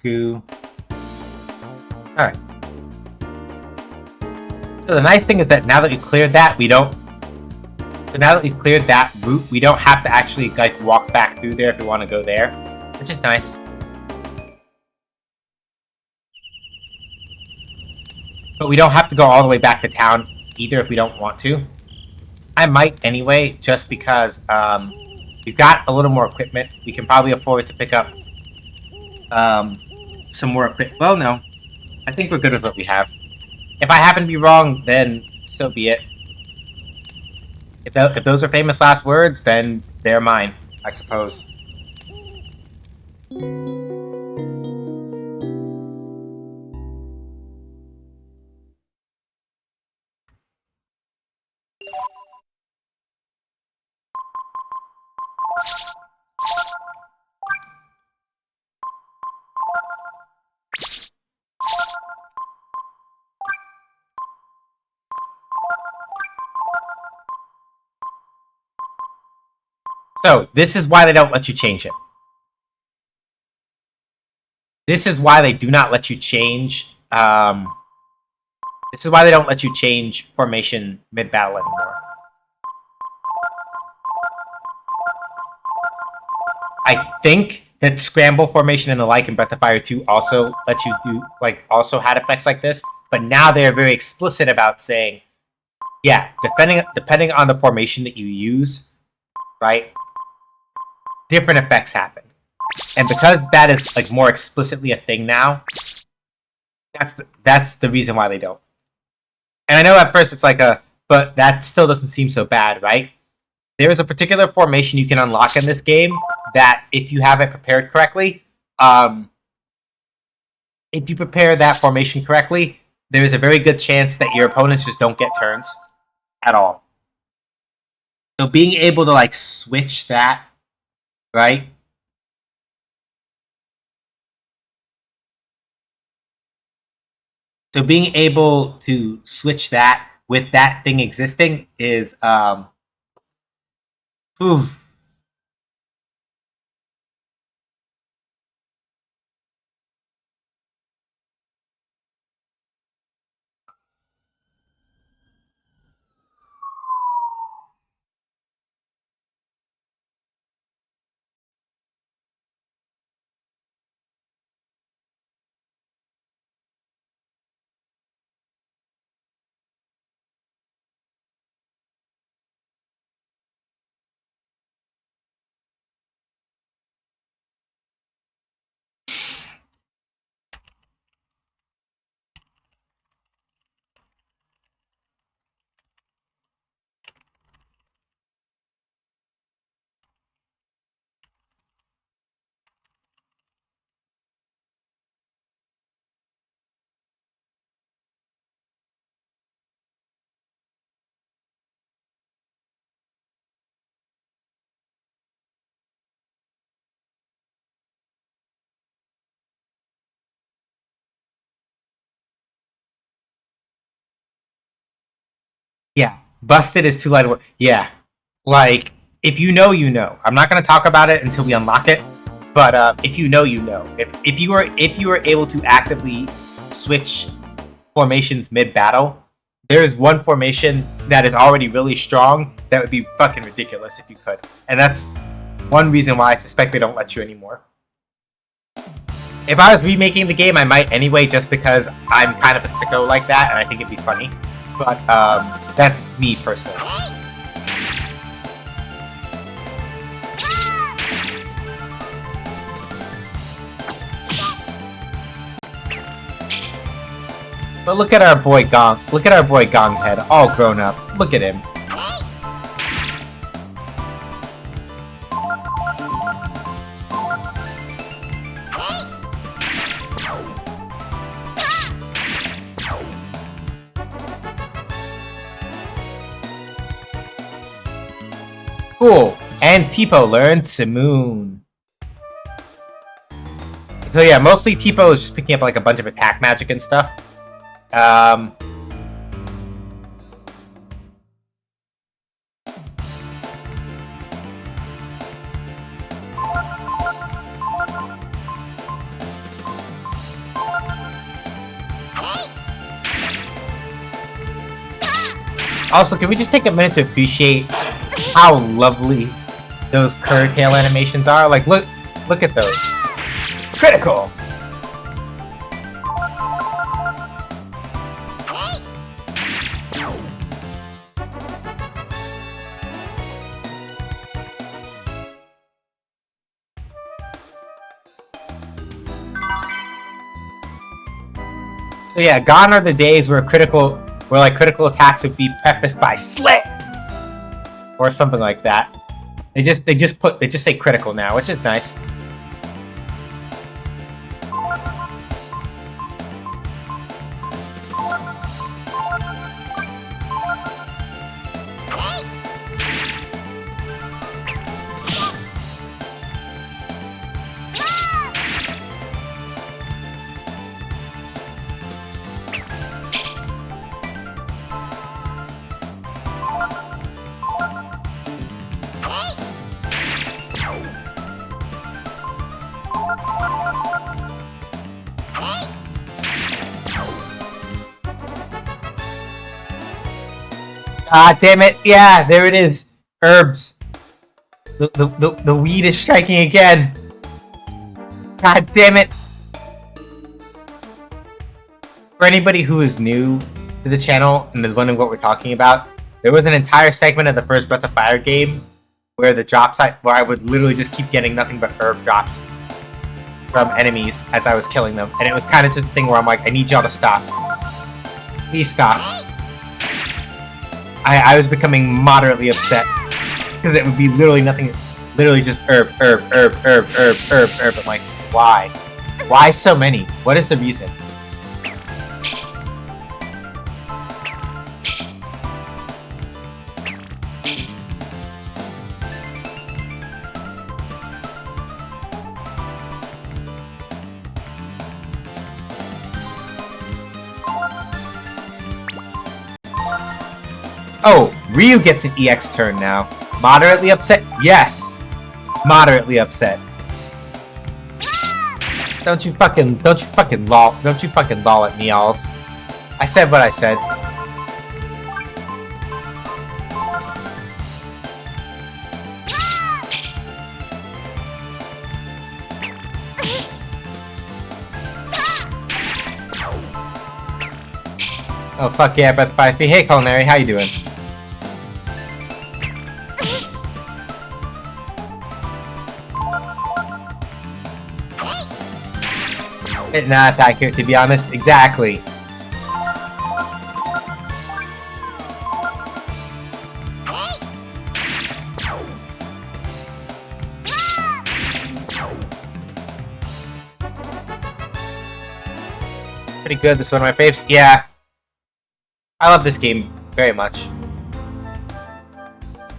Goo. Alright. So the nice thing is that now that we've cleared that, So now that we've cleared that route, we don't have to actually, like, walk back through there if we want to go there. Which is nice. But we don't have to go all the way back to town either if we don't want to. I might anyway, just because, we've got a little more equipment. We can probably afford to pick up some more equipment. Well, no. I think we're good with what we have. If I happen to be wrong, then so be it. If those are famous last words, then they're mine, I suppose. So, this is why they don't let you change it. This is why they do not let you change, This is why they don't let you change formation mid-battle anymore. I think that scramble formation and the like in Breath of Fire 2 also let you do, like, also had effects like this. But now they're very explicit about saying, yeah, depending on the formation that you use, right, different effects happen. And because that is, like, more explicitly a thing now, that's the reason why they don't. And I know at first it's like but that still doesn't seem so bad, right? There is a particular formation you can unlock in this game that, if you have it prepared correctly, if you prepare that formation correctly, there is a very good chance that your opponents just don't get turns at all. So being able to, like, switch that, right? So being able to switch that with that thing existing is, oof. Yeah, busted is too light. Yeah, like, if you know, you know. I'm not going to talk about it until we unlock it, but if you know, you know. If you are able to actively switch formations mid battle, there is one formation that is already really strong that would be fucking ridiculous if you could, and that's one reason why I suspect they don't let you anymore. If I was remaking the game, I might anyway, just because I'm kind of a sicko like that, and I think it'd be funny. But that's me personally. But look at our boy Gong. Look at our boy Gonghead, all grown up. Look at him. Cool. And Tipo learned Simoon. So yeah, mostly Tipo is just picking up like a bunch of attack magic and stuff. Also, can we just take a minute to appreciate how lovely those curtail animations are? Like, look at those. Critical! So yeah, gone are the days where critical attacks would be prefaced by "slay" or something like that. They just say critical now, which is nice. Ah, damn it. Yeah, there it is. Herbs. The weed is striking again. God damn it. For anybody who is new to the channel and is wondering what we're talking about, there was an entire segment of the first Breath of Fire game where where I would literally just keep getting nothing but herb drops from enemies as I was killing them. And it was kind of just a thing where I'm like, I need y'all to stop. Please stop. I was becoming moderately upset because it would be literally nothing, literally just herb. I'm like, why? Why so many? What is the reason? Oh, Ryu gets an EX turn now. Moderately upset? Yes! Moderately upset. Don't you fucking lol at me, alls. I said what I said. Oh fuck yeah, Breath of Fire 3. Hey Culinary, how you doing? Nah, it's accurate to be honest. Exactly. Pretty good. This is one of my faves. Yeah. I love this game very much.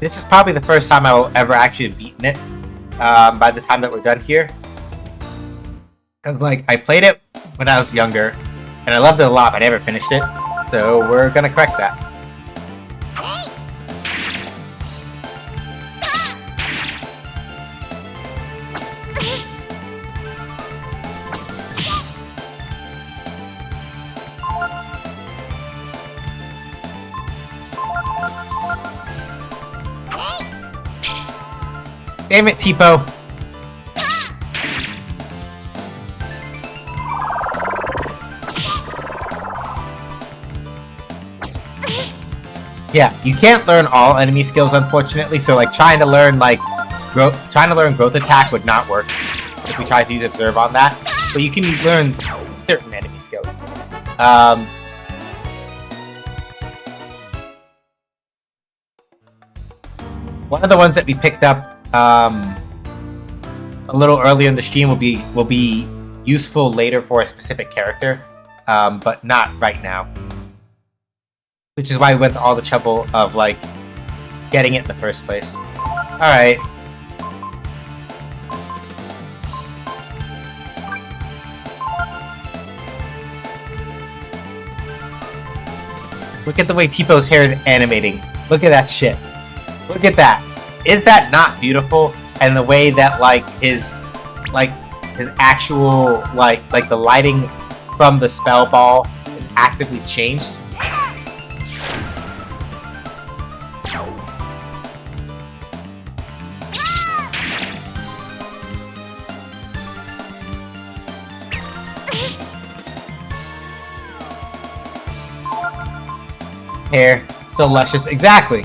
This is probably the first time I will ever actually have beaten it by the time that we're done here. Because, like, I played it when I was younger, and I loved it a lot, but I never finished it. So we're gonna correct that. Damn it, Tipo. Yeah, you can't learn all enemy skills, unfortunately. So, like, trying to learn growth attack would not work if we tried to use observe on that. But you can learn certain enemy skills. One of the ones that we picked up a little earlier in the stream will be useful later for a specific character, but not right now. Which is why we went to all the trouble of, like, getting it in the first place. Alright. Look at the way Tipo's hair is animating. Look at that shit. Look at that. Is that not beautiful? And the way that, like, his actual, like the lighting from the spell ball is actively changed. Hair, so luscious. Exactly.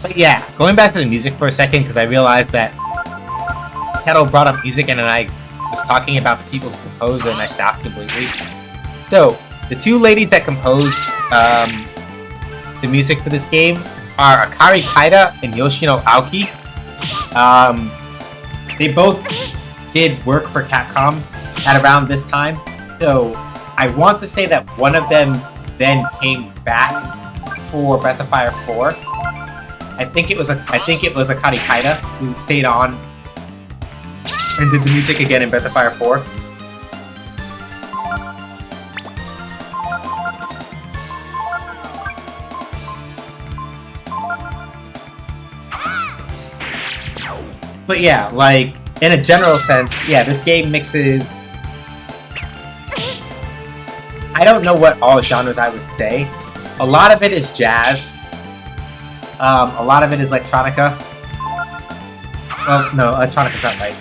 But yeah, going back to the music for a second, because I realized that Kettle brought up music and then I was talking about the people who composed it and I stopped completely. So, the two ladies that composed the music for this game are Akari Kaida and Yoshino Aoki. they both did work for Capcom at around this time. So I want to say that one of them then came back for Breath of Fire 4. I think it was Akari Kaida who stayed on and did the music again in Breath of Fire 4. But yeah, like, in a general sense, yeah, this game mixes... I don't know what all genres I would say. A lot of it is jazz. A lot of it is electronica. Well, no, electronica's not right.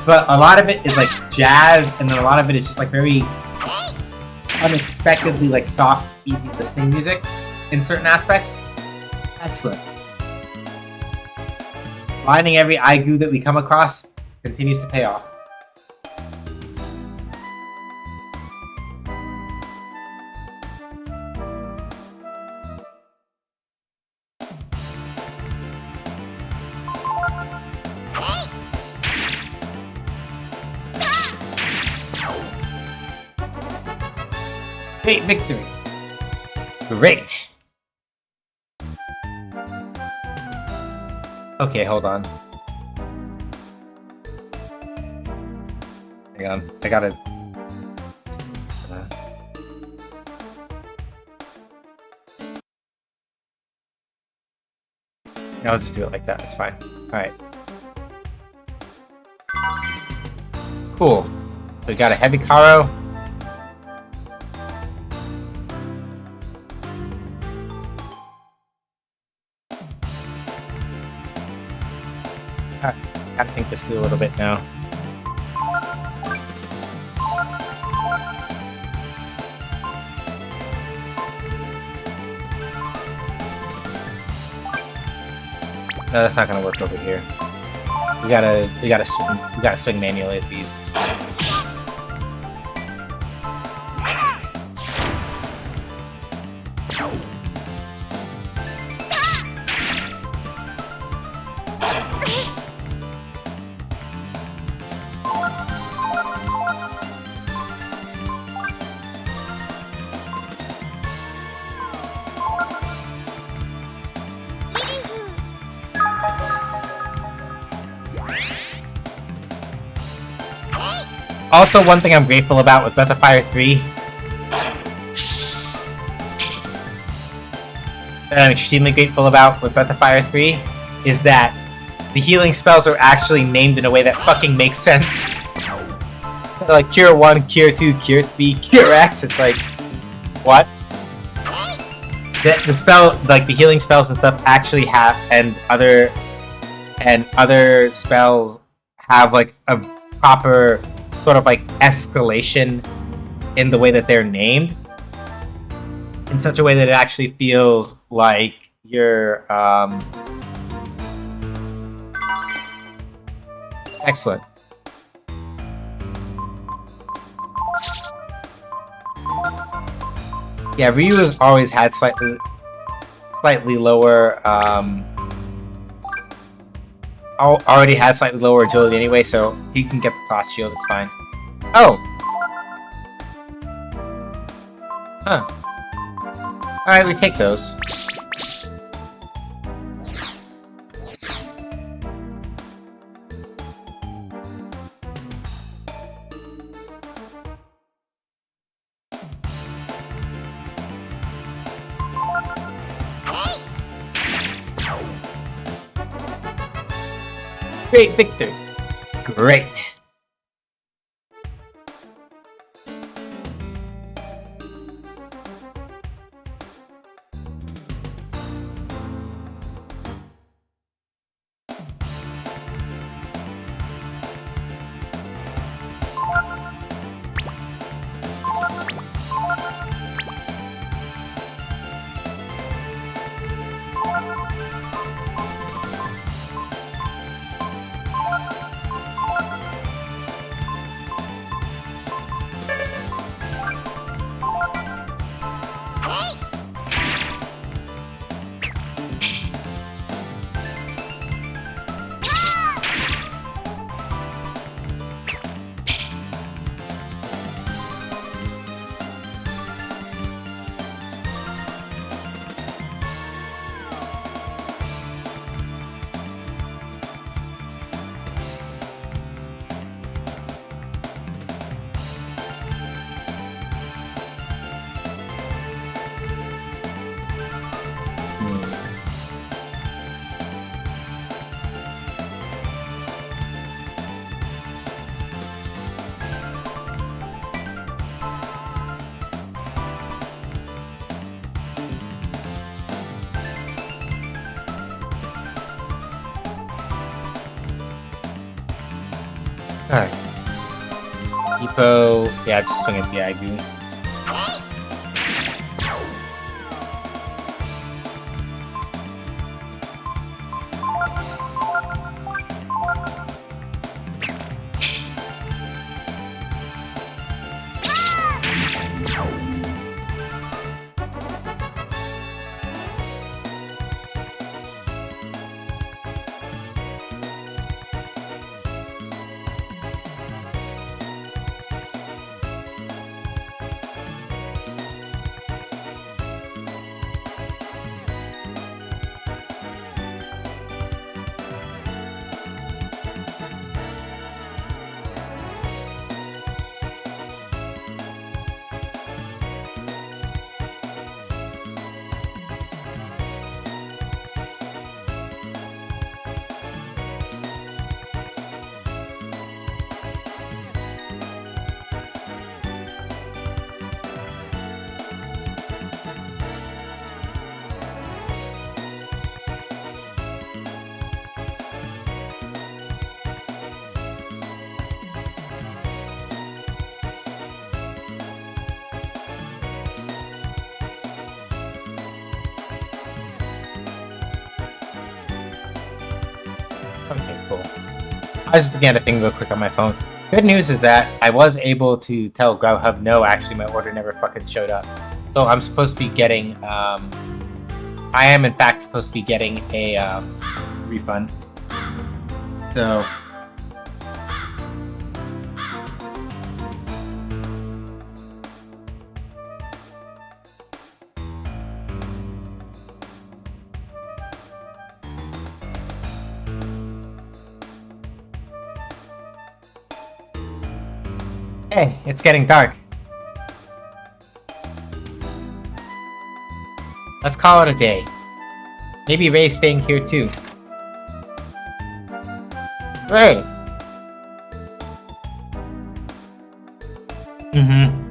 But a lot of it is like jazz, and then a lot of it is just like very unexpectedly like soft, easy listening music in certain aspects. Excellent. Finding every Aigu that we come across continues to pay off. Great victory! Great! Okay, hold on. Hang on, I gotta... I'll just do it like that, it's fine. Alright. Cool. So we got a heavy Karo. Gotta think this through a little bit now. No, that's not gonna work over here. We gotta swing manually at these. Also, one thing I'm grateful about with Breath of Fire 3 that I'm extremely grateful about with Breath of Fire 3 is that the healing spells are actually named in a way that fucking makes sense. Like Cure 1, Cure 2, Cure 3, Cure X, it's like, what? The spell, like the healing spells and stuff actually have, and other spells have like a proper sort of like escalation in the way that they're named, in such a way that it actually feels like you're excellent. Yeah, Ryu has always had slightly lower already had slightly lower agility anyway, so he can get the cross shield, it's fine. Oh! Huh. Alright, we take those. Great victory. Great. Alright. Depot. Yeah, just swing at the Igu. Okay, cool. I was just looking at a thing real quick on my phone. Good news is that I was able to tell Grubhub no, actually my order never fucking showed up. So I'm supposed to be getting, I am in fact supposed to be getting a refund. So... Hey, it's getting dark. Let's call it a day. Maybe Ray's staying here too. Ray! Mm-hmm.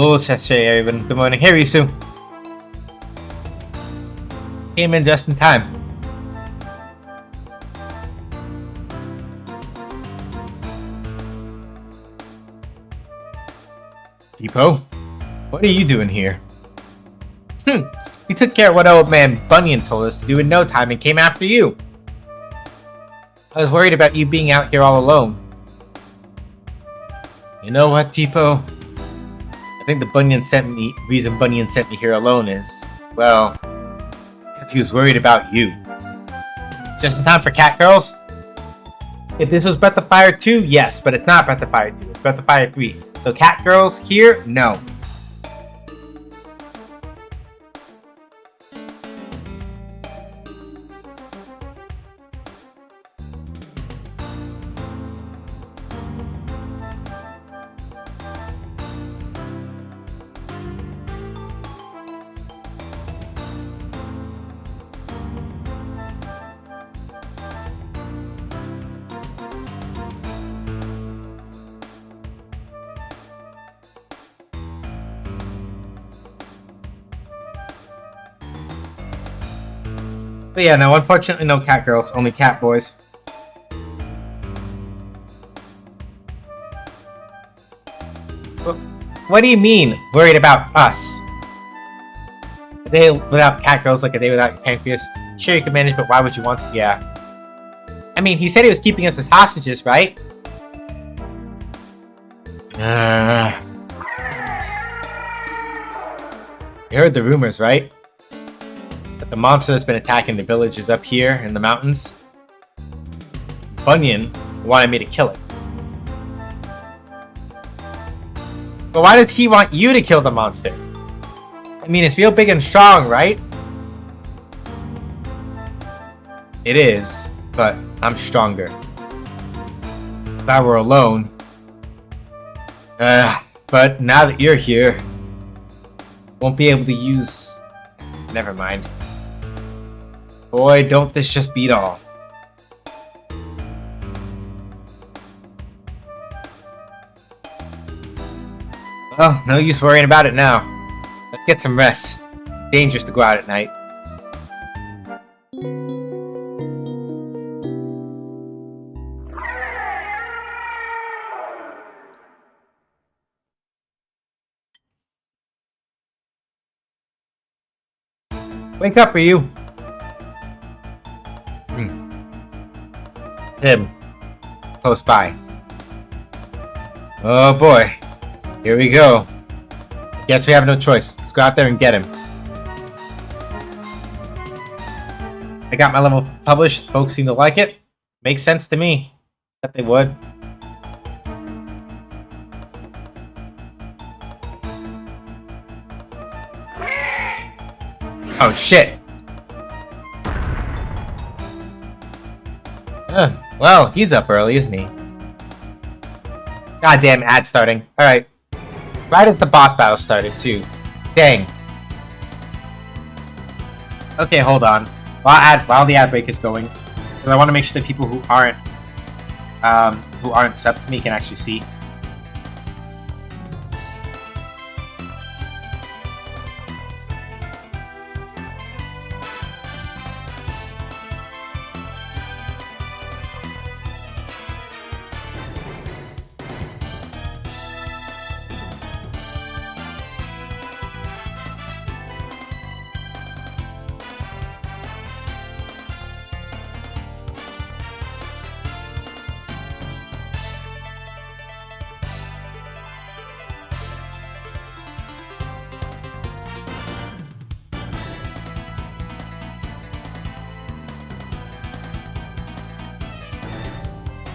Oh, sashay, everyone. Good morning. Hey, Risu. Came in just in time. Depot? What are you doing here? We took care of what old man Bunyan told us to do in no time and came after you. I was worried about you being out here all alone. You know what, Depot? I think the reason Bunyan sent me here alone is, well, because he was worried about you. Just in time for Cat Girls? If this was Breath of Fire 2, yes, but it's not Breath of Fire 2, it's Breath of Fire 3. So Cat Girls here? No. But yeah, no, unfortunately no cat girls, only cat boys. What do you mean, worried about us? A day without cat girls like a day without your pancreas. Sure you can manage, but why would you want to? Yeah. I mean, he said he was keeping us as hostages, right? You heard the rumors, right? That the monster that's been attacking the villages up here in the mountains. Bunyan wanted me to kill it. But why does he want you to kill the monster? I mean, it's real big and strong, right? It is, but I'm stronger. If I were alone... but now that you're here... won't be able to use... Never mind. Boy, don't this just beat all. Well, no use worrying about it now. Let's get some rest. Dangerous to go out at night. Wake up, Ryu! Him. Close by. Oh boy. Here we go. Guess we have no choice. Let's go out there and get him. I got my level published. Folks seem to like it. Makes sense to me. That they would. Oh shit. Well, he's up early, isn't he? Goddamn ad starting. Alright. Right as the boss battle started, too. Dang. Okay, hold on. While the ad break is going, because I want to make sure that people who aren't subbed to me can actually see.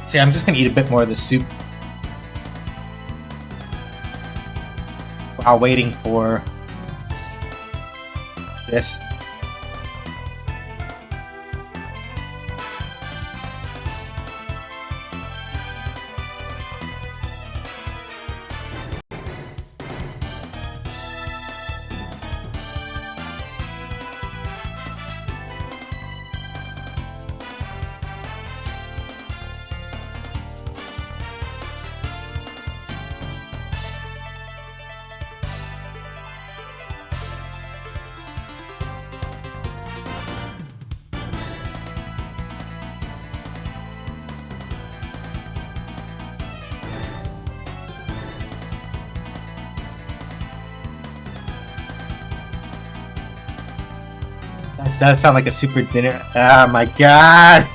See, I'm just gonna eat a bit more of the soup while waiting for this. That does sound like a super dinner. Oh my god!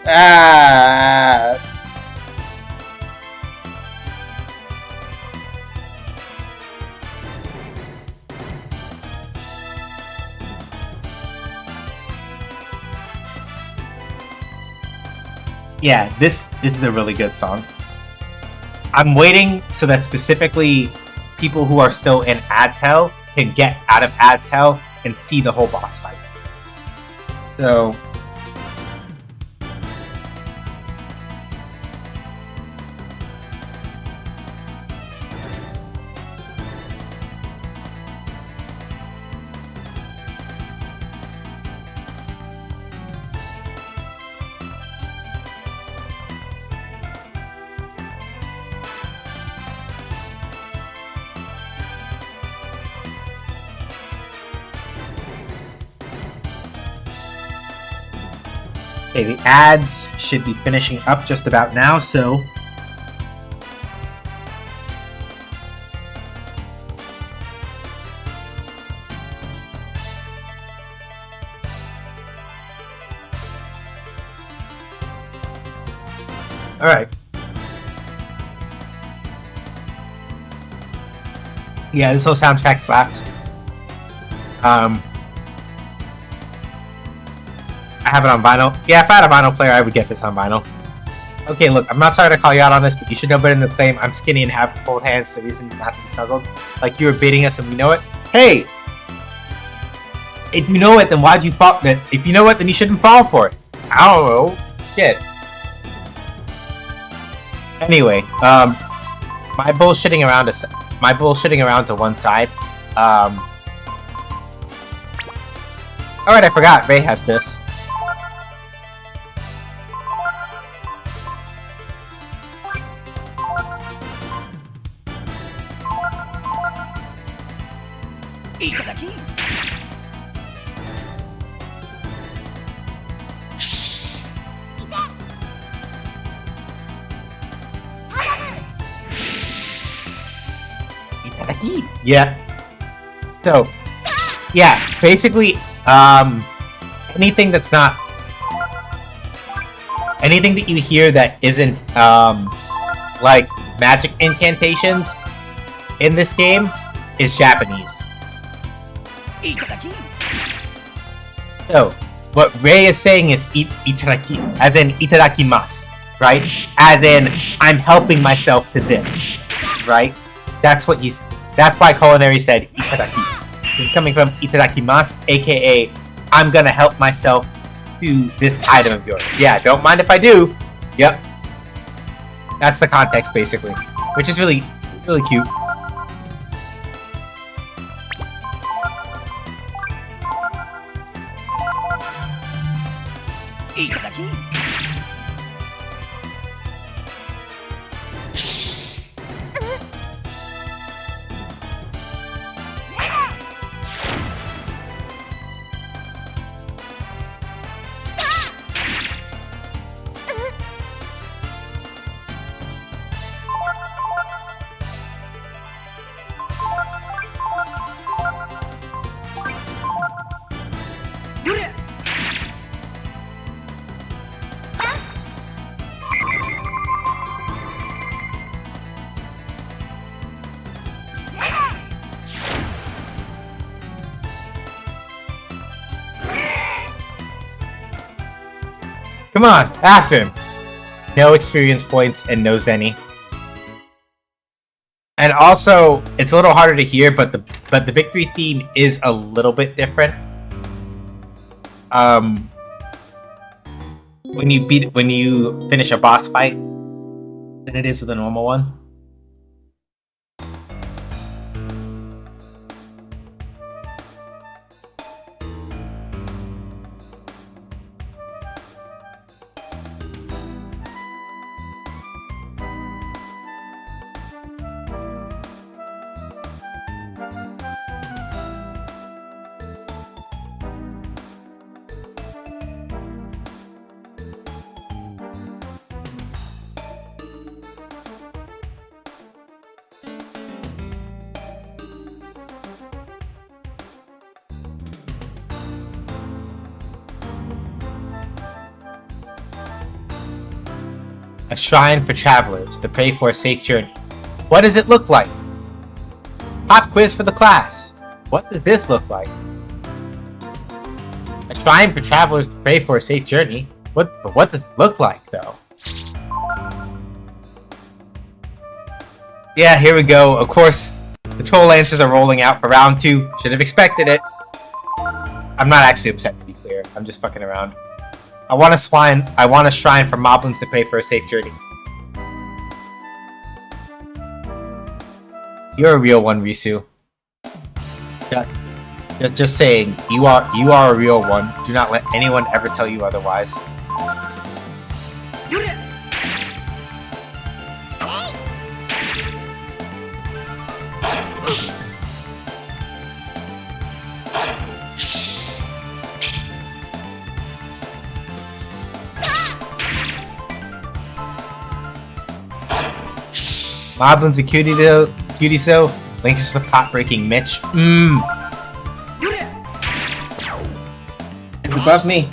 Ah! Yeah, this is a really good song. I'm waiting so that specifically people who are still in Ads Hell can get out of Ads Hell and see the whole boss fight. So okay, the ads should be finishing up just about now, so alright. Yeah, this whole soundtrack slaps. I have it on vinyl. Yeah, if I had a vinyl player, I would get this on vinyl. Okay, look, I'm not sorry to call you out on this, but you should know better than to claim I'm skinny and have cold hands, the reason not to be snuggled. Like you were baiting us and we know it. Hey! If you know it, then why'd you fall? If you know it, then you shouldn't fall for it. I don't know. Shit. Anyway, my bullshitting around to one side. Alright, I forgot. Ray has this. Yeah. So, yeah, basically, anything that's not... anything that you hear that isn't, like, magic incantations in this game is Japanese. So, what Rei is saying is itaraki, as in itadakimasu, right? As in, I'm helping myself to this, right? That's what he's... that's why Culinary said itaraki. He's coming from itadakimasu, aka, I'm gonna help myself to this item of yours. Yeah, don't mind if I do. Yep. That's the context, basically. Which is really, really cute. Come on, after him. No experience points and no zenny. And also, it's a little harder to hear, but the victory theme is a little bit different. When you finish a boss fight than it is with a normal one. A shrine for travelers to pray for a safe journey. What does it look like? Pop quiz for the class. What does this look like? A shrine for travelers to pray for a safe journey. What does it look like, though? Yeah, here we go. Of course, the troll answers are rolling out for round 2. Should have expected it. I'm not actually upset, to be clear. I'm just fucking around. I want a shrine for moblins to pray for a safe journey. You're a real one, Risu. Just saying, you are a real one. Do not let anyone ever tell you otherwise. Moblins a cutie though. Link is the pot breaking Mitch. It's above me.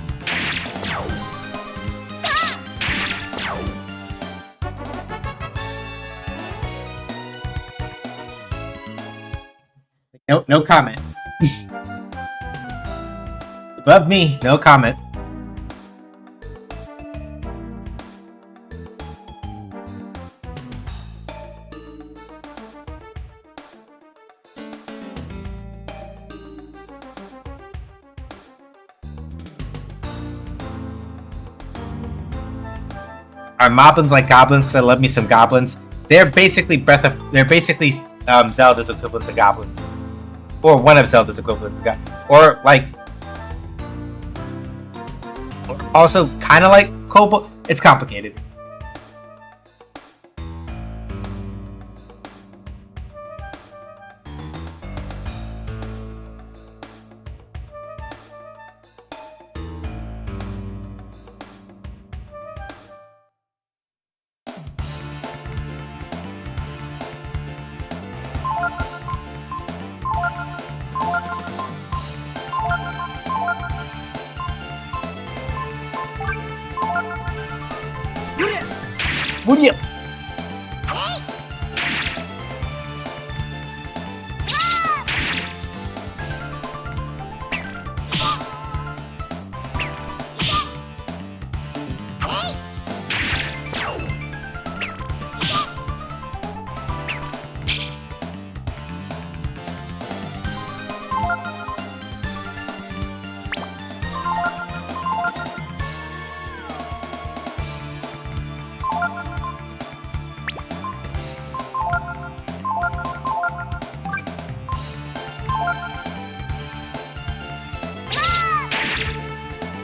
No comment. Above me, no comment. Are moblins like goblins? Because I love me some goblins. They're basically Zelda's equivalent to goblins, or one of Zelda's equivalent to goblins, or like, also kind of like kobold. It's complicated. Would you?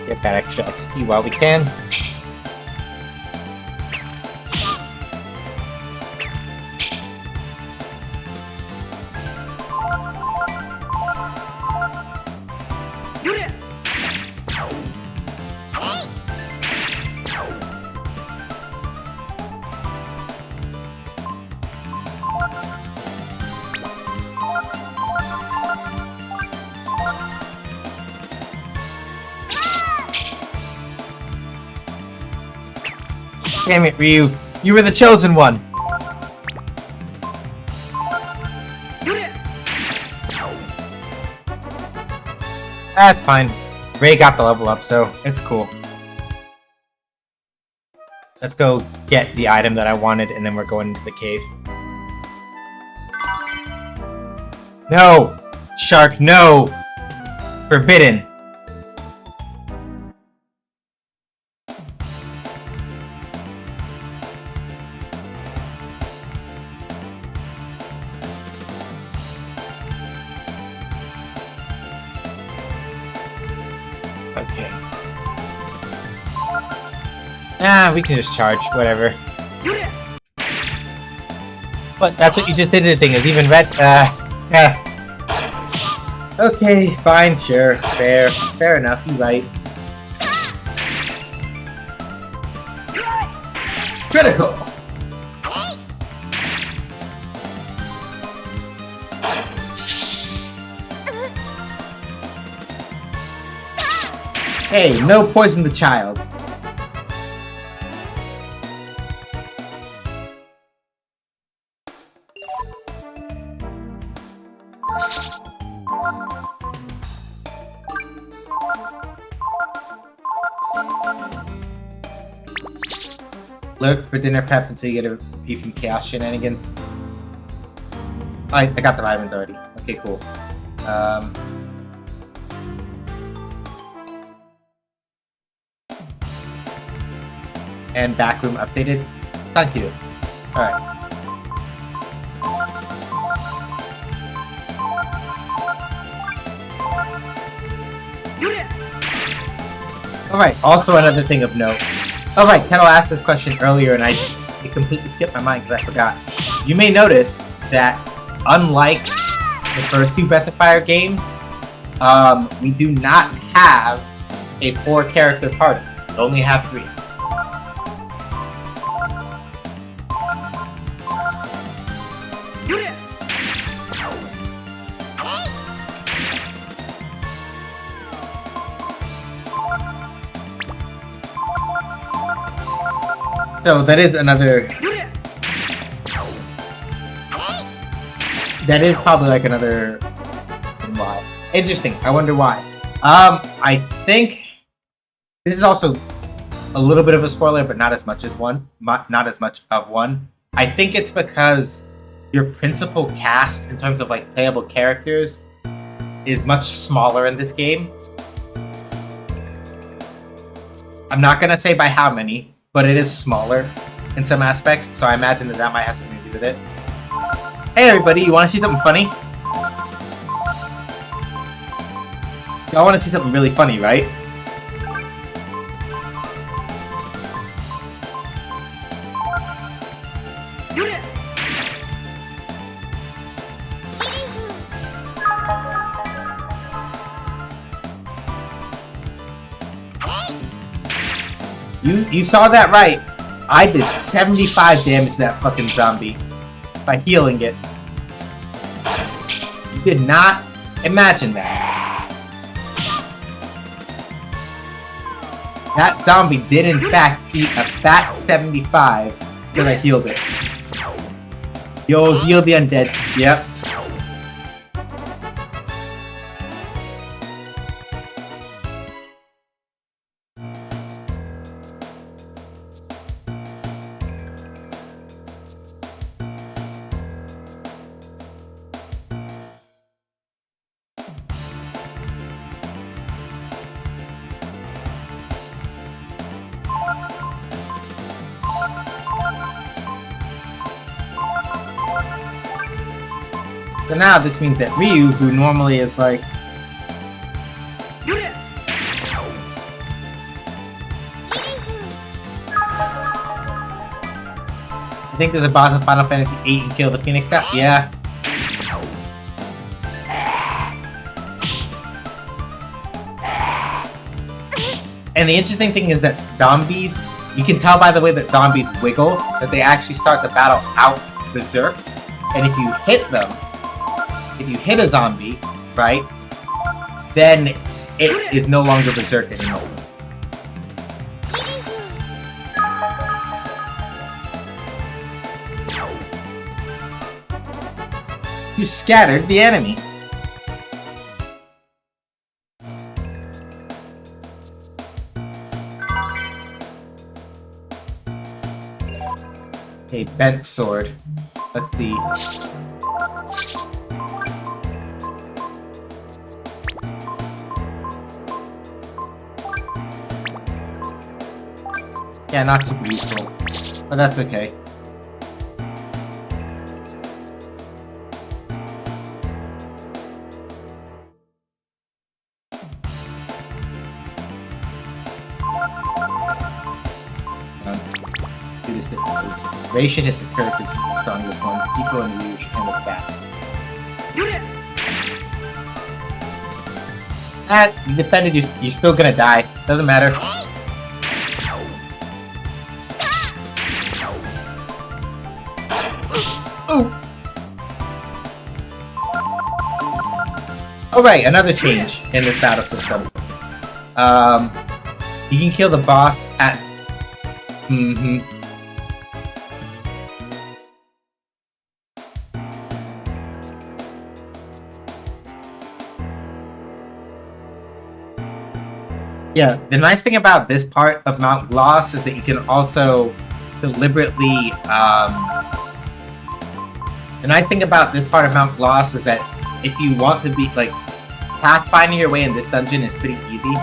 Get that extra XP while we can. Damn it, Ryu. You were the chosen one. That's fine. Ray got the level up, so it's cool. Let's go get the item that I wanted, and then we're going into the cave. No! Shark, no! Forbidden. Okay. Ah, we can just charge, whatever. But that's what you just did to the thing, is even red, Okay, fine, sure, fair enough, you're right. Critical! Hey, no poison the child. Lurk for dinner prep until you get a repeat from Chaos Shenanigans. I got the vitamins already. Okay, cool. And backroom updated. Thank you. Alright. Alright, also another thing of note. Alright, Kettle asked this question earlier and it completely skipped my mind because I forgot. You may notice that unlike the first two Breath of Fire games, we do not have a 4-character party. We only have 3. So that is another... That is probably like another... Why? Interesting. I wonder why. I think... This is also a little bit of a spoiler, but not as much as one. Not as much of one. I think it's because your principal cast, in terms of like playable characters, is much smaller in this game. I'm not gonna say by how many, but it is smaller in some aspects, so I imagine that might have something to do with it. Hey everybody, you wanna see something funny? Y'all wanna see something really funny, right? You saw that right. I did 75 damage to that fucking zombie by healing it. You did not imagine that. That zombie did in fact eat a fat 75 because I healed it. Yo, heal the undead. Yep. So now this means that Ryu, who normally is like... I think there's a boss in Final Fantasy VIII and kill the Phoenix Step? Yeah. And the interesting thing is that zombies, you can tell by the way that zombies wiggle, that they actually start the battle out berserked. And if you hit them, if you hit a zombie, right, then it is no longer berserk anymore. You scattered the enemy. A bent sword. Let's see. Yeah, not super useful, but that's okay. Do this differently. Ray should hit the curve because he's the strongest one. Pico and Ryu should handle bats. You defended, you're still gonna die. Doesn't matter. Oh! Alright, another change in this battle system. You can kill the boss at... Yeah, the nice thing about this part of Mount Gloss is that you can also deliberately, the nice thing about this part of Mount Gloss is that if you want to be, like, pathfinding your way in this dungeon is pretty easy.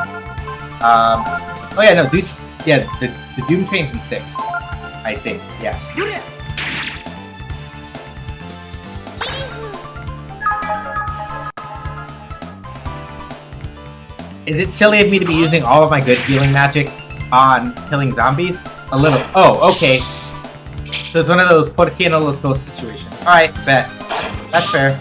Oh yeah, no, dude, yeah, the Doom Train's in 6, I think, yes. Is it silly of me to be using all of my good healing magic on killing zombies? A little. Oh, okay. So it's one of those por qué no los dos situations. Alright, bet. That's fair.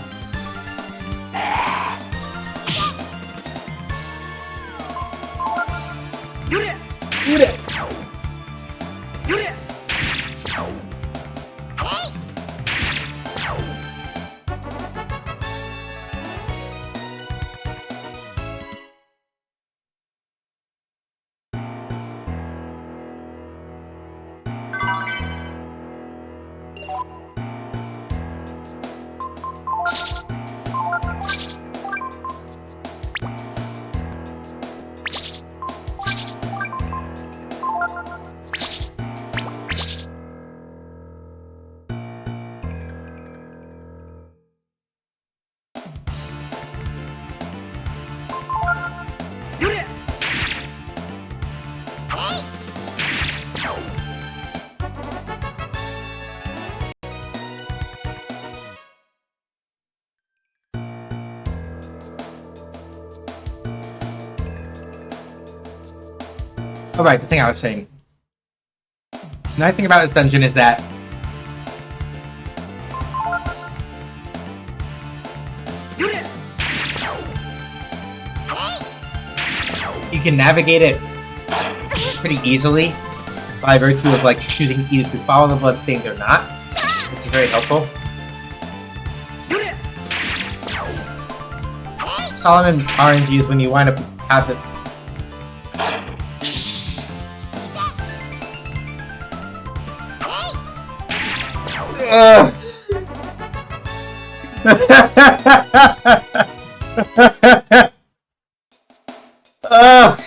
Alright, the thing I was saying. The nice thing about this dungeon is that you can navigate it pretty easily by virtue of like choosing either to follow the bloodstains or not, which is very helpful. Solomon RNG is when you wind up have the Ugh. Ugh.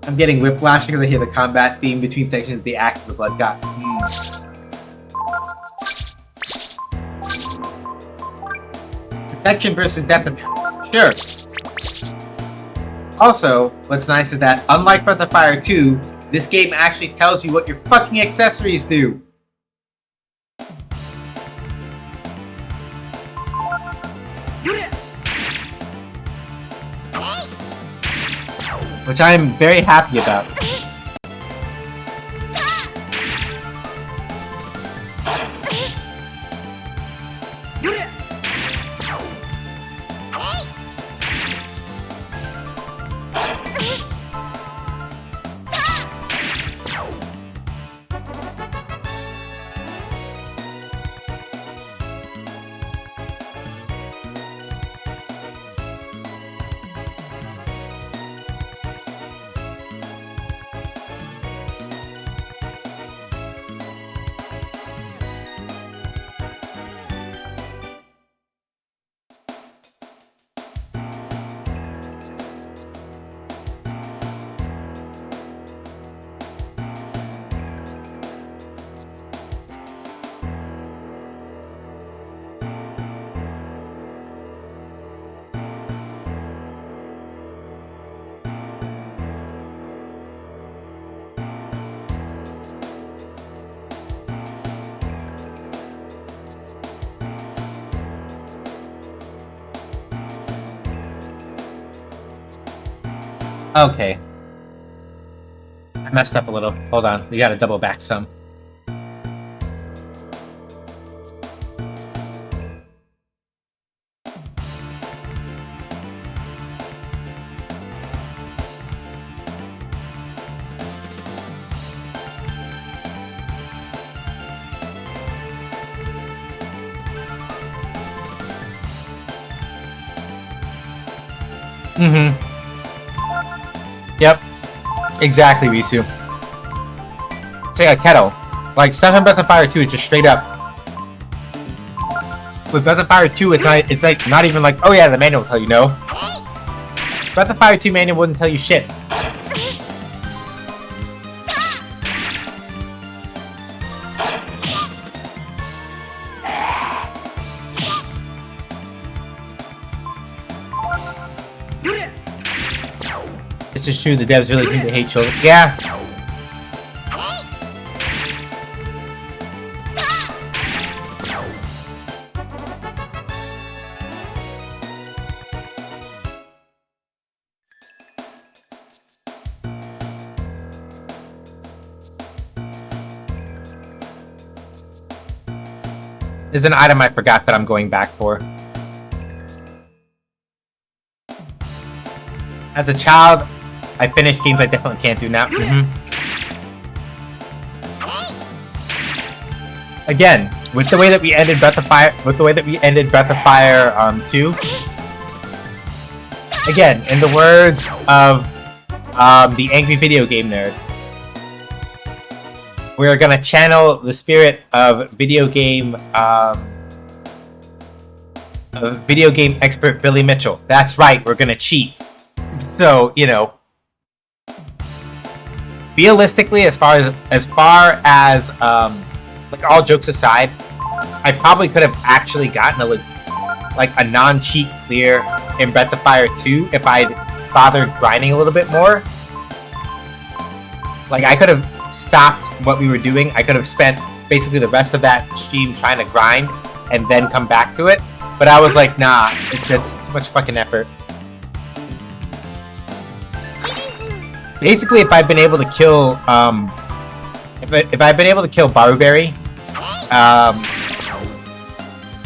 I'm getting whiplash because I hear the combat theme between sections of the axe of the blood god. Protection versus death attacks. Sure. Also, what's nice is that, unlike Breath of Fire 2, this game actually tells you what your fucking accessories do. Which I am very happy about. Okay. I messed up a little. Hold on. We gotta double back some. Mm-hmm. Yep. Exactly, Risu. It's like a kettle. Like, stuff in Breath of Fire 2 is just straight up. With Breath of Fire 2, it's like not even like, oh yeah, the manual will tell you no. Breath of Fire 2 manual wouldn't tell you shit. This is true, the devs really think they hate children. Yeah. There's an item I forgot that I'm going back for. As a child, I finished games I definitely can't do now. Again, with the way that we ended Breath of Fire, 2. Again, in the words of the angry video game nerd, we're gonna channel the spirit of video game expert Billy Mitchell. That's right, we're gonna cheat. So, you know, realistically, as far as like, all jokes aside, I probably could have actually gotten a non-cheat clear in Breath of Fire 2 if I'd bothered grinding a little bit more. Like, I could have stopped what we were doing. I could have spent basically the rest of that stream trying to grind and then come back to it. But I was like, nah, it's too much fucking effort. Basically, if I'd been able to kill, if I'd been able to kill Baruberry,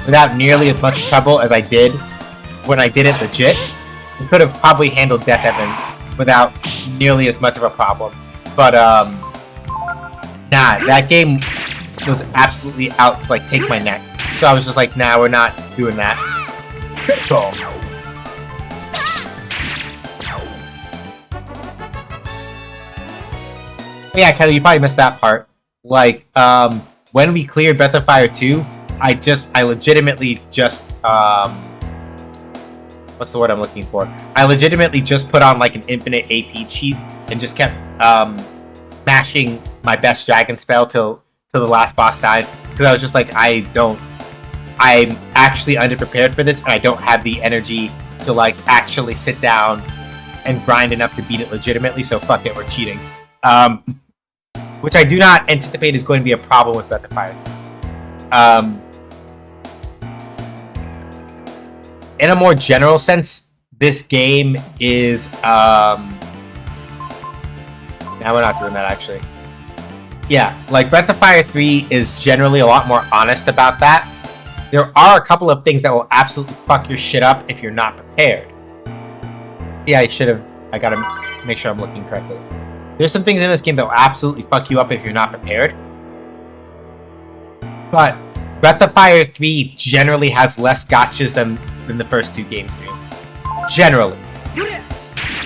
without nearly as much trouble as I did when I did it legit, I could have probably handled Death Heaven without nearly as much of a problem. But, nah, that game was absolutely out to, like, take my neck. So I was just like, nah, we're not doing that. Critical. Yeah, Kelly, you probably missed that part. Like, when we cleared Breath of Fire 2, I legitimately just, what's the word I'm looking for? I legitimately just put on like an infinite AP cheat and just kept, mashing my best dragon spell till the last boss died. Because I was just like, I'm actually underprepared for this, and I don't have the energy to like actually sit down and grind enough to beat it legitimately, so fuck it, we're cheating. Which I do not anticipate is going to be a problem with Breath of Fire. In a more general sense, this game is now we're not doing that actually. Yeah, like Breath of Fire 3 is generally a lot more honest about that. There are a couple of things that will absolutely fuck your shit up if you're not prepared. Yeah, I gotta make sure I'm looking correctly. There's some things in this game that will absolutely fuck you up if you're not prepared. But Breath of Fire 3 generally has less gotchas than the first two games do. Generally.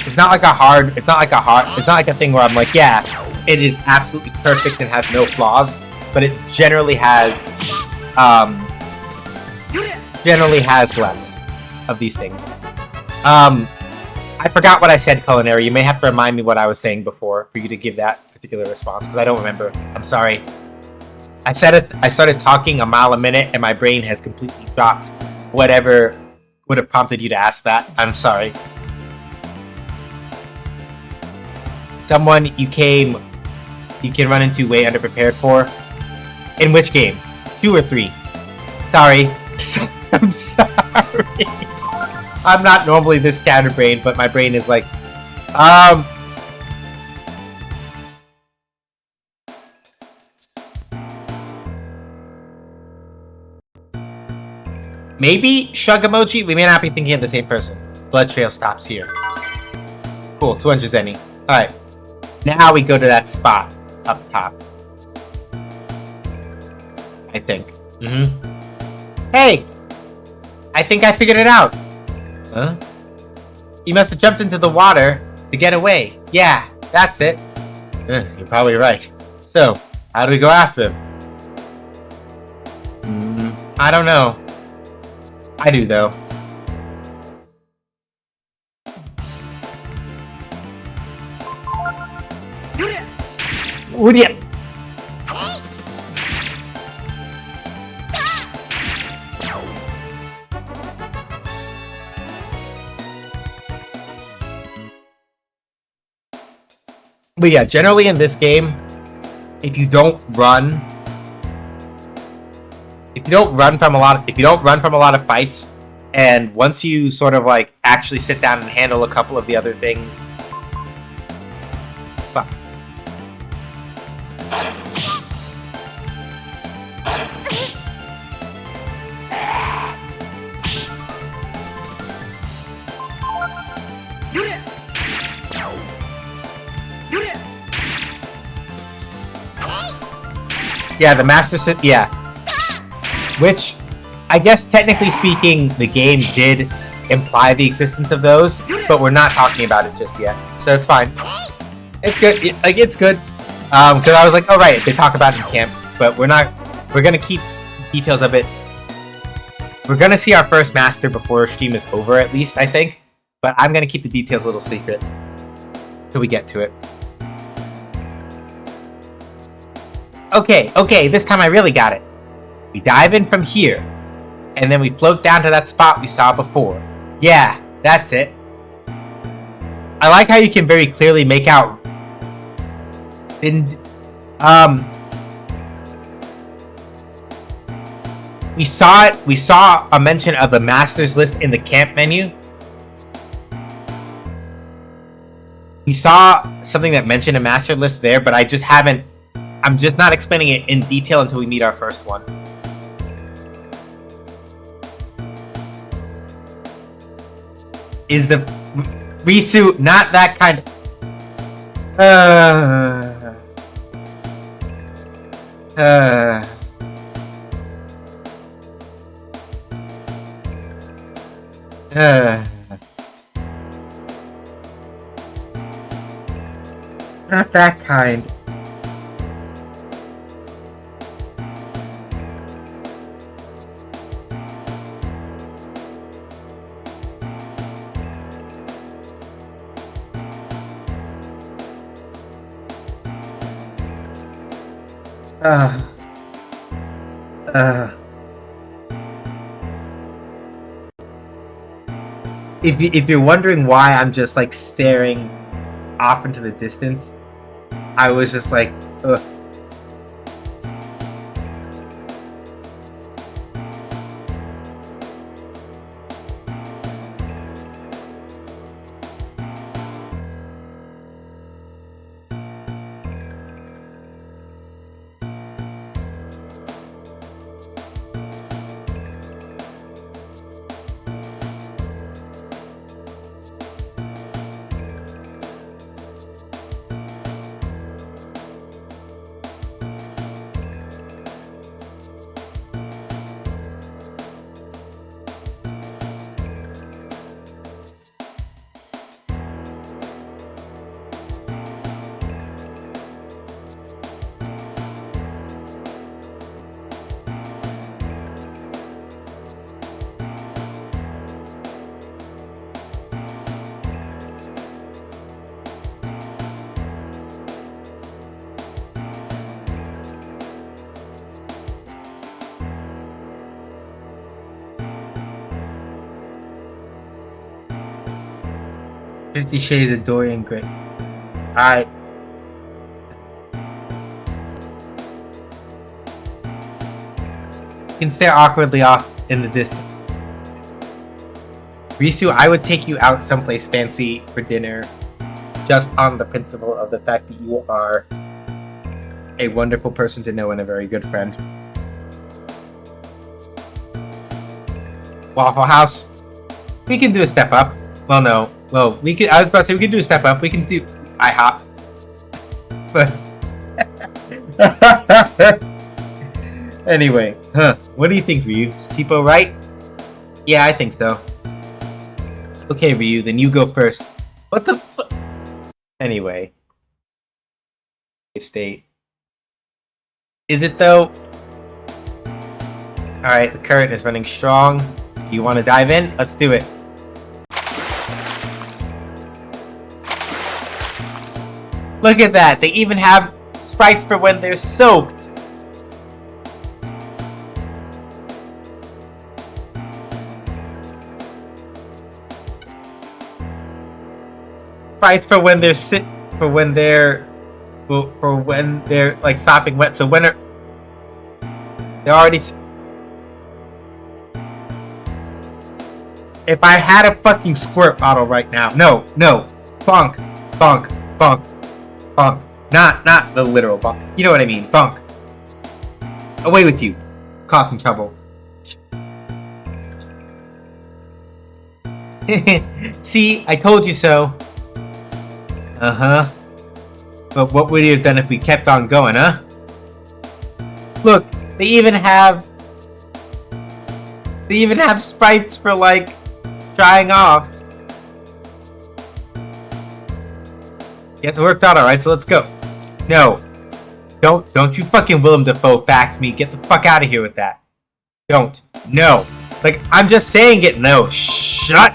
It's not like a thing where I'm like, yeah, it is absolutely perfect and has no flaws, but it generally has less of these things. I forgot what I said, Culinary. You may have to remind me what I was saying before for you to give that particular response, because I don't remember. I'm sorry. I started talking a mile a minute, and my brain has completely dropped whatever would have prompted you to ask that. I'm sorry. Someone you can run into way underprepared for? In which game? 2 or 3? Sorry. I'm sorry. I'm not normally this scatterbrained, but my brain is like, maybe shrug emoji? We may not be thinking of the same person. Blood trail stops here. Cool, 200 Zenny. Alright. Now we go to that spot up top. I think. Hey! I think I figured it out. Huh? He must have jumped into the water to get away. Yeah, that's it. You're probably right. So, how do we go after him? I don't know. I do, though. Would you? But yeah, generally in this game, if you don't run from a lot of fights, and once you sort of like actually sit down and handle a couple of the other things, fuck. Yeah, the Master System, yeah. Which, I guess technically speaking, the game did imply the existence of those, but we're not talking about it just yet. So it's fine. It's good. It's good. Because I was like, oh right, they talk about it in camp, but we're gonna keep details of it. We're gonna see our first master before stream is over, at least, I think. But I'm gonna keep the details a little secret till we get to it. Okay, this time I really got it. We dive in from here, and then we float down to that spot we saw before. Yeah, that's it. I like how you can very clearly make out... We saw a mention of the Masters list in the camp menu. We saw something that mentioned a Master list there, but I'm just not explaining it in detail until we meet our first one. Is the Risu not that kind of... Not that kind. Uh, uh. If you're wondering why I'm just like staring off into the distance, I was just like, ugh. Fifty Shades of Dorian Gray. Alright. You can stare awkwardly off in the distance. Risu, I would take you out someplace fancy for dinner just on the principle of the fact that you are a wonderful person to know and a very good friend. Waffle House, we can do a step up. Well, no. Well, we could. I was about to say we could do a step up. We can do IHOP. But anyway, what do you think, Ryu? Is Tipo right? Yeah, I think so. Okay, Ryu, then you go first. What the fuck? Anyway. State. Is it though? Alright, the current is running strong. Do you want to dive in? Let's do it. Look at that! They even have sprites for when they're soaked! Sprites for when they're like sopping wet. So when they're already. If I had a fucking squirt bottle right now, no, bonk, bonk, bonk, bonk. Not the literal bonk. You know what I mean? Bonk. Away with you. Cause me trouble. See, I told you so. Uh-huh. But what would you have done if we kept on going, huh? Look, they even have sprites for like drying off. Yes, it worked out alright, so let's go. No. Don't you fucking Willem Dafoe fax me. Get the fuck out of here with that. Don't. No. Like, I'm just saying it. No. Shut.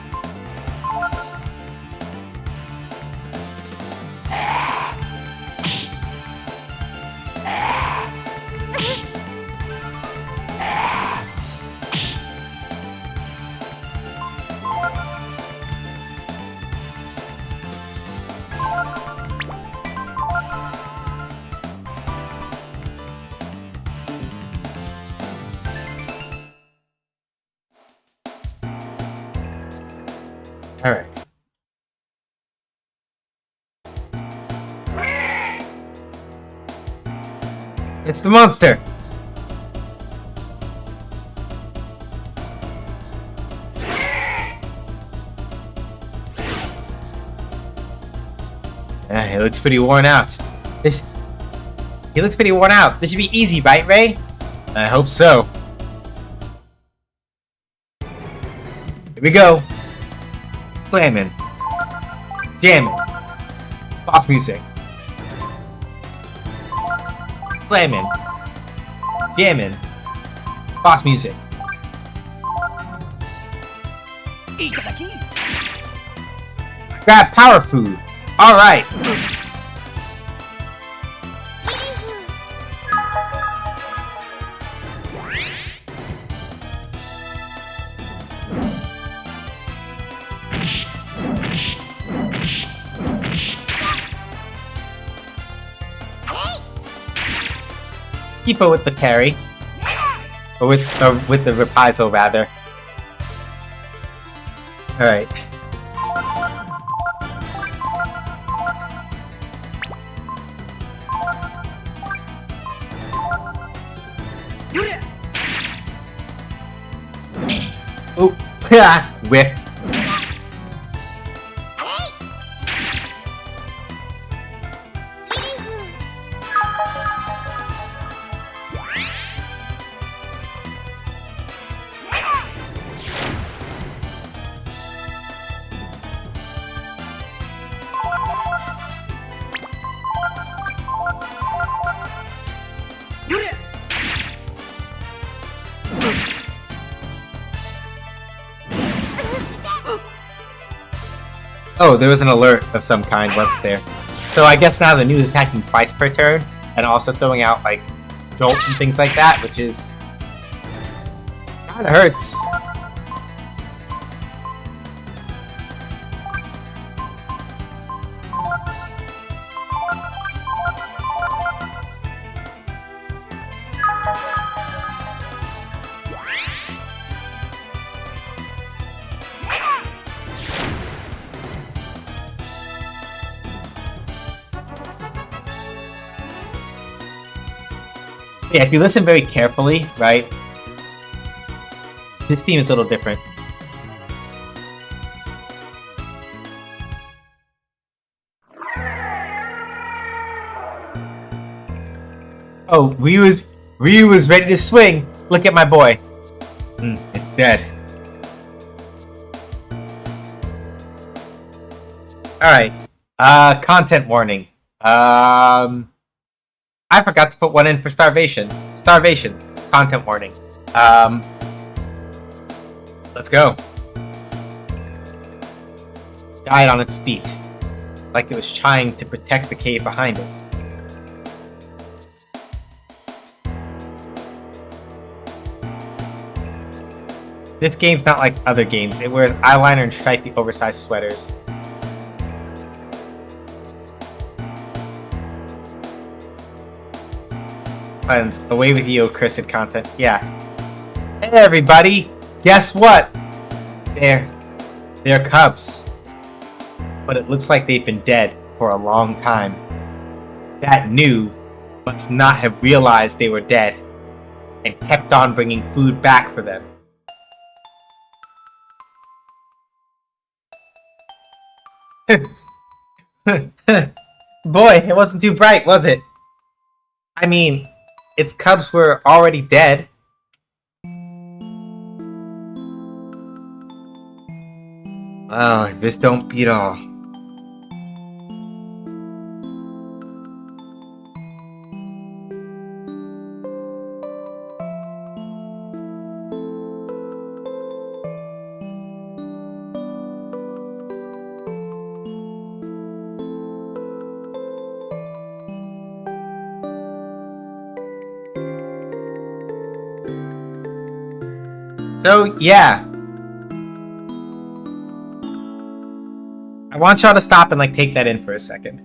Alright. It's the monster! He looks pretty worn out. He looks pretty worn out. This should be easy, right, Ray? I hope so. Here we go. Slamming. Jamming. Boss music. Slamming. Jamming. Boss music. Grab power food. Alright. keep her with the parry. Or with the reprisal, rather. Alright. Oop. Whiffed. Oh, there was an alert of some kind, wasn't there? So I guess now the new attacking twice per turn, and also throwing out, like, jolts and things like that, which is... kinda hurts. Yeah, if you listen very carefully, right, this theme is a little different. Oh, Ryu was ready to swing. Look at my boy. It's dead. Alright. Content warning. I forgot to put one in for starvation. Starvation. Content warning. Let's go. Died on its feet. Like it was trying to protect the cave behind it. This game's not like other games. It wears eyeliner and stripy oversized sweaters. And away with you, cursed content. Yeah. Hey everybody! Guess what? They're cubs. But it looks like they've been dead for a long time. That new must not have realized they were dead and kept on bringing food back for them. Boy, it wasn't too bright, was it? I mean, its cubs were already dead. Oh, this don't beat all. So, yeah. I want y'all to stop and, like, take that in for a second.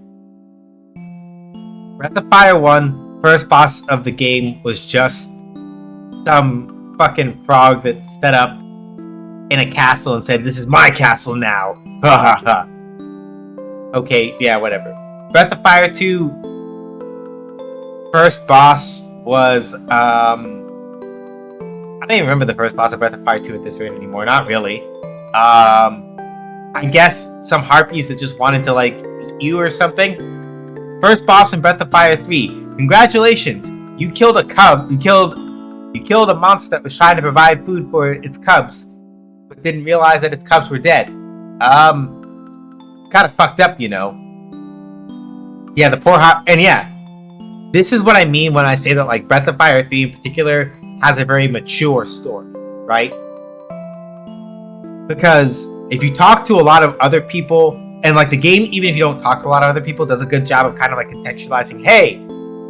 Breath of Fire 1, first boss of the game, was just some fucking frog that set up in a castle and said, "This is my castle now." Ha ha ha. Okay, yeah, whatever. Breath of Fire 2, first boss was, I don't even remember the first boss of Breath of Fire 2 at this rate anymore. Not really. I guess some harpies that just wanted to, like, eat you or something. First boss in Breath of Fire 3. Congratulations! You killed a cub. You killed a monster that was trying to provide food for its cubs, but didn't realize that its cubs were dead. Kinda fucked up, you know. Yeah, the poor and yeah. This is what I mean when I say that, like, Breath of Fire 3 in particular has a very mature story, right? Because if you talk to a lot of other people, and like the game, even if you don't talk to a lot of other people, does a good job of kind of like contextualizing, hey,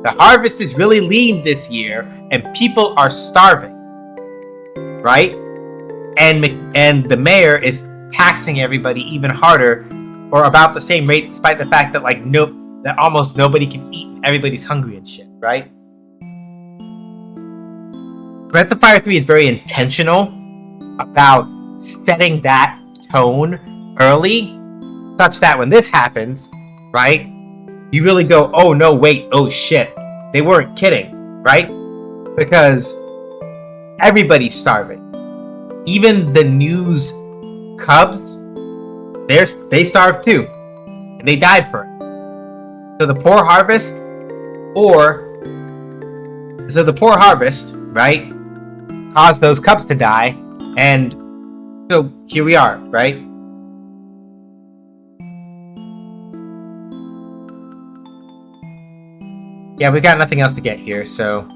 the harvest is really lean this year and people are starving, right? And the mayor is taxing everybody even harder or about the same rate, despite the fact that like that almost nobody can eat and everybody's hungry and shit, right? Breath of Fire 3 is very intentional about setting that tone early, such that when this happens, right, you really go, oh no, wait, oh shit, they weren't kidding, right? Because everybody's starving. Even the news cubs, they starved too, and they died for it. So the poor harvest, right, caused those cubs to die, and so here we are, right? Yeah, we got nothing else to get here, so...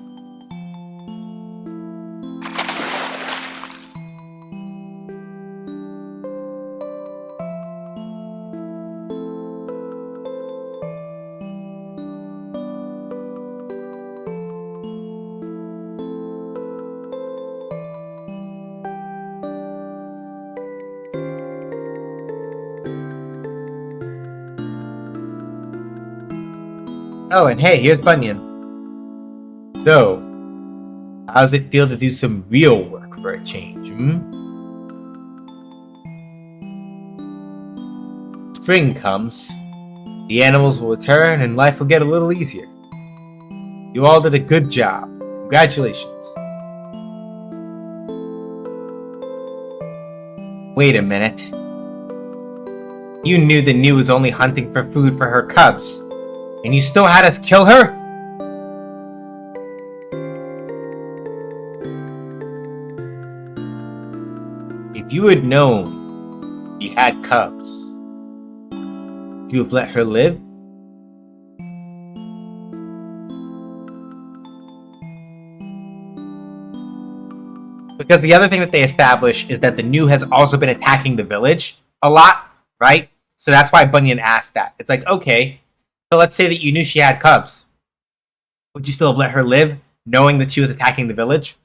Oh, and hey, here's Bunyan. So, how does it feel to do some real work for a change, Spring comes, the animals will return, and life will get a little easier. You all did a good job. Congratulations. Wait a minute. You knew the New was only hunting for food for her cubs. And you still had us kill her? If you had known she had cubs, would you have let her live? Because the other thing that they establish is that the New has also been attacking the village a lot, right? So that's why Bunyan asked that. It's like, okay, so let's say that you knew she had cubs. Would you still have let her live, knowing that she was attacking the village?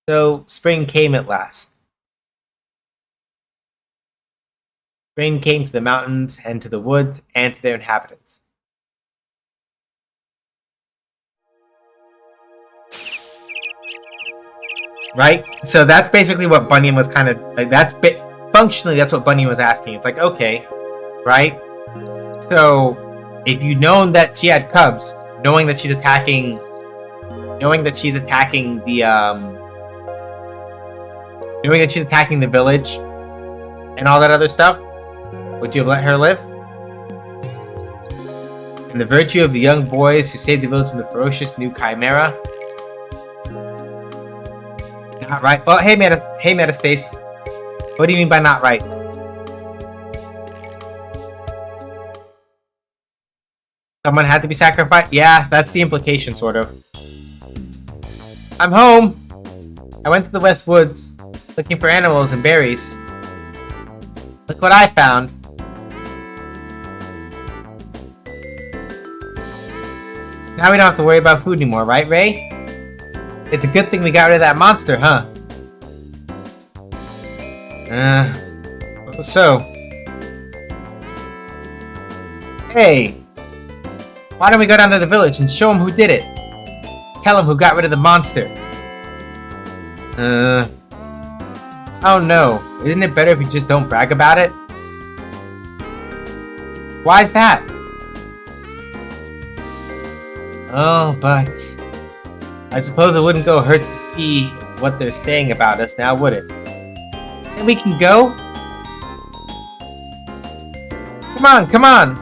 So, spring came at last. Spring came to the mountains, and to the woods, and to their inhabitants. Right? So that's basically what Bunyan was kind of... like, functionally, that's what Bunyan was asking. It's like, okay, right? So, if you'd known that she had cubs, knowing that she's attacking the village and all that other stuff, would you have let her live? And the virtue of the young boys who saved the village from the ferocious new chimera. Not right. Oh, hey, Metastace. What do you mean by not right? Someone had to be sacrificed? Yeah, that's the implication, sort of. I'm home! I went to the West Woods, looking for animals and berries. Look what I found. Now we don't have to worry about food anymore, right, Ray? It's a good thing we got rid of that monster, huh? So. Hey! Why don't we go down to the village and show him who did it? Tell him who got rid of the monster. Oh no. Isn't it better if we just don't brag about it? Why is that? Oh, but... I suppose it wouldn't go hurt to see what they're saying about us now, would it? Then we can go? Come on, come on!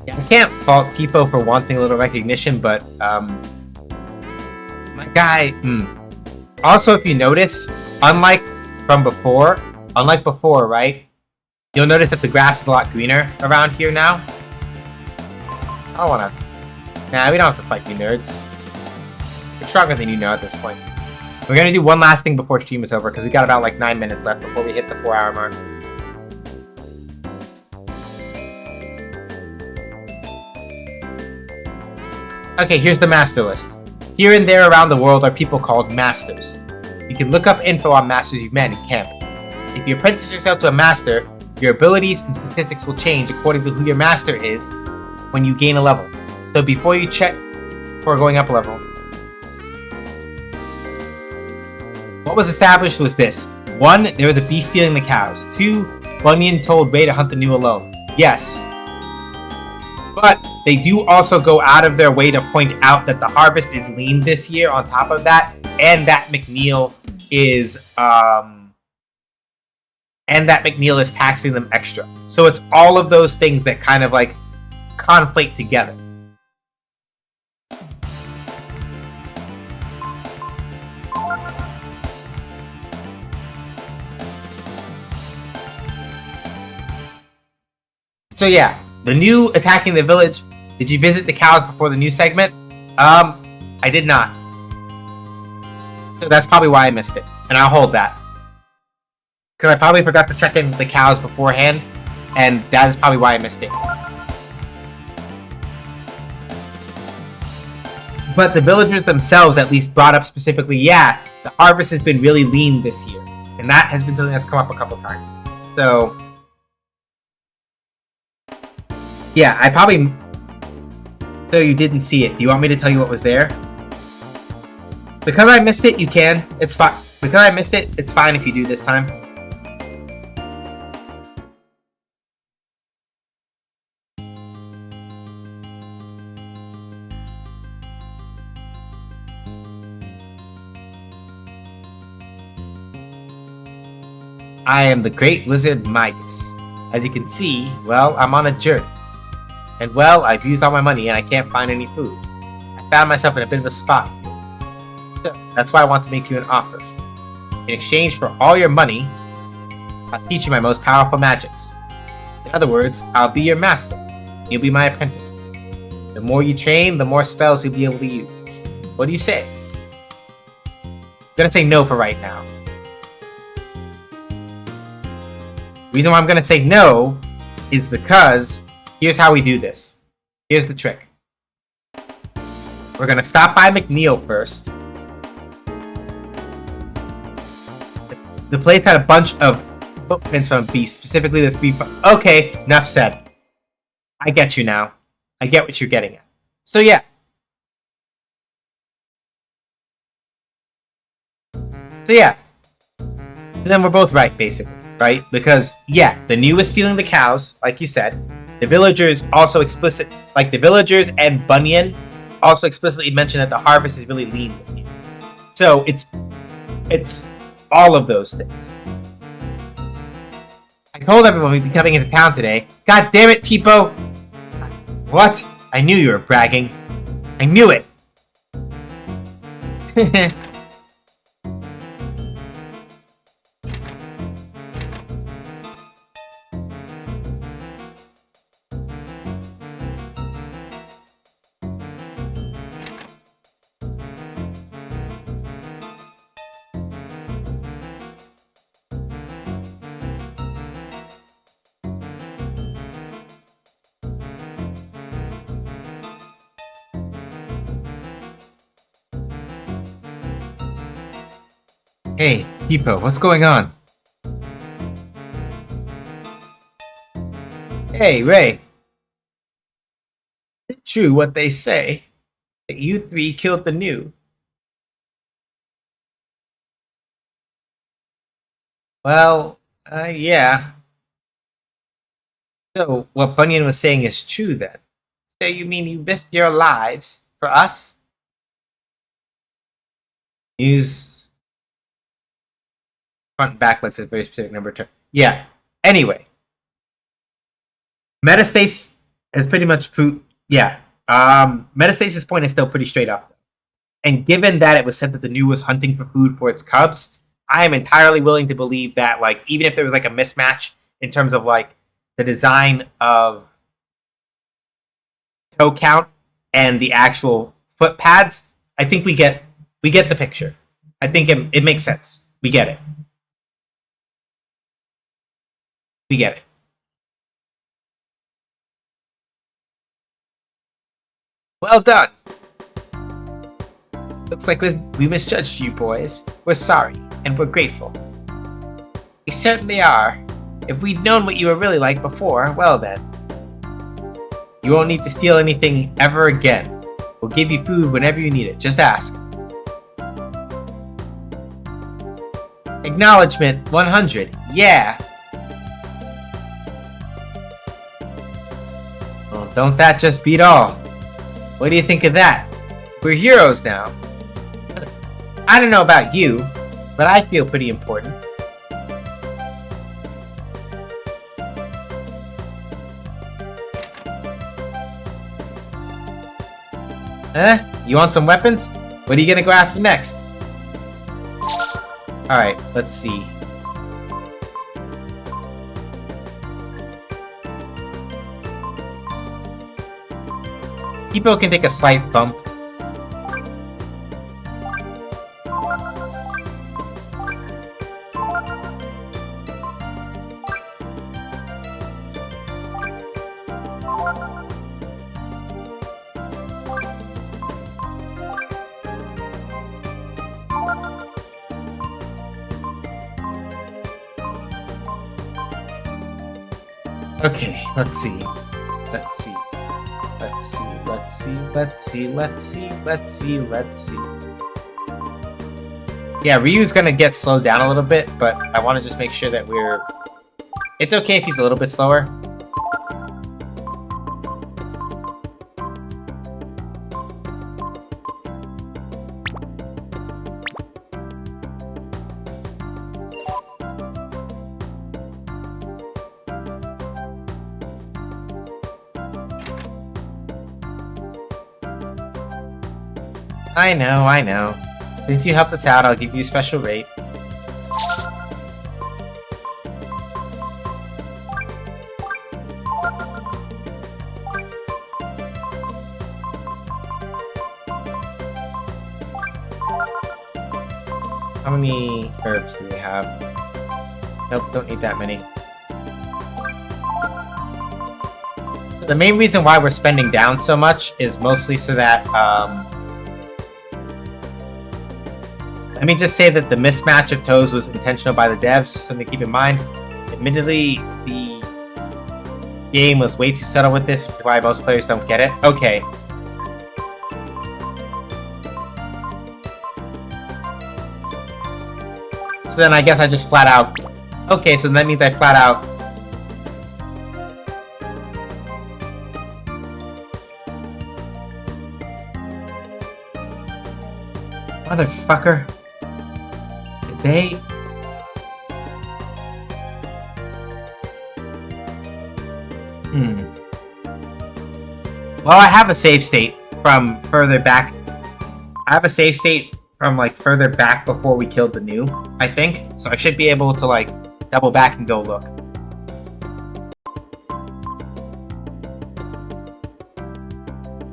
Yeah, I can't fault Tipo for wanting a little recognition, but my guy. Also, if you notice, unlike before, right? You'll notice that the grass is a lot greener around here now. I don't wanna. Nah, we don't have to fight you nerds. We're stronger than you know at this point. We're gonna do one last thing before stream is over, because we got about like 9 minutes left before we hit the 4-hour mark. Okay, here's the master list. Here and there around the world are people called masters. You can look up info on masters you've met in camp. if you apprentice yourself to a master, your abilities and statistics will change according to who your master is when you gain a level. So before you check for going up a level, what was established was this. 1, there were the beast stealing the cows. 2, Bunyan told Ray to hunt the new alone. Yes. But they do also go out of their way to point out that the harvest is lean this year on top of that, and that McNeil is taxing them extra. So it's all of those things that kind of like conflate together. So yeah, the new attacking the village. Did you visit the cows before the new segment? I did not. So that's probably why I missed it. And I'll hold that. Because I probably forgot to check in the cows beforehand. And that is probably why I missed it. But the villagers themselves at least brought up specifically, yeah, the harvest has been really lean this year. And that has been something that's come up a couple times. So yeah, I probably... So you didn't see it. Do you want me to tell you what was there? Because I missed it, you can. It's fine. Because I missed it, it's fine if you do this time. I am the great wizard Midas. As you can see, well, I'm on a journey. And well, I've used all my money and I can't find any food. I found myself in a bit of a spot. So, that's why I want to make you an offer. In exchange for all your money, I'll teach you my most powerful magics. In other words, I'll be your master. You'll be my apprentice. The more you train, the more spells you'll be able to use. What do you say? I'm gonna say no for right now. The reason why I'm gonna say no is because here's how we do this. Here's the trick. We're gonna stop by McNeil first. The place had a bunch of footprints from beasts, specifically the 3 Okay, enough said. I get you now. I get what you're getting at. So yeah. So then we're both right, basically. Right? Because, yeah, the new is stealing the cows, like you said. The villagers also the villagers and Bunyan also explicitly mentioned that the harvest is really lean this year. So it's all of those things. I told everyone we'd be coming into town today. God damn it, Tipo! What? I knew you were bragging. I knew it! Hey, Tipo, what's going on? Hey, Ray. Is it true what they say? That you 3 killed the new? Well, yeah. So, what Bunyan was saying is true then. So you mean you risked your lives for us? Use front and backlinks at a very specific number of terms. Yeah. Anyway. Metastasis has pretty much proved... Yeah. Metastasis' point is still pretty straight up. And given that it was said that the new was hunting for food for its cubs, I am entirely willing to believe that, like, even if there was like a mismatch in terms of like the design of toe count and the actual foot pads, I think we get the picture. I think it makes sense. We get it. We get it. Well done. Looks like we misjudged you boys. We're sorry, and we're grateful. We certainly are. If we'd known what you were really like before, well then. You won't need to steal anything ever again. We'll give you food whenever you need it. Just ask. Acknowledgement 100. Yeah! Well, don't that just beat all? What do you think of that? We're heroes now. I don't know about you, but I feel pretty important. Huh? You want some weapons? What are you gonna go after next? Alright, let's see. People can take a slight bump. Okay, let's see. Let's see. Let's see. Let's see. Let's see. Let's see. Let's see. Let's see. Yeah, Ryu's gonna get slowed down a little bit, but I want to just make sure that we're... It's okay if he's a little bit slower. I know, I know. Since you helped us out, I'll give you a special rate. How many herbs do we have? Nope, don't need that many. The main reason why we're spending down so much is mostly so that, let me just say that the mismatch of toes was intentional by the devs, just something to keep in mind. Admittedly, the game was way too subtle with this, which is why most players don't get it. Okay. So then I guess I just flat out... Okay, so that means I flat out... Motherfucker. They... Well, I have a save state from further back. I have a save state from, like, further back before we killed the new, I think. So I should be able to, like, double back and go look.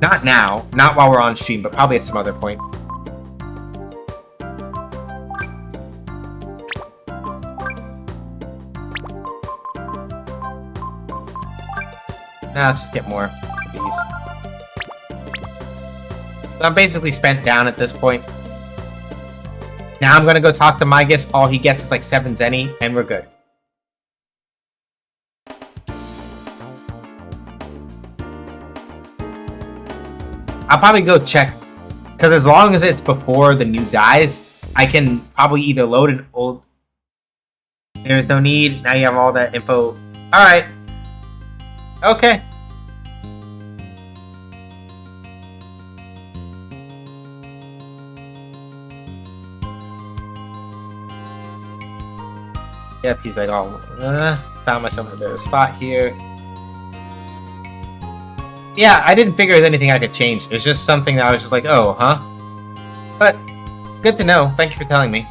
Not now. Not while we're on stream, but probably at some other point. Now let's just get more of these. So I'm basically spent down at this point. Now I'm gonna go talk to Mygus. All he gets is like 7 zenny, and we're good. I'll probably go check, because as long as it's before the new dies, I can probably either load an old... There's no need. Now you have all that info. Alright. Okay. Yep, he's like, oh, found myself in a better spot here. Yeah, I didn't figure there's anything I could change. It's just something that I was just like, oh, huh? But, good to know. Thank you for telling me.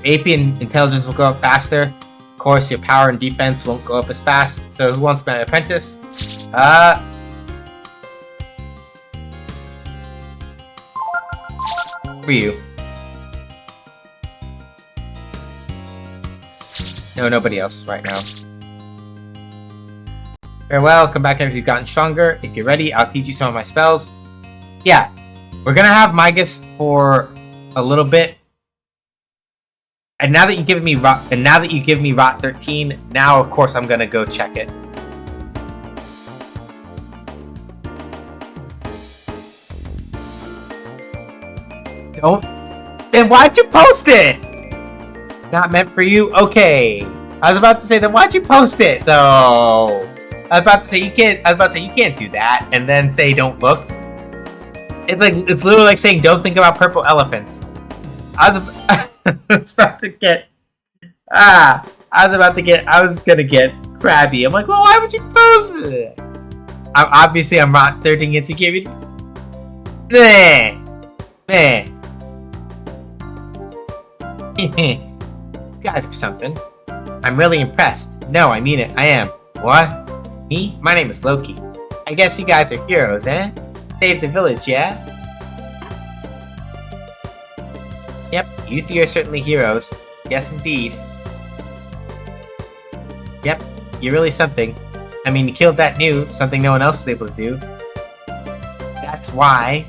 AP and intelligence will go up faster. Of course, your power and defense won't go up as fast. So who wants to be an apprentice? For you. No, nobody else right now. Farewell, come back after you've gotten stronger. If you're ready, I'll teach you some of my spells. Yeah, we're gonna have Migas for a little bit. And now that you give me Rot 13, now of course I'm gonna go check it. Don't. Then why'd you post it? Not meant for you? Okay. I was about to say, then why'd you post it though? I was about to say you can't do that and then say don't look. It's literally like saying don't think about purple elephants. I was gonna get crabby. I'm like, well, why would you post it? I'm not 13 insecurity. Meh. You guys are something. I'm really impressed. No, I mean it. I am. What? Me? My name is Loki. I guess you guys are heroes, eh? Save the village, yeah? Yep, you three are certainly heroes. Yes, indeed. Yep, you're really something. I mean, you killed that something no one else was able to do. That's why,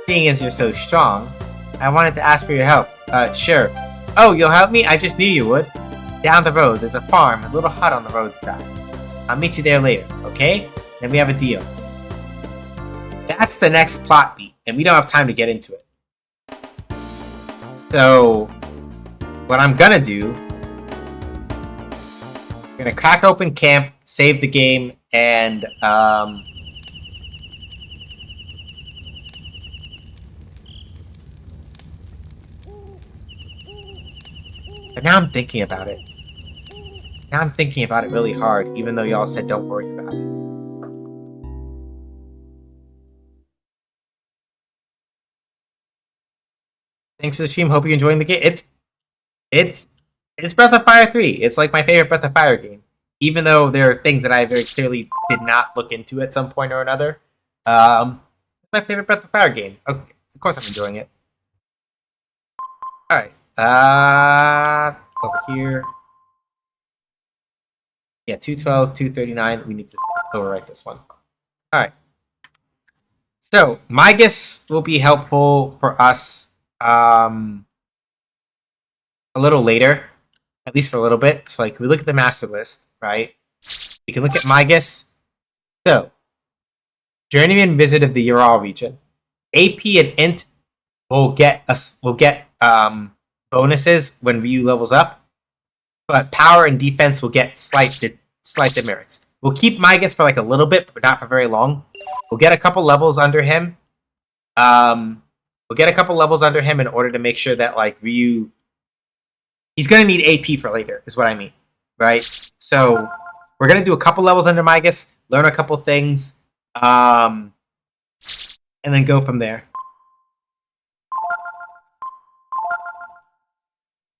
seeing as you're so strong, I wanted to ask for your help. Sure. Oh, you'll help me? I just knew you would. Down the road, there's a farm, a little hut on the roadside. I'll meet you there later, okay? Then we have a deal. That's the next plot beat, and we don't have time to get into it. So, what I'm gonna do, I'm gonna crack open camp, save the game, and, but now I'm thinking about it. Now I'm thinking about it really hard, even though y'all said don't worry about it. Thanks for the stream. Hope you're enjoying the game. It's Breath of Fire 3. It's like my favorite Breath of Fire game. Even though there are things that I very clearly did not look into at some point or another. It's my favorite Breath of Fire game. Okay, of course I'm enjoying it. Alright. Over here. Yeah, 212, 239. We need to overwrite this one. Alright. So, Migas will be helpful for us a little later. At least for a little bit. So, like, we look at the master list, right? We can look at Migas. So, Journeyman Visit of the Ural region. AP and Int will get bonuses when Ryu levels up. But power and defense will get slight demerits. We'll keep Migas for like a little bit, but not for very long. We'll get a couple levels under him. We'll get a couple levels under him in order to make sure that like Ryu, he's gonna need AP for later, is what I mean, right? So we're gonna do a couple levels under Migas, learn a couple things, and then go from there.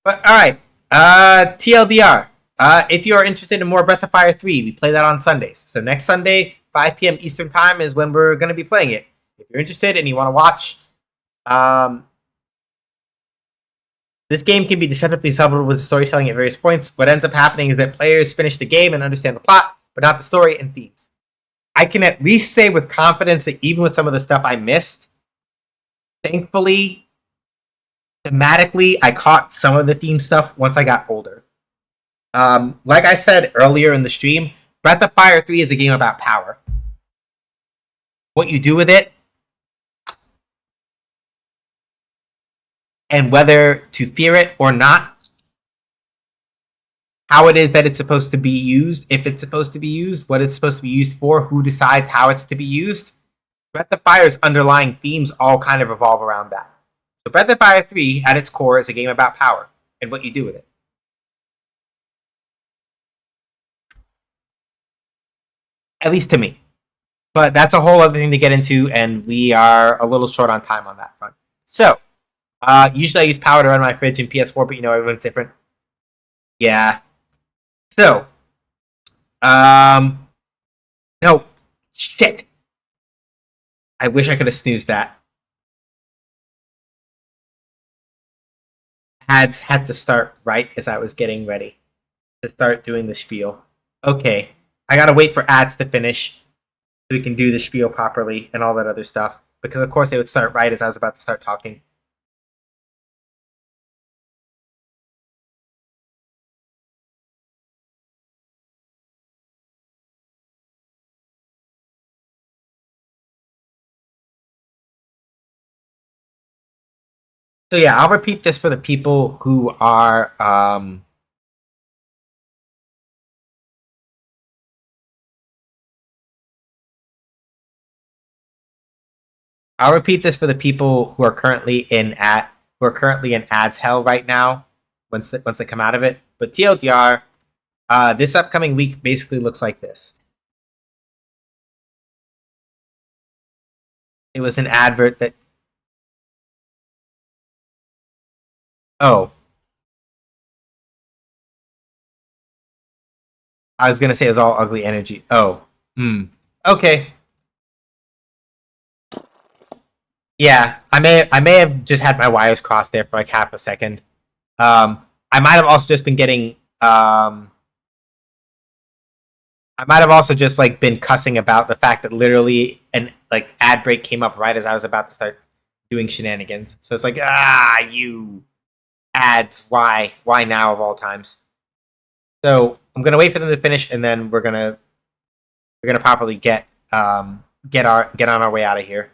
But all right. TLDR. If you are interested in more Breath of Fire 3, we play that on Sundays. So next Sunday, 5 p.m. Eastern Time is when we're going to be playing it. If you're interested and you want to watch, this game can be deceptively subtle with the storytelling at various points. What ends up happening is that players finish the game and understand the plot, but not the story and themes. I can at least say with confidence that even with some of the stuff I missed, thankfully, thematically, I caught some of the theme stuff once I got older. Like I said earlier in the stream, Breath of Fire 3 is a game about power. What you do with it, and whether to fear it or not, how it is that it's supposed to be used, if it's supposed to be used, what it's supposed to be used for, who decides how it's to be used. Breath of Fire's underlying themes all kind of revolve around that. So Breath of Fire 3, at its core, is a game about power and what you do with it. At least to me. But that's a whole other thing to get into, and we are a little short on time on that front. So, usually I use power to run my fridge in PS4, but you know, everyone's different. Yeah. So, no. Shit. I wish I could have snoozed that. Ads had to start right as I was getting ready to start doing the spiel. Okay. I gotta wait for ads to finish so we can do the spiel properly and all that other stuff. Because of course they would start right as I was about to start talking. So yeah, I'll repeat this for the people who are I'll repeat this for the people who are currently in ads hell right now once they come out of it. But TLDR, this upcoming week basically looks like this. It was an advert that oh, I was gonna say it was all ugly energy. Oh, okay. Yeah, I may have just had my wires crossed there for like half a second. I might have also just been getting I might have also just like been cussing about the fact that literally an like ad break came up right as I was about to start doing shenanigans. So it's like, you ads, why now of all times? So I'm gonna wait for them to finish, and then we're gonna properly get on our way out of here.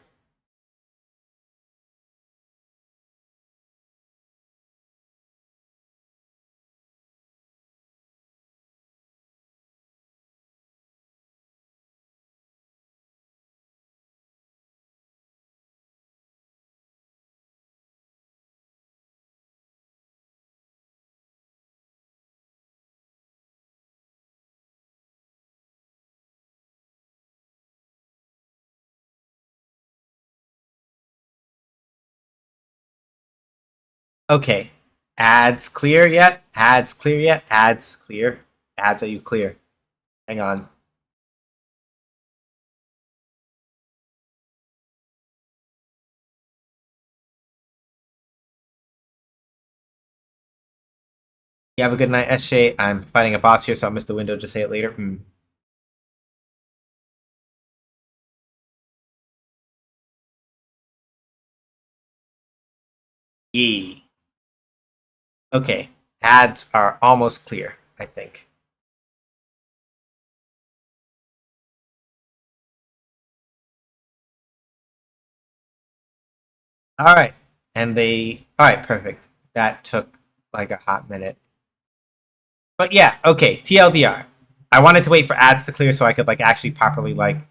Okay. Ads clear yet? Ads clear yet? Ads clear. Ads, are you clear? Hang on. You have a good night, SJ. I'm fighting a boss here, so I'll miss the window. Just say it later. Yee. Okay. Ads are almost clear, I think. All right. All right, perfect. That took like a hot minute. But yeah, okay, TLDR. I wanted to wait for ads to clear so I could like actually properly like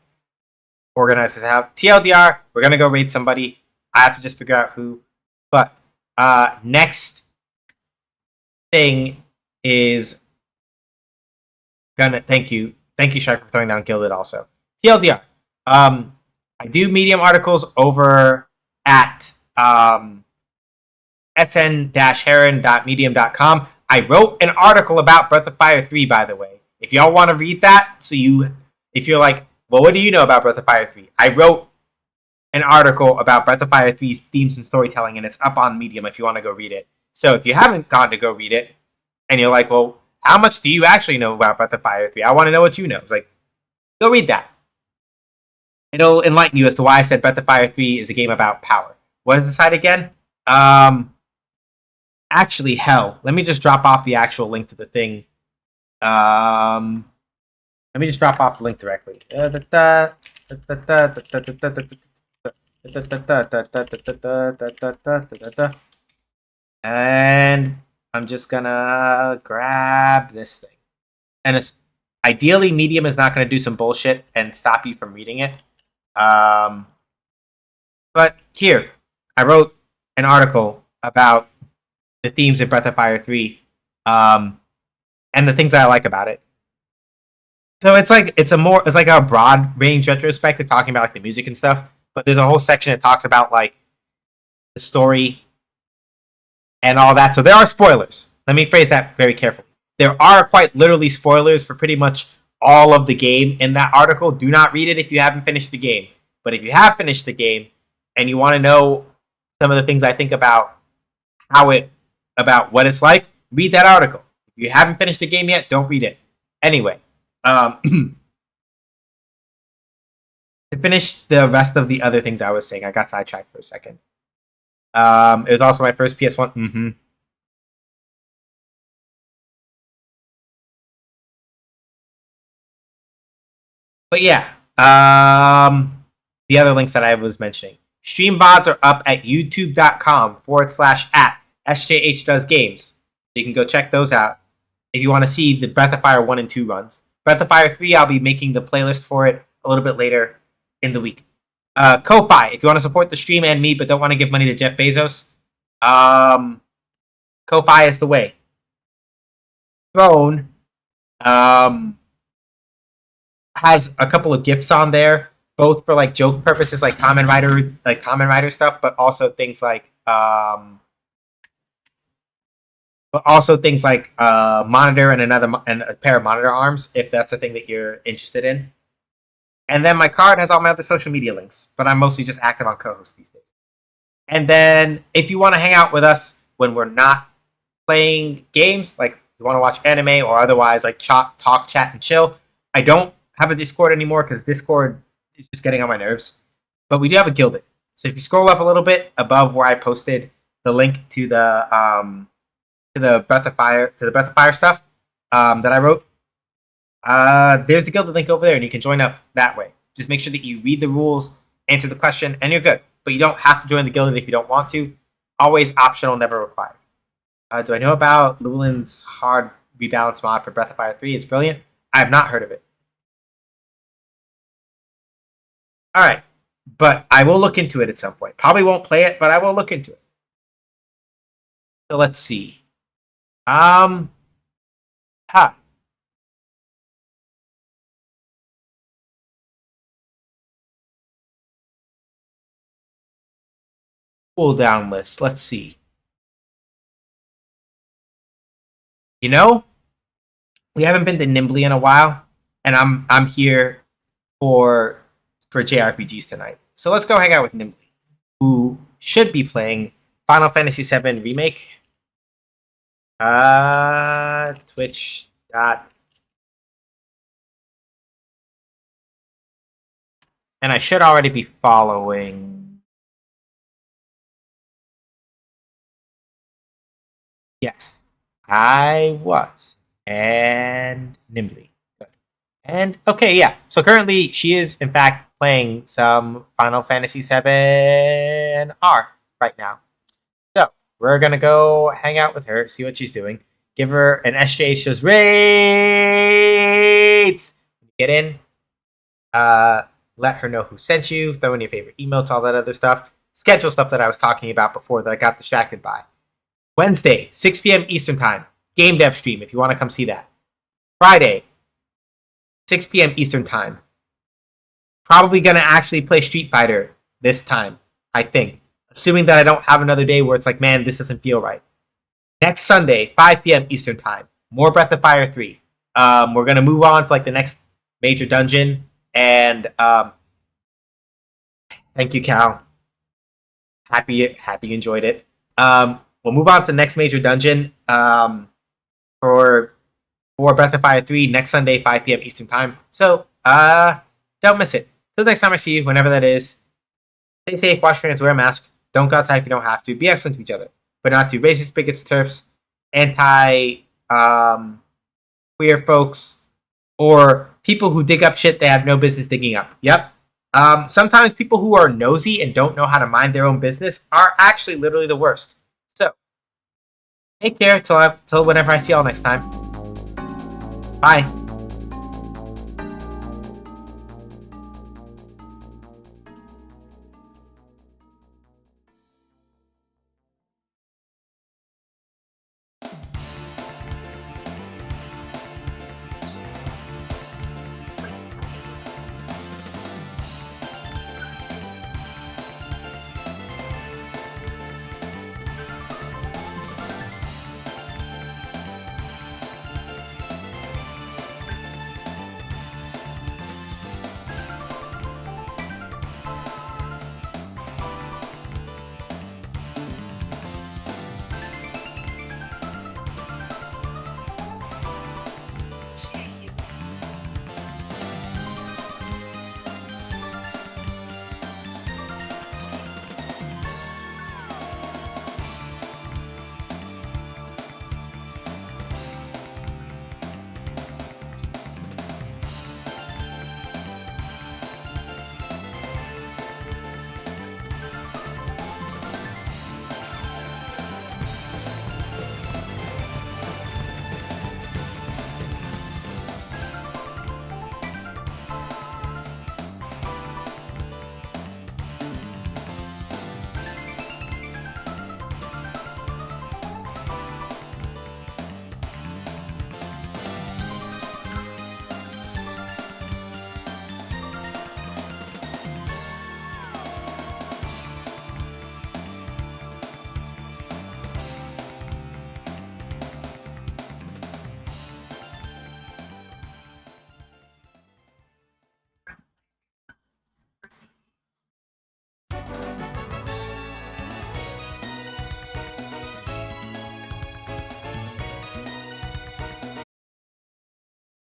organize this out. TLDR, we're gonna go raid somebody. I have to just figure out who. But next thing is gonna thank you Shark for throwing down Gilded also. TLDR. I do Medium articles over at sn-heron.medium.com. I wrote an article about Breath of Fire 3, by the way. If y'all want to read that, if you're like, well, what do you know about Breath of Fire 3? I wrote an article about Breath of Fire 3's themes and storytelling, and it's up on Medium if you want to go read it. So if you haven't gone to go read it, and you're like, well, how much do you actually know about Breath of Fire 3? I want to know what you know. It's like, go read that. It'll enlighten you as to why I said Breath of Fire 3 is a game about power. What is the site again? Actually, hell, let me just drop off the actual link to the thing. Let me just drop off the link directly. And I'm just gonna grab this thing. And it's ideally Medium is not gonna do some bullshit and stop you from reading it. But here, I wrote an article about the themes of Breath of Fire 3, and the things that I like about it. So it's like a broad range retrospective talking about like the music and stuff, but there's a whole section that talks about like the story and all that. So there are spoilers. Let me phrase that very carefully. There are quite literally spoilers for pretty much all of the game in that article. Do not read it if you haven't finished the game. But if you have finished the game and you want to know some of the things I think about about what it's like, read that article. If you haven't finished the game yet, don't read it. Anyway, To finish the rest of the other things I was saying, I got sidetracked for a second. It was also my first PS1. But yeah, the other links that I was mentioning. Stream VODs are up at youtube.com/@SJH Does Games. You can go check those out if you want to see the Breath of Fire 1 and 2 runs. Breath of Fire 3, I'll be making the playlist for it a little bit later in the week. Ko-Fi, if you want to support the stream and me but don't want to give money to Jeff Bezos, Ko-Fi is the way. Throne has a couple of gifts on there, both for like joke purposes, like Common Rider stuff, but also things like monitor and a pair of monitor arms, if that's the thing that you're interested in. And then my card has all my other social media links, but I'm mostly just active on co-host these days. And then if you want to hang out with us when we're not playing games, like you want to watch anime or otherwise like talk, chat, and chill, I don't have a Discord anymore because Discord is just getting on my nerves. But we do have a Guilded. So if you scroll up a little bit above where I posted the link to the Breath of Fire stuff that I wrote, there's the Guilded link over there, and you can join up that way. Just make sure that you read the rules, answer the question, and you're good. But you don't have to join the Guilded if you don't want to. Always optional, never required. Do I know about Llewellyn's hard rebalance mod for Breath of Fire 3? It's brilliant. I have not heard of it. Alright, but I will look into it at some point. Probably won't play it, but I will look into it. So let's see. Cooldown list. Let's see. You know, we haven't been to Nimbly in a while, and I'm here for JRPGs tonight. So let's go hang out with Nimbly, who should be playing Final Fantasy VII Remake. Twitch. And I should already be following. Yes, I was. And Nimbly. Good. And okay, yeah. So currently she is in fact playing some Final Fantasy VII R right now. So we're gonna go hang out with her, see what she's doing, give her an SJ Shows rates. Get in. Let her know who sent you, throw in your favorite email, all that other stuff. Schedule stuff that I was talking about before that I got distracted by. Wednesday, 6 p.m. Eastern Time, game dev stream if you want to come see that. Friday, 6 p.m. Eastern Time. Probably going to actually play Street Fighter this time, I think. Assuming that I don't have another day where it's like, man, this doesn't feel right. Next Sunday, 5 p.m. Eastern Time, more Breath of Fire 3. We're going to move on to like the next major dungeon. And thank you, Cal. Happy you enjoyed it. We'll move on to the next major dungeon for Breath of Fire 3 next Sunday, 5 p.m. Eastern Time. So don't miss it. Till next time I see you, whenever that is, stay safe, wash your hands, wear a mask. Don't go outside if you don't have to. Be excellent to each other, but not to racist, bigots, turfs, anti queer folks, or people who dig up shit they have no business digging up. Yep. Sometimes people who are nosy and don't know how to mind their own business are actually literally the worst. So, take care till whenever I see y'all next time. Bye.